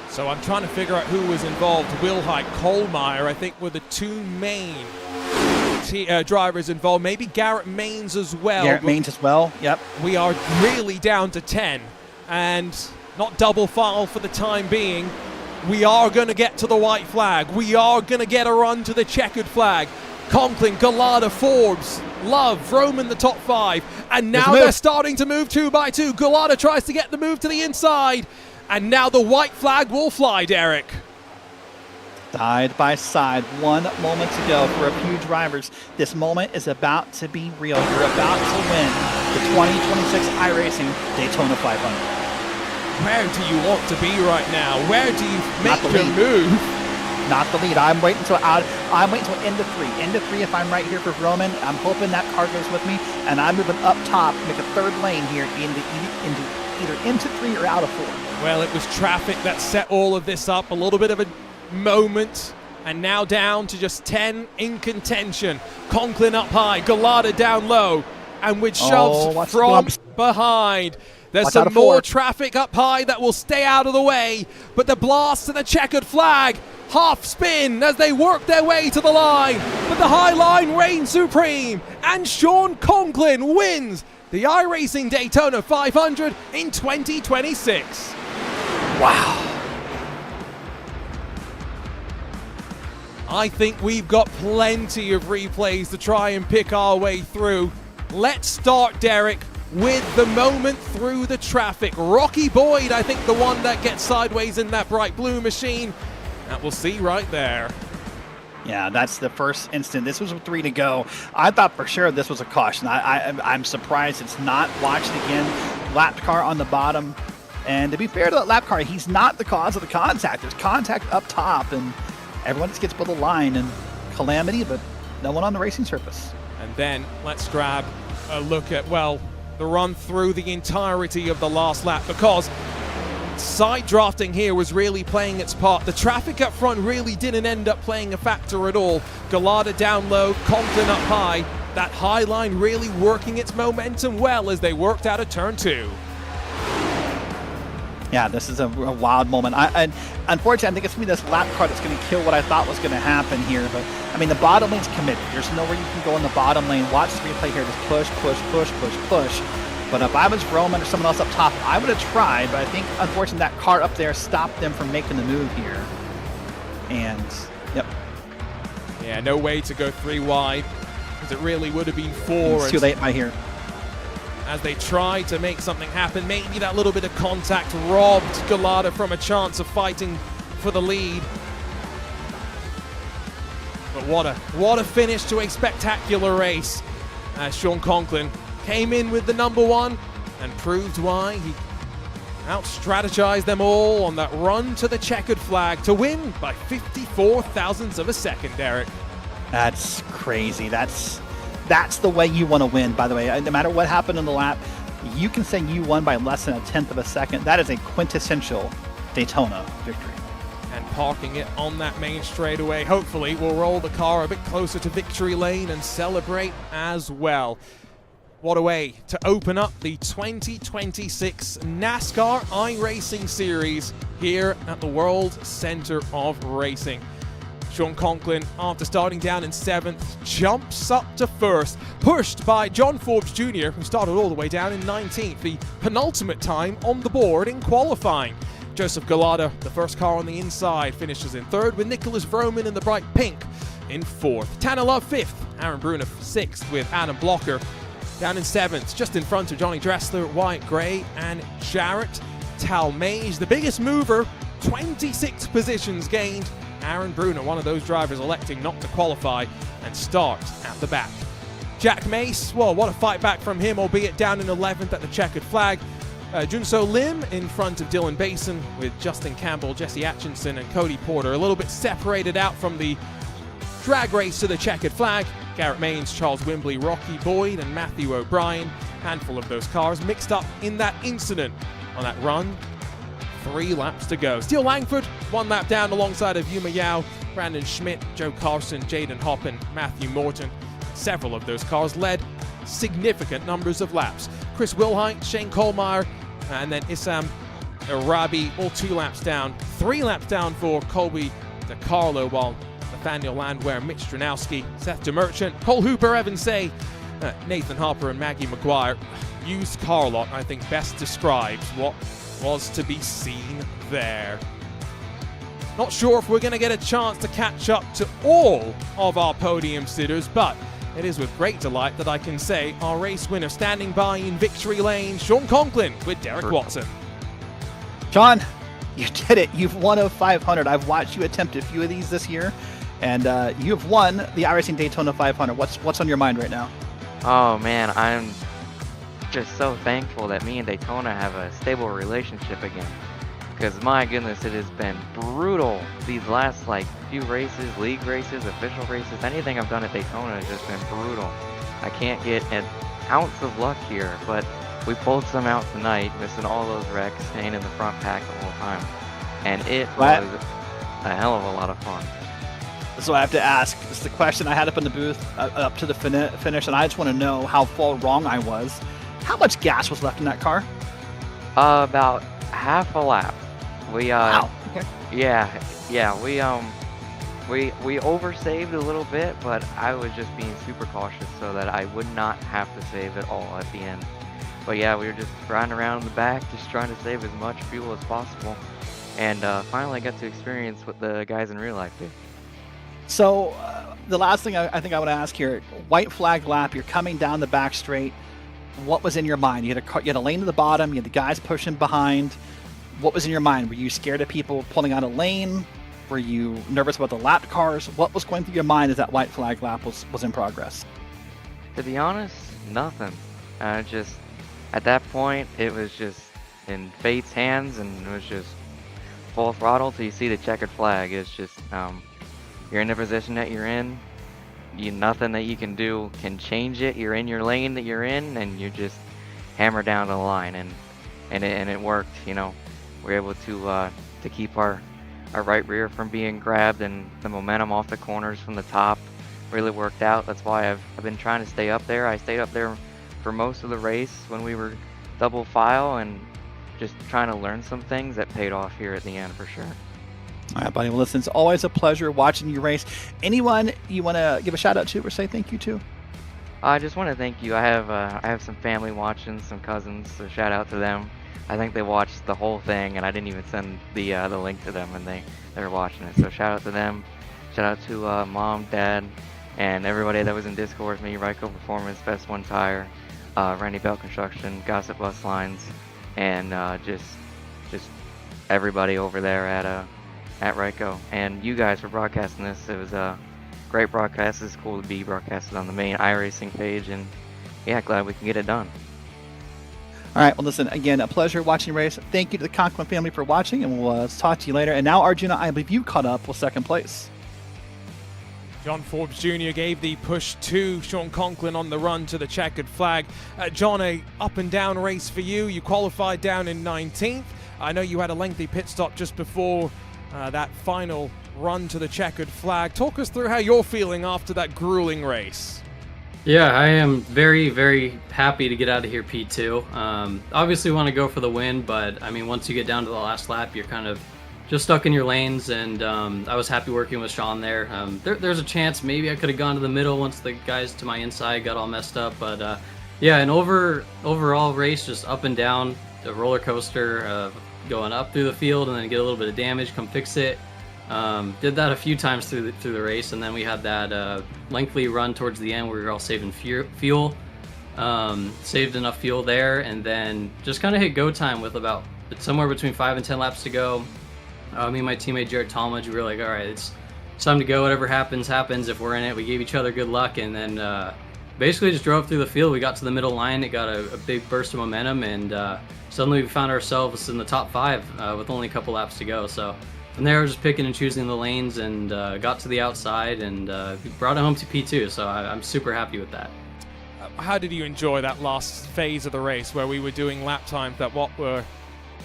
S2: So I'm trying to figure out who was involved. Wilhite, Kohlmeyer, I think, were the 2 main drivers involved. Maybe Garrett Maines as well.
S3: Garrett Maines as well, yep.
S2: We are really down to 10 and not double file for the time being. We are going to get to the white flag. We are going to get a run to the checkered flag. Conklin, Galata, Forbes, Love, Roman the top 5. And now they're starting to move 2 by 2. Galata tries to get the move to the inside. And now the white flag will fly, Derek.
S3: Side by side, 1 moment to go for a few drivers. This moment is about to be real. You're about to win the 2026 iRacing Daytona 500.
S2: Where do you want to be right now? Where do you make your move?
S3: Not the lead. I'm waiting until end of 3. End of 3 if I'm right here for Roman. I'm hoping that car goes with me, and I'm moving up top to make a 3rd lane here either into 3 or out of 4.
S2: Well, it was traffic that set all of this up. A little bit of a moment, and now down to just 10 in contention. Conklin up high, Galata down low, and with shoves from behind. There's some more traffic up high that will stay out of the way, but the blast to the checkered flag, half spin as they work their way to the line, but the high line reigns supreme, and Sean Conklin wins the iRacing Daytona 500 in 2026.
S3: Wow.
S2: I think we've got plenty of replays to try and pick our way through. Let's start, Derek, with the moment through the traffic. Rocky Boyd, I think the one that gets sideways in that bright blue machine. That we'll see right there.
S3: Yeah, that's the first instant. This was 3 to go. I thought for sure this was a caution. I'm surprised it's not. Watched again. Lap car on the bottom. And to be fair to that lap car, he's not the cause of the contact. There's contact up top, and everyone just gets below the line, and calamity, but no one on the racing surface.
S2: And then let's grab a look at, well, the run through the entirety of the last lap, because side drafting here was really playing its part. The traffic up front really didn't end up playing a factor at all. Galata down low, Conklin up high. That high line really working its momentum well as they worked out of turn 2.
S3: Yeah, this is a wild moment. Unfortunately, I think it's going to be this lap car that's going to kill what I thought was going to happen here. But, I mean, the bottom lane's committed. There's nowhere you can go in the bottom lane. Watch the replay here. Just push, push, push, push, push. But if I was Roman or someone else up top, I would have tried, but I think, unfortunately, that car up there stopped them from making the move here. And, yep.
S2: Yeah, no way to go 3 wide, because it really would have been 4.
S3: It's too late by here.
S2: As they try to make something happen, maybe that little bit of contact robbed Gallardo from a chance of fighting for the lead. But what a finish to a spectacular race. As Sean Conklin came in with the number 1 and proved why he out-strategized them all on that run to the checkered flag to win by 54 thousandths of a second, Derek.
S3: That's crazy. That's the way you want to win, by the way. No matter what happened in the lap, you can say you won by less than 1/10 of a second. That is a quintessential Daytona victory.
S2: And parking it on that main straightaway, hopefully we'll roll the car a bit closer to victory lane and celebrate as well. What a way to open up the 2026 NASCAR iRacing Series here at the World Center of Racing. Sean Conklin, after starting down in 7th, jumps up to 1st, pushed by John Forbes Jr., who started all the way down in 19th, the penultimate time on the board in qualifying. Joseph Gallardo, the first car on the inside, finishes in 3rd, with Nicholas Vroman in the bright pink in 4th. Tanner Love 5th, Aaron Bruner 6th, with Adam Blocker down in 7th, just in front of Johnny Dressler, Wyatt Gray, and Jarrett Talmage. The biggest mover, 26 positions gained. Aaron Bruner, one of those drivers electing not to qualify and start at the back. Jack Mace, well, what a fight back from him, albeit down in 11th at the checkered flag. Junso Lim in front of Dylan Basin, with Justin Campbell, Jesse Atchison, and Cody Porter a little bit separated out from the drag race to the checkered flag. Garrett Maines, Charles Wimbley, Rocky Boyd, and Matthew O'Brien. Handful of those cars mixed up in that incident on that run. 3 laps to go. Steele Langford, 1 lap down alongside of Yuma Yao, Brandon Schmidt, Joe Carson, Jaden Hoppen, Matthew Morton. Several of those cars led significant numbers of laps. Chris Wilhite, Shane Kohlmeyer, and then Issam Arabi, all 2 laps down. 3 laps down for Colby DeCarlo, while Nathaniel Landwehr, Mitch Stranowski, Seth DeMerchant, Cole Hooper, Evan Say, Nathan Harper, and Maggie McGuire. Used car lot, I think, best describes what was to be seen there. Not sure if we're going to get a chance to catch up to all of our podium sitters, but it is with great delight that I can say our race winner standing by in victory lane, Sean Conklin with Derek Watson.
S3: Sean, you did it. You've won a 500. I've watched you attempt a few of these this year, and you have won the iRacing Daytona 500. What's on your mind right now?
S15: Oh man, I'm just so thankful that me and Daytona have a stable relationship again. Because my goodness, it has been brutal these last few races, league races, official races. Anything I've done at Daytona has just been brutal. I can't get an ounce of luck here, but we pulled some out tonight, missing all those wrecks, staying in the front pack the whole time. And it was a hell of a lot of fun.
S3: So I have to ask, it's the question I had up in the booth up to the finish, and I just want to know how far wrong I was. How much gas was left in that car?
S15: About half a lap.
S3: Wow. Okay.
S15: Yeah, we oversaved a little bit, but I was just being super cautious so that I would not have to save it all at the end. But yeah, we were just riding around in the back, just trying to save as much fuel as possible, and finally got to experience what the guys in real life do.
S3: So the last thing I think I want to ask here, white flag lap, you're coming down the back straight. What was in your mind? You had a lane to the bottom, you had the guys pushing behind. What was in your mind? Were you scared of people pulling out a lane? Were you nervous about the lap cars? What was going through your mind as that white flag lap was in progress?
S15: To be honest, nothing. Just at that point, it was just in fate's hands, and it was just full throttle till you see the checkered flag. It's just you're in the position that you're in. Nothing that you can do can change it. You're in your lane that you're in, and you just hammer down the line, and it worked. We're able to keep our right rear from being grabbed, and the momentum off the corners from the top really worked out. That's why I've been trying to stay up there. I stayed up there for most of the race when we were double file, and just trying to learn some things that paid off here at the end for sure.
S3: All right, buddy. Well, listen, it's always a pleasure watching you race. Anyone you want to give a shout out to or say thank you to?
S15: I just want to thank you. I have some family watching, some cousins, so shout out to them. I think they watched the whole thing, and I didn't even send the link to them, and they were watching it. So shout out to them. Shout out to Mom, Dad, and everybody that was in Discord with me. Ryko Performance, Best One Tire, Randy Bell Construction, Gossip Bus Lines, and just everybody over there at Ryko. And you guys for broadcasting this. It was a great broadcast. It's cool to be broadcasted on the main iRacing page, and yeah, glad we can get it done.
S3: All right, well, listen, again, a pleasure watching the race. Thank you to the Conklin family for watching, and we'll talk to you later. And now, Arjuna, I believe you caught up with second place.
S2: John Forbes Jr. gave the push to Sean Conklin on the run to the checkered flag. John, a up and down race for you. You qualified down in 19th. I know you had a lengthy pit stop just before that final run to the checkered flag. Talk us through how you're feeling after that grueling race.
S16: Yeah, I am very, very happy to get out of here P2. Obviously want to go for the win, but I mean, once you get down to the last lap, you're kind of just stuck in your lanes, and I was happy working with Sean there. There's a chance maybe I could have gone to the middle once the guys to my inside got all messed up, but yeah, an overall race, just up and down, the roller coaster, going up through the field and then get a little bit of damage, come fix it. Did that a few times through the race, and then we had that lengthy run towards the end where we were all saving fuel. Saved enough fuel there, and then just kind of hit go time with about somewhere between 5 and 10 laps to go. Me and my teammate Jared Talmadge, we were like, all right, it's time to go. Whatever happens, happens. If we're in it, we gave each other good luck, and then basically just drove through the field. We got to the middle line. It got a big burst of momentum, and suddenly we found ourselves in the top 5 with only a couple laps to go. So from there, we're just picking and choosing the lanes, and got to the outside, and brought it home to P2. So I'm super happy with that.
S2: How did you enjoy that last phase of the race where we were doing lap times that were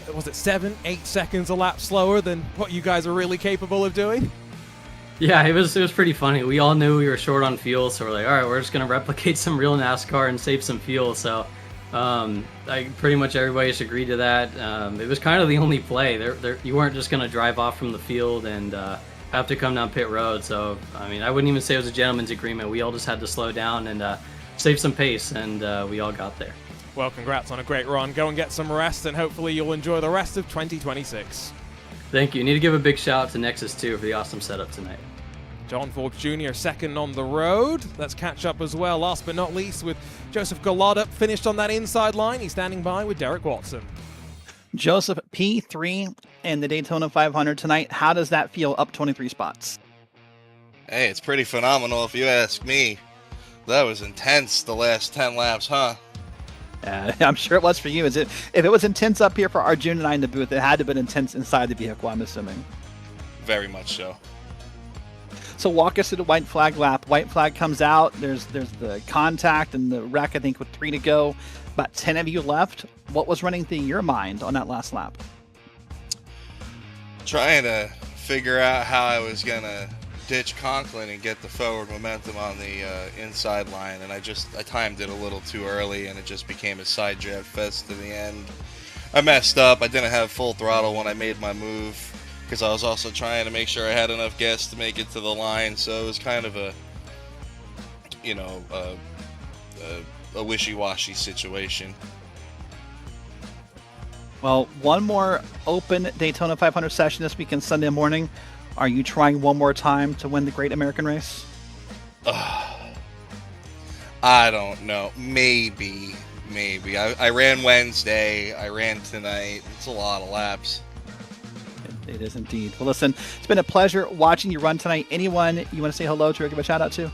S2: 7-8 seconds a lap slower than what you guys are really capable of doing?
S16: Yeah, it was pretty funny. We all knew we were short on fuel, so we're like, all right, we're just gonna replicate some real NASCAR and save some fuel. So pretty much everybody just agreed to that. It was kind of the only play. You weren't just gonna drive off from the field and have to come down pit road. So I mean, I wouldn't even say it was a gentleman's agreement. We all just had to slow down and save some pace, and we all got there.
S2: Well, congrats on a great run. Go and get some rest, and hopefully you'll enjoy the rest of 2026.
S16: Thank you. Need to give a big shout out to Nexus 2 for the awesome setup tonight.
S2: John Forbes Jr. second on the road. Let's catch up as well, last but not least, with Joseph Gallardo, finished on that inside line. He's standing by with Derek Watson.
S3: Joseph, P3 in the Daytona 500 tonight. How does that feel, up 23 spots?
S17: Hey, it's pretty phenomenal if you ask me. That was intense the last 10 laps, huh?
S3: I'm sure it was for you. If it was intense up here for Arjun and I in the booth, it had to have been intense inside the vehicle, I'm assuming.
S17: Very much so.
S3: So walk us through the white flag lap. White flag comes out. There's the contact and the wreck, I think, with 3 to go. About 10 of you left. What was running through your mind on that last lap?
S17: Trying to figure out how I was going to ditch Conklin and get the forward momentum on the inside line, and I timed it a little too early, and it just became a side jab fest to the end. I messed up. I didn't have full throttle when I made my move, because I was also trying to make sure I had enough gas to make it to the line, so it was kind of a wishy-washy situation.
S3: Well, one more open Daytona 500 session this weekend, Sunday morning. Are you trying one more time to win the Great American Race?
S17: I don't know. Maybe. I ran Wednesday. I ran tonight. It's a lot of laps.
S3: It is indeed. Well, listen, it's been a pleasure watching you run tonight. Anyone you want to say hello to or give a shout out to?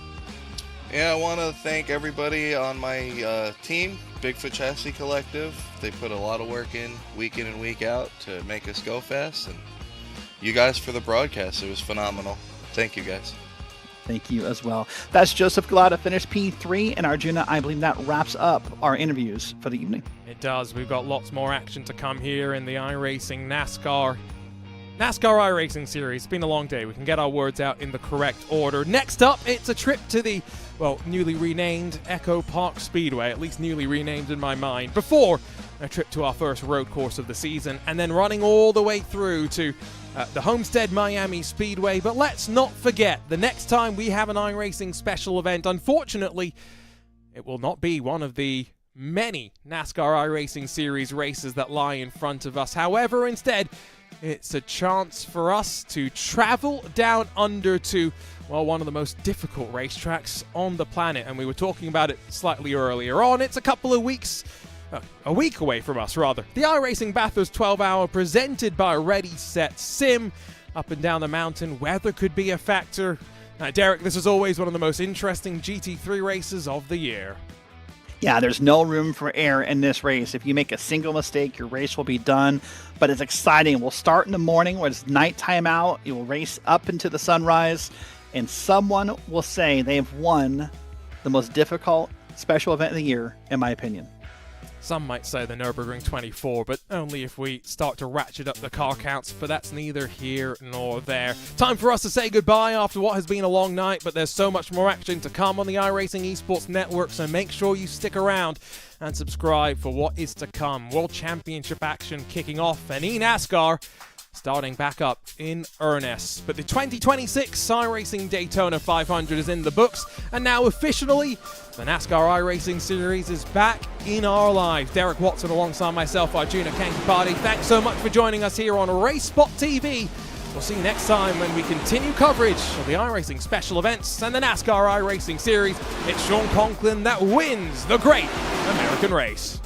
S17: Yeah, I want to thank everybody on my team, Bigfoot Chassis Collective. They put a lot of work in and week out to make us go fast, and you guys for the broadcast. It was phenomenal. Thank you, guys.
S3: Thank you as well. That's Joseph Gallardo, finished P3, and Arjuna, I believe that wraps up our interviews for the evening.
S2: It does. We've got lots more action to come here in the iRacing NASCAR iRacing Series. It's been a long day. We can get our words out in the correct order. Next up, it's a trip to the, newly renamed Echo Park Speedway, at least newly renamed in my mind, before a trip to our first road course of the season, and then running all the way through to the Homestead Miami Speedway. But let's not forget, the next time we have an iRacing special event, unfortunately, it will not be one of the many NASCAR iRacing Series races that lie in front of us. However, instead, it's a chance for us to travel down under to, well, one of the most difficult racetracks on the planet. And we were talking about it slightly earlier on. It's a week away from us, rather. The iRacing Bathurst 12-hour presented by Ready, Set, Sim. Up and down the mountain, weather could be a factor. Now, Derek, this is always one of the most interesting GT3 races of the year.
S3: Yeah, there's no room for error in this race. If you make a single mistake, your race will be done. But it's exciting. We'll start in the morning when it's nighttime out. You will race up into the sunrise, and someone will say they have won the most difficult special event of the year, in my opinion.
S2: Some might say the Nürburgring 24, but only if we start to ratchet up the car counts, but that's neither here nor there. Time for us to say goodbye after what has been a long night, but there's so much more action to come on the iRacing Esports Network, so make sure you stick around and subscribe for what is to come. World Championship action kicking off, and eNASCAR starting back up in earnest. But the 2026 iRacing Daytona 500 is in the books, and now officially, the NASCAR iRacing Series is back in our lives. Derek Watson alongside myself, Arjuna Kankipati. Thanks so much for joining us here on RaceSpot TV. We'll see you next time when we continue coverage of the iRacing special events and the NASCAR iRacing Series. It's Sean Conklin that wins the Great American Race.